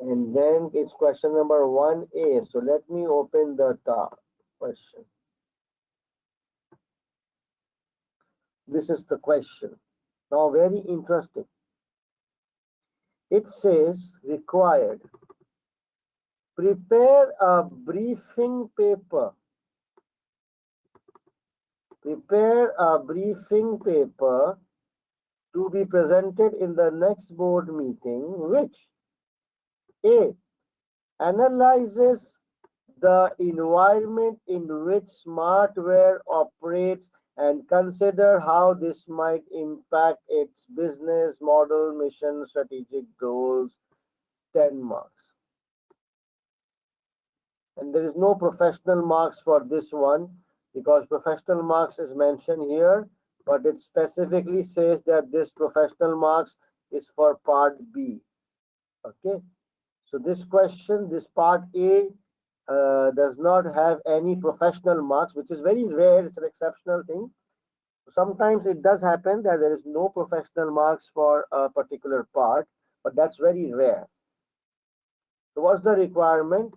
and then it's question number 1A. So let me open the top question. This is the question. Now, very interesting. It says required. Prepare a briefing paper. Prepare a briefing paper to to be presented in the next board meeting, which A. Analyzes the environment in which smartware operates and consider how this might impact its business model, mission, strategic goals. 10 marks. And there is no professional marks for this one because professional marks is mentioned here, but it specifically says that this professional marks is for part B. Okay, so this question, this part A, does not have any professional marks, which is very rare. It's an exceptional thing. Sometimes it does happen that there is no professional marks for a particular part, but that's very rare. So what's the requirement?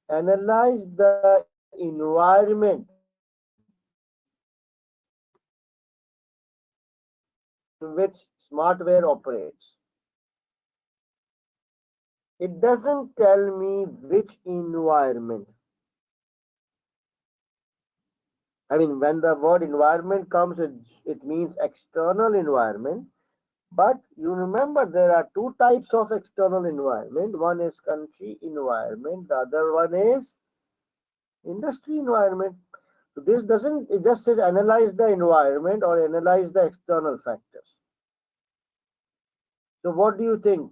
Analyze the environment in which smartware operates. It doesn't tell me which environment. I mean, when the word environment comes, it means external environment. But you remember there are two types of external environment. One is country environment, the other one is industry environment. So this doesn't, it just says analyze the environment or analyze the external factors. So what do you think?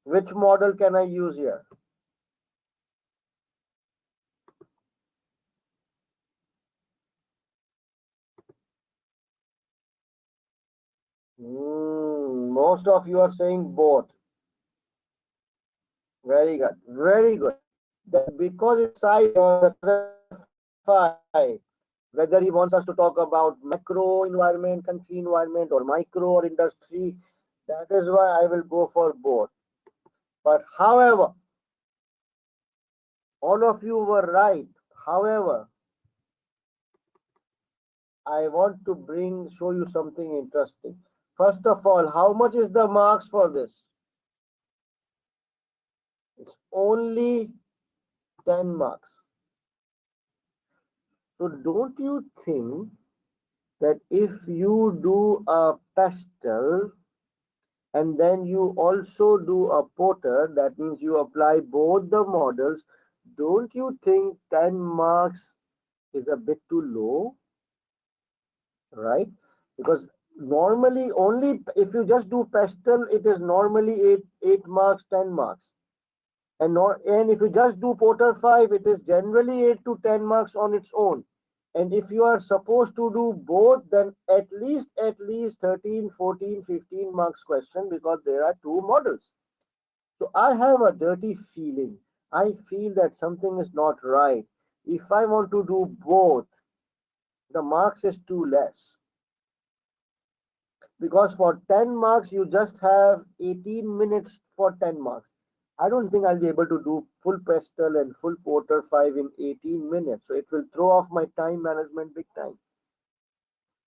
Which model can I use here? Most of you are saying both. Very good. Very good. That because it's size or classify whether he wants us to talk about macro environment, country environment, or micro or industry. That is why I will go for both. But however, all of you were right. However, I want to show you something interesting. First of all, how much is the marks for this? It's only 10 marks. So don't you think that if you do a pastel and then you also do a porter, that means you apply both the models, don't you think 10 marks is a bit too low? Right? Because normally only if you just do pastel, it is normally 8 marks, 10 marks. And if you just do porter 5, it is generally 8 to 10 marks on its own. And if you are supposed to do both, then at least 13, 14, 15 marks question, because there are two models. So I have a dirty feeling. I feel that something is not right. If I want to do both, the marks is too less. Because for 10 marks, you just have 18 minutes for 10 marks. I don't think I'll be able to do full pastel and full porter 5 in 18 minutes. So it will throw off my time management big time.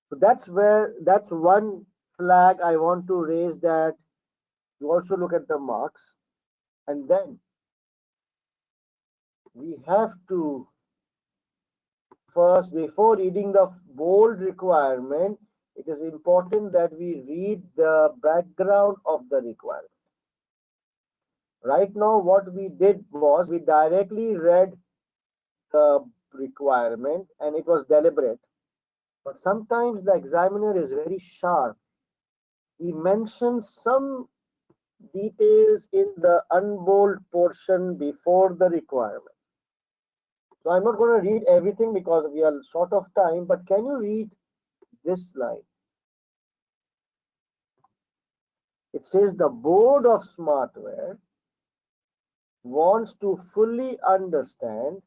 So that's one flag I want to raise, that you also look at the marks. And then we have to first, before reading the bold requirement, it is important that we read the background of the requirement. Right now, what we did was we directly read the requirement and it was deliberate. But sometimes the examiner is very sharp. He mentions some details in the unbold portion before the requirement. So I'm not going to read everything because we are short of time, but can you read this line? It says the board of smartware wants to fully understand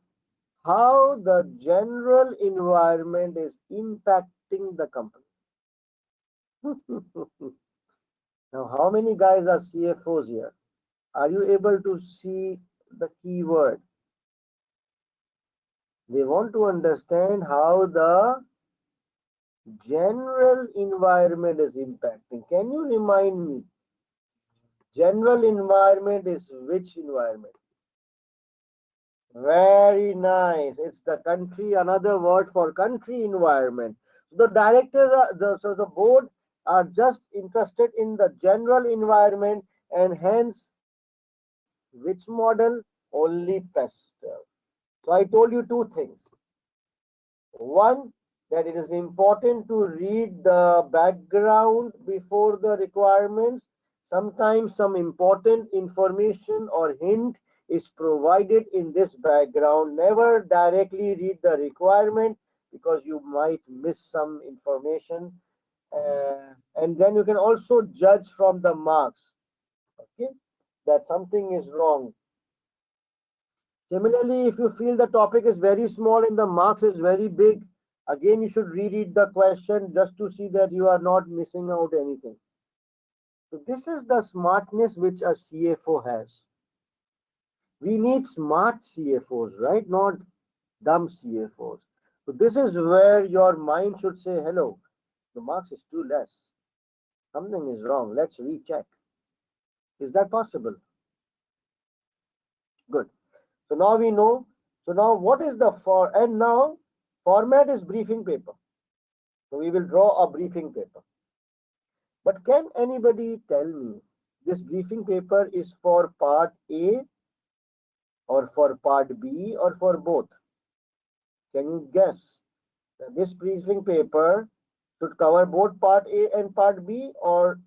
how the general environment is impacting the company. Now, how many guys are CFOs here? Are you able to see the keyword? They want to understand how the general environment is impacting. Can you remind me? General environment is which environment? Very nice. It's the country, another word for country environment. The directors are the board are just interested in the general environment, and hence which model? Only PESTEL. So I told you two things. One, that it is important to read the background before the requirements. Sometimes some important information or hint is provided in this background. Never directly read the requirement because you might miss some information. And then you can also judge from the marks, okay, that something is wrong. Similarly, if you feel the topic is very small and the marks is very big, again you should reread the question just to see that you are not missing out anything. So this is the smartness which a CFO has. We need smart CFOs, right? Not dumb CFOs. So this is where your mind should say, hello, the marks is too less. Something is wrong. Let's recheck. Is that possible? Good. So now we know. So now what is the and now format is briefing paper. So we will draw a briefing paper. But can anybody tell me this briefing paper is for part A or for part B or for both? Can you guess that this briefing paper should cover both part A and part B or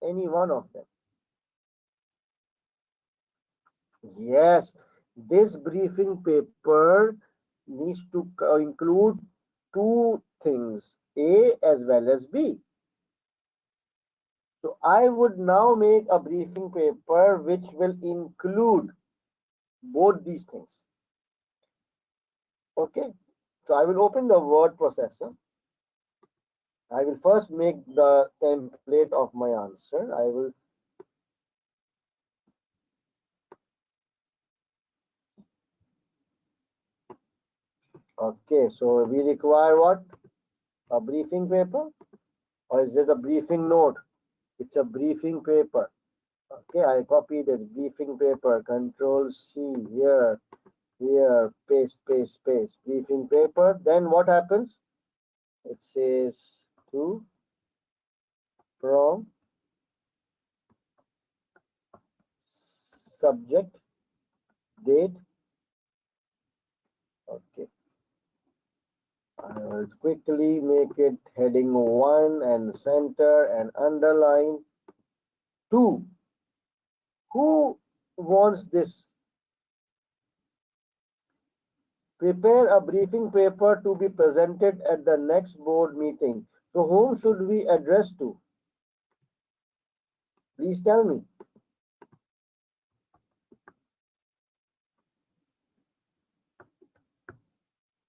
any one of them? Yes, this briefing paper needs to include two things, A as well as B. So I would now make a briefing paper which will include both these things. Okay, so I will open the word processor. I will first make the template of my answer. I will okay, so we require what? A briefing paper, or is it a briefing note? It's a briefing paper. Okay, I copy the briefing paper, Control C here, paste, paste, paste, briefing paper. Then what happens? It says to, from, subject, date. Okay, I will quickly make it heading 1 and center and underline. 2. Who wants this? Prepare a briefing paper to be presented at the next board meeting. So whom should we address to? Please tell me.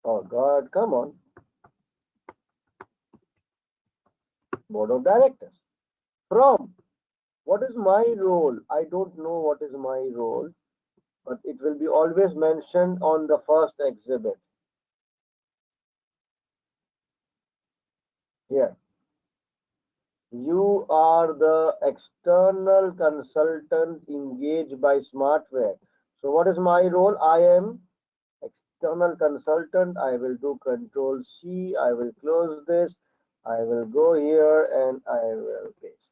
Oh God, come on. Board of Directors. From. What is my role? I don't know what is my role, but it will be always mentioned on the first exhibit. Here. You are the external consultant engaged by Smartware. So what is my role? I am external consultant. I will do Control C. I will close this. I will go here and I will paste.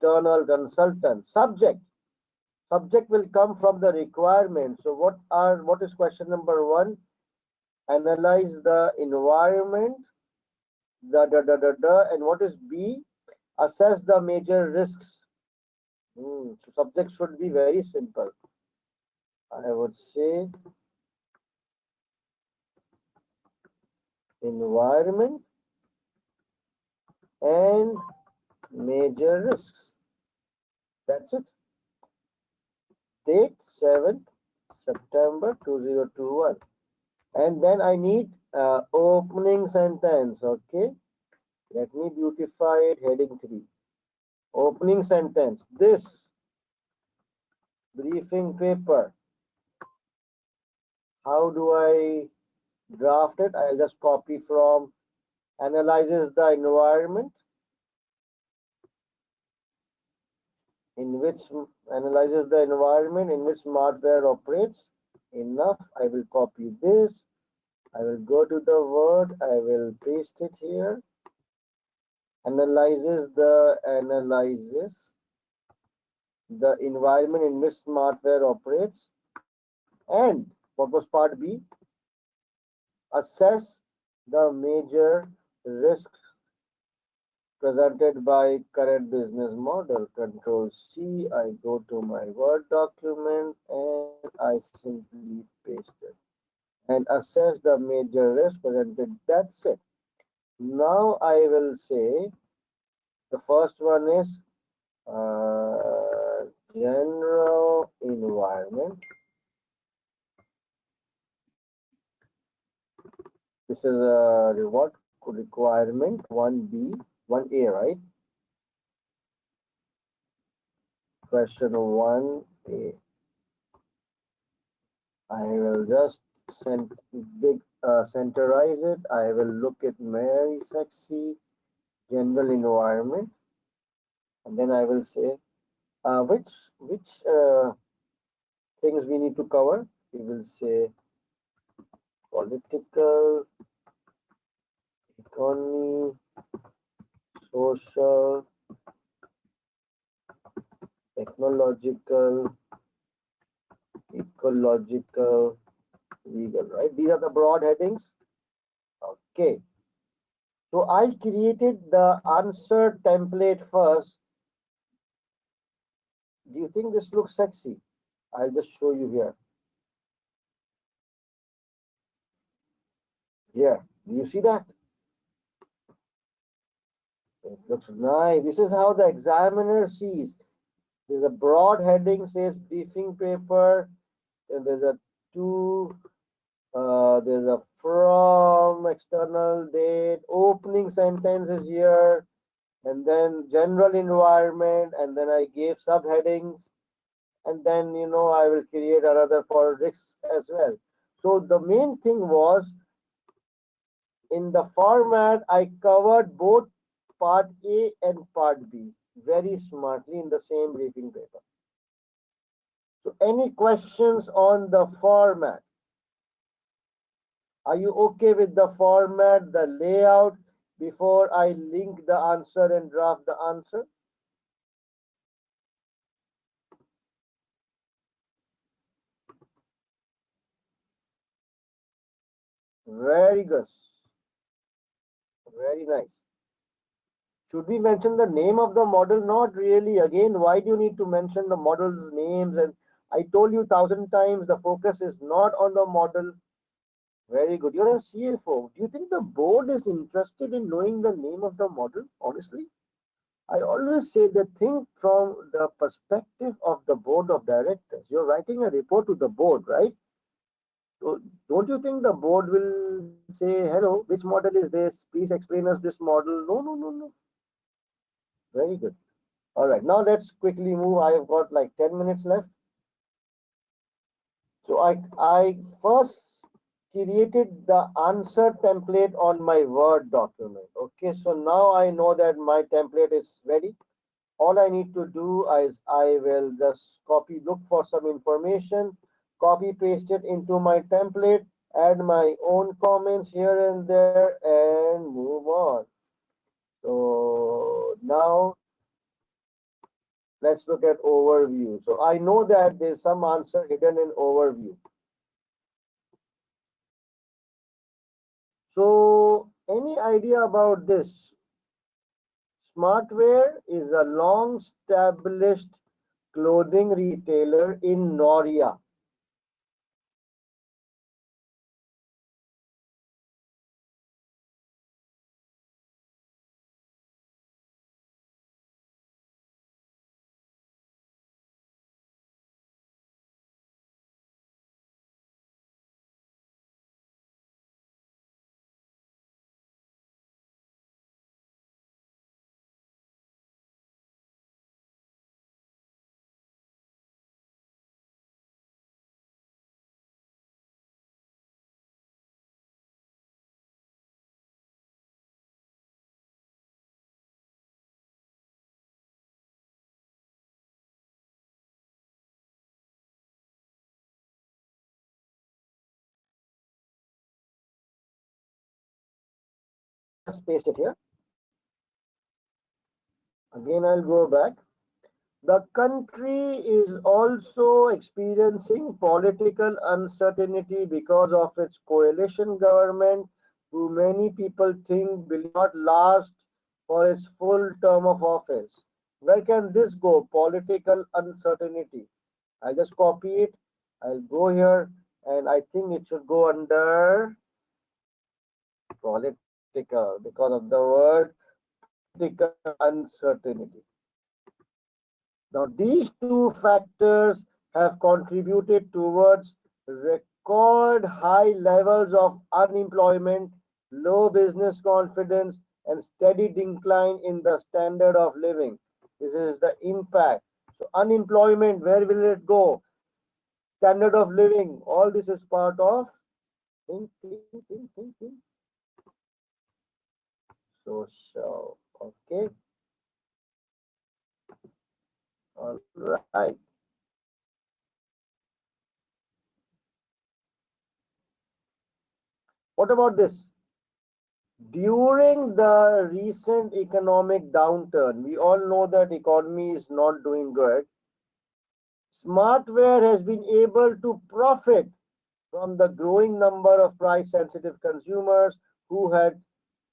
External consultant. Subject. Subject will come from the requirement. So what is question number 1? Analyze the environment. And what is B? Assess the major risks. So subject should be very simple. I would say environment and major risks. That's it. Date 7th September 2021. And then I need opening sentence. Okay. Let me beautify it. Heading 3. Opening sentence. This briefing paper. How do I draft it? I'll just copy from analyzes the environment in which smartware operates. Enough. I will copy this. I will go to the word, I will paste it here. Analyzes the environment in which smartware operates. And what was part B? Assess the major risks presented by current business model. Control C, I go to my Word document and I simply paste it. And assess the major risk presented. That's it. Now I will say the first one is general environment. This is a what requirement 1B, 1A, right? Question 1A. I will just centerize it. I will look at very sexy general environment, and then I will say which things we need to cover. We will say political, economy, social, technological, ecological, legal, right? These are the broad headings. Okay. So I created the answer template first. Do you think this looks sexy? I'll just show you here. Here, do you see that? It looks nice. This is how the examiner sees. There's a broad heading says briefing paper, and there's a two, there's a from external date, opening sentence is here, and then general environment, and then I gave subheadings, and then I will create another for risks as well. So the main thing was in the format I covered both part A and part B very smartly in the same briefing paper. So any questions on the format? Are you okay with the format, the layout before I link the answer and draft the answer? Very good. Very nice. Should we mention the name of the model? Not really. Again, why do you need to mention the model's names? And I told you 1,000 times the focus is not on the model. Very good. You're a CFO. Do you think the board is interested in knowing the name of the model? Honestly, I always say that think from the perspective of the board of directors. You're writing a report to the board, right? So don't you think the board will say, hello, which model is this? Please explain us this model. No, no, no, no. Very good. All right. Now let's quickly move. I've got like 10 minutes left. So I first created the answer template on my Word document. Okay, so now I know that my template is ready. All I need to do is I will just look for some information, copy paste it into my template, add my own comments here and there, and move on. So now let's look at overview. So I know that there's some answer hidden in overview. So any idea about this? Smartwear is a long established clothing retailer in Noria. just paste it here. Again, I'll go back. The country is also experiencing political uncertainty because of its coalition government, who many people think will not last for its full term of office. Where can this go? Political uncertainty. I just copy it. I'll go here and I think it should go under political because of the word political uncertainty. Now, these two factors have contributed towards record high levels of unemployment, low business confidence, and steady decline in the standard of living. This is the impact. So, unemployment, where will it go? Standard of living, all this is part of think. Social. Okay. All right. What about this? During the recent economic downturn, we all know that economy is not doing good. Smartware has been able to profit from the growing number of price-sensitive consumers who had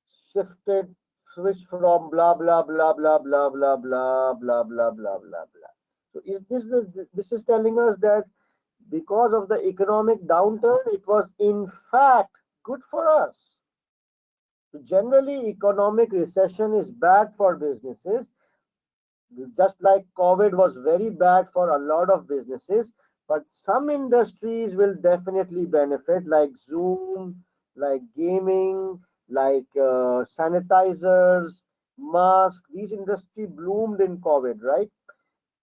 switched from blah blah blah blah blah blah blah blah blah blah blah blah. So is this is telling us that because of the economic downturn, it was in fact good for us. So generally, economic recession is bad for businesses, just like COVID was very bad for a lot of businesses. But some industries will definitely benefit, like Zoom, like gaming, like sanitizers, masks. These industry bloomed in COVID, right?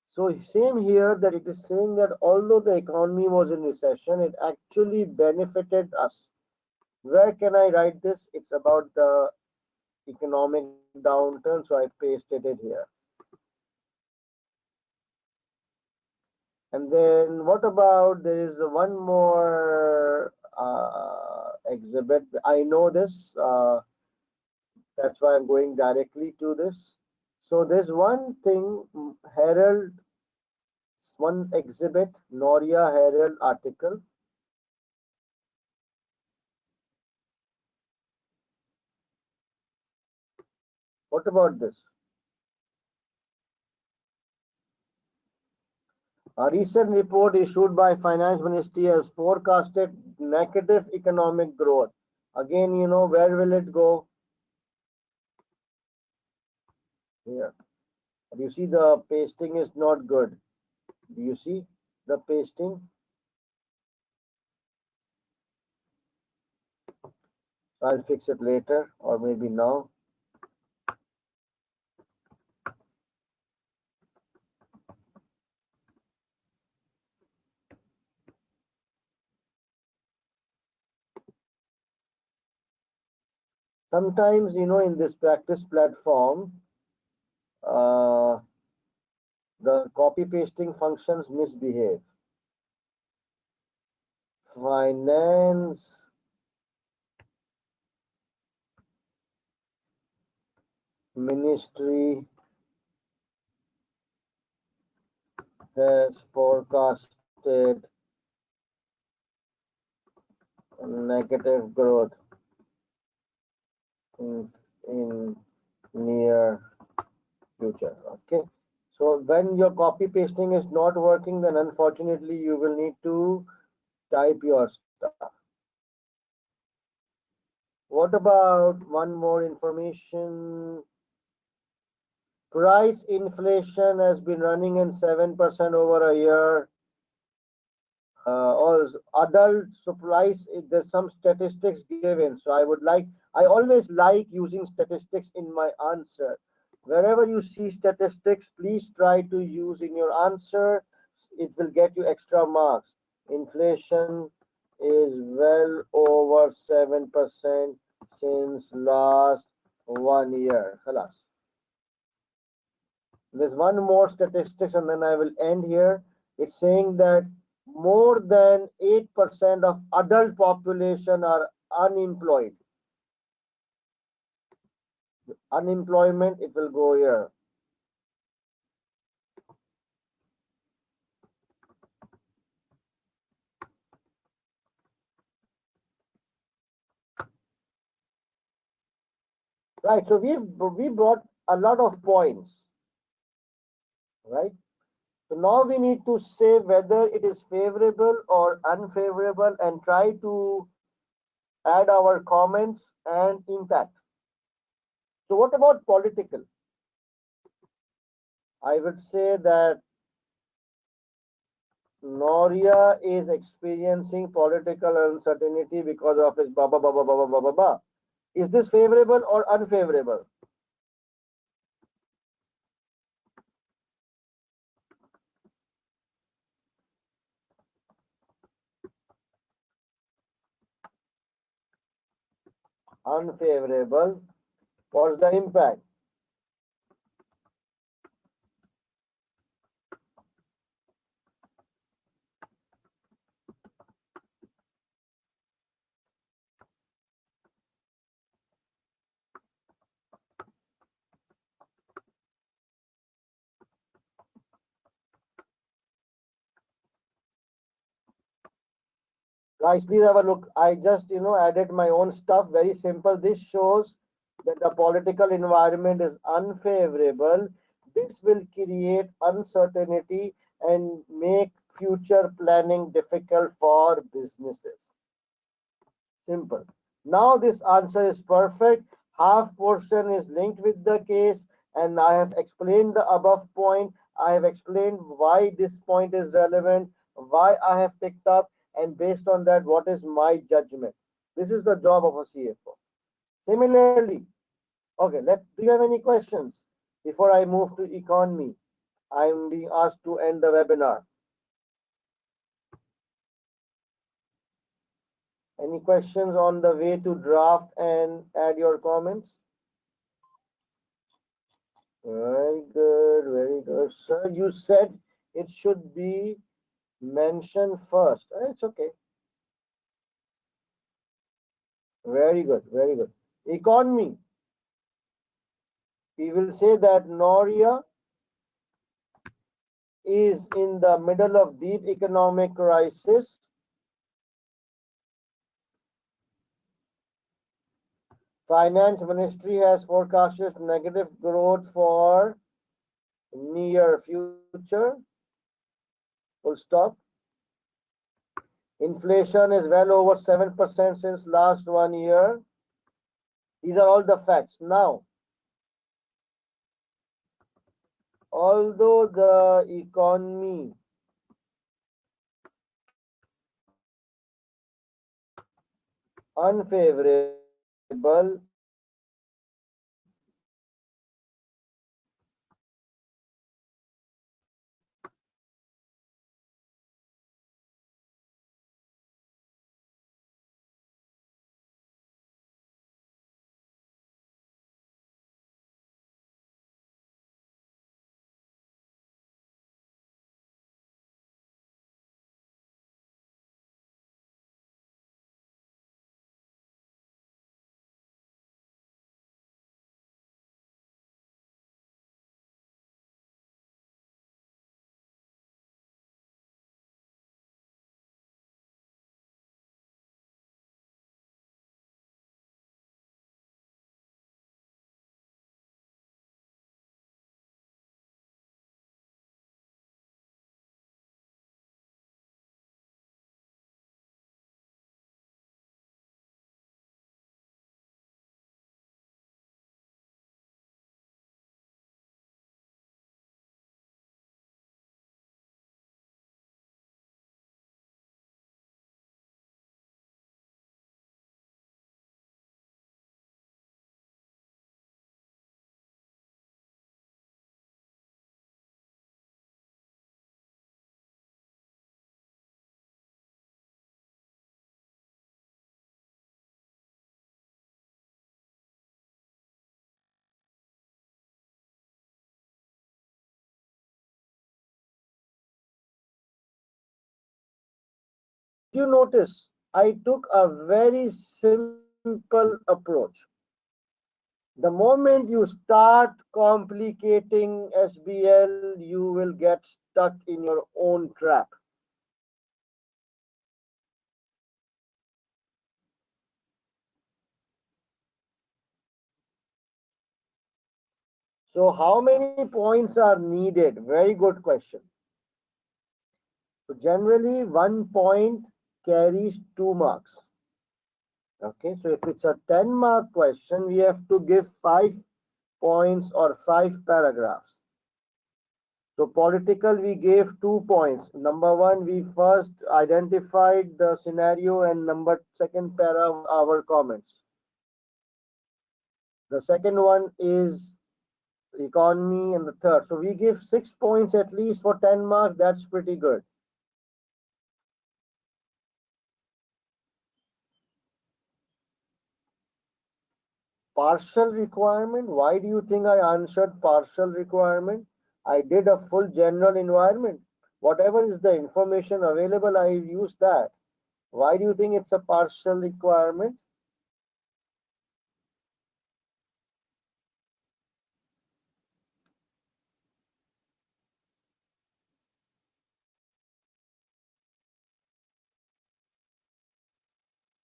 So same here, that it is saying that although the economy was in recession, it actually benefited us. Where can I write this? It's about the economic downturn, so I pasted it here. And then what about, there is one more exhibit. I know this, that's why I'm going directly to this. So there's one thing, Herald, one exhibit, Noria Herald article. What about this? A recent report issued by Finance Ministry has forecasted negative economic growth. Again, you know, where will it go? Here. You see the pasting is not good. Do you see the pasting? I'll fix it later or maybe now. Sometimes, you know, in this practice platform, the copy pasting functions misbehave. Finance Ministry has forecasted negative growth in near future. Okay, so when your copy pasting is not working, then unfortunately you will need to type your stuff. What about one more information? Price inflation has been running in 7% over a year. Or adult supplies, there's some statistics given. So I always like using statistics in my answer. Wherever you see statistics, please try to use in your answer. It will get you extra marks. Inflation is well over 7% since last 1 year. Khalas. There's one more statistics and then I will end here. It's saying that more than 8% of adult population are unemployed. Unemployment, it will go here. Right. So we brought a lot of points, right? So now we need to say whether it is favorable or unfavorable and try to add our comments and impact. So what about political? I would say that Noria is experiencing political uncertainty because of his baba baba baba baba baba. Is this favorable or unfavorable? Unfavorable. What's the impact? Guys, please have a look. I just, added my own stuff. Very simple. This shows that the political environment is unfavorable. This will create uncertainty and make future planning difficult for businesses. Simple. Now this answer is perfect. Half portion is linked with the case, and I have explained the above point. I have explained why this point is relevant, why I have picked up, and based on that, what is my judgment. This is the job of a CFO. Similarly, okay, do you have any questions before I move to economy? I'm being asked to end the webinar. Any questions on the way to draft and add your comments? Very good, very good. Sir, you said it should be mentioned first. It's okay. Very good, very good. Economy. We will say that Noria is in the middle of deep economic crisis. Finance Ministry has forecasted negative growth for near future. Full stop. Inflation is well over 7% since last 1 year. These are all the facts. Now, although the economy unfavorable, did you notice I took a very simple approach? The moment you start complicating SBL, you will get stuck in your own trap. So, how many points are needed? Very good question. So, generally, 1 point carries 2 marks. Okay, so if it's a 10-mark question, we have to give 5 points or 5 paragraphs. So political, we gave 2 points. Number one, we first identified the scenario, and number second para was our comments. The second one is economy, and the third. So we give 6 points at least for 10 marks. That's pretty good. Partial requirement. Why do you think I answered partial requirement? I did a full general environment. Whatever is the information available, I use that. Why do you think it's a partial requirement?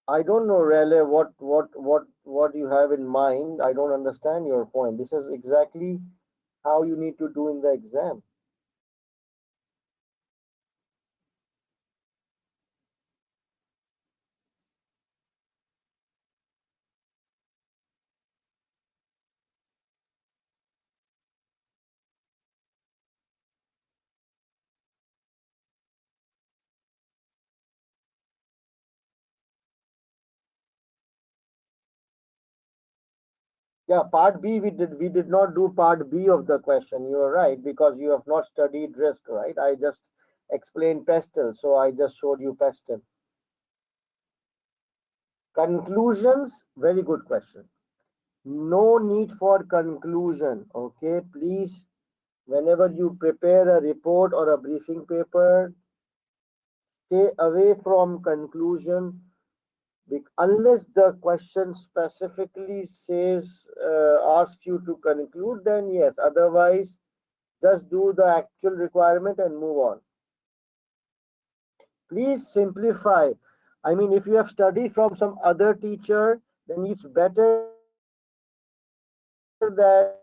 I don't know, really, what you have in mind. I don't understand your point. This is exactly how you need to do in the exam. Yeah, part B, we did not do part B of the question. You are right, because you have not studied risk, right? I just explained pestle, so I just showed you pestle. Conclusions, very good question. No need for conclusion. Okay, please, whenever you prepare a report or a briefing paper, stay away from conclusion. Unless the question specifically says, asks you to conclude, then yes. Otherwise, just do the actual requirement and move on. Please simplify. I mean, if you have studied from some other teacher, then it's better that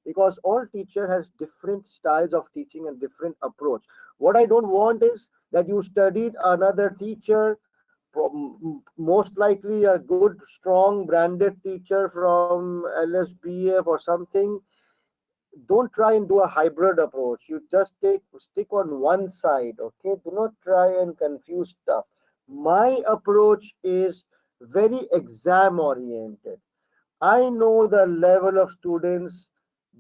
because all teacher has different styles of teaching and different approach. What I don't want is that you studied another teacher, most likely a good, strong, branded teacher from LSBF or something. Don't try and do a hybrid approach. You just stick on one side. Okay, do not try and confuse stuff. My approach is very exam oriented. I know the level of students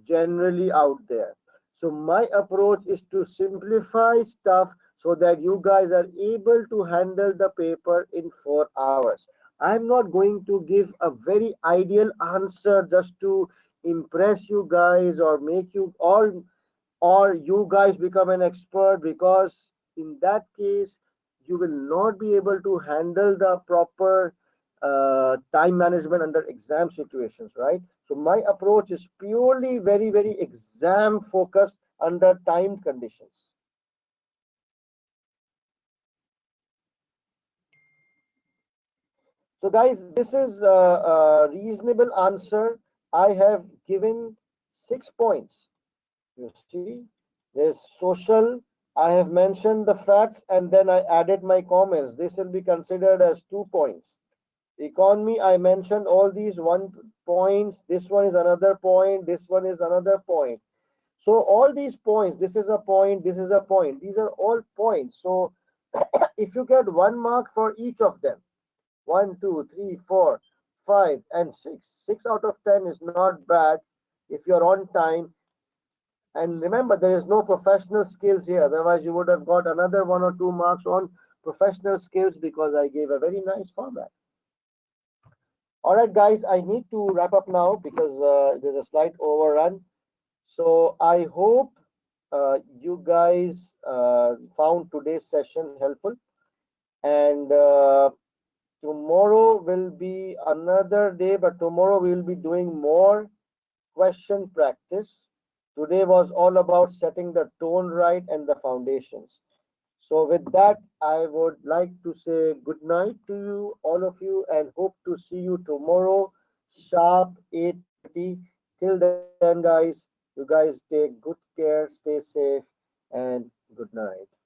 generally out there. So my approach is to simplify stuff so that you guys are able to handle the paper in 4 hours. I'm not going to give a very ideal answer just to impress you guys or make you or you guys become an expert, because in that case you will not be able to handle the proper time management under exam situations, right? So my approach is purely very exam focused under timed conditions. So guys, this is a reasonable answer. I have given 6 points. You see, there's social. I have mentioned the facts and then I added my comments. This will be considered as 2 points. Economy, I mentioned all these 1 points. This one is another point. This one is another point. So all these points, this is a point, this is a point. These are all points. So if you get 1 mark for each of them, one, two, three, four, five, and six. 6 out of 10 is not bad if you're on time. And remember, there is no professional skills here. Otherwise, you would have got another 1 or 2 marks on professional skills because I gave a very nice format. All right, guys, I need to wrap up now because there's a slight overrun. So I hope you guys found today's session helpful. And tomorrow will be another day, but tomorrow we will be doing more question practice. Today was all about setting the tone right and the foundations. So, with that, I would like to say good night to you, all of you, and hope to see you tomorrow, sharp 8:30. Till then, guys, you guys take good care, stay safe, and good night.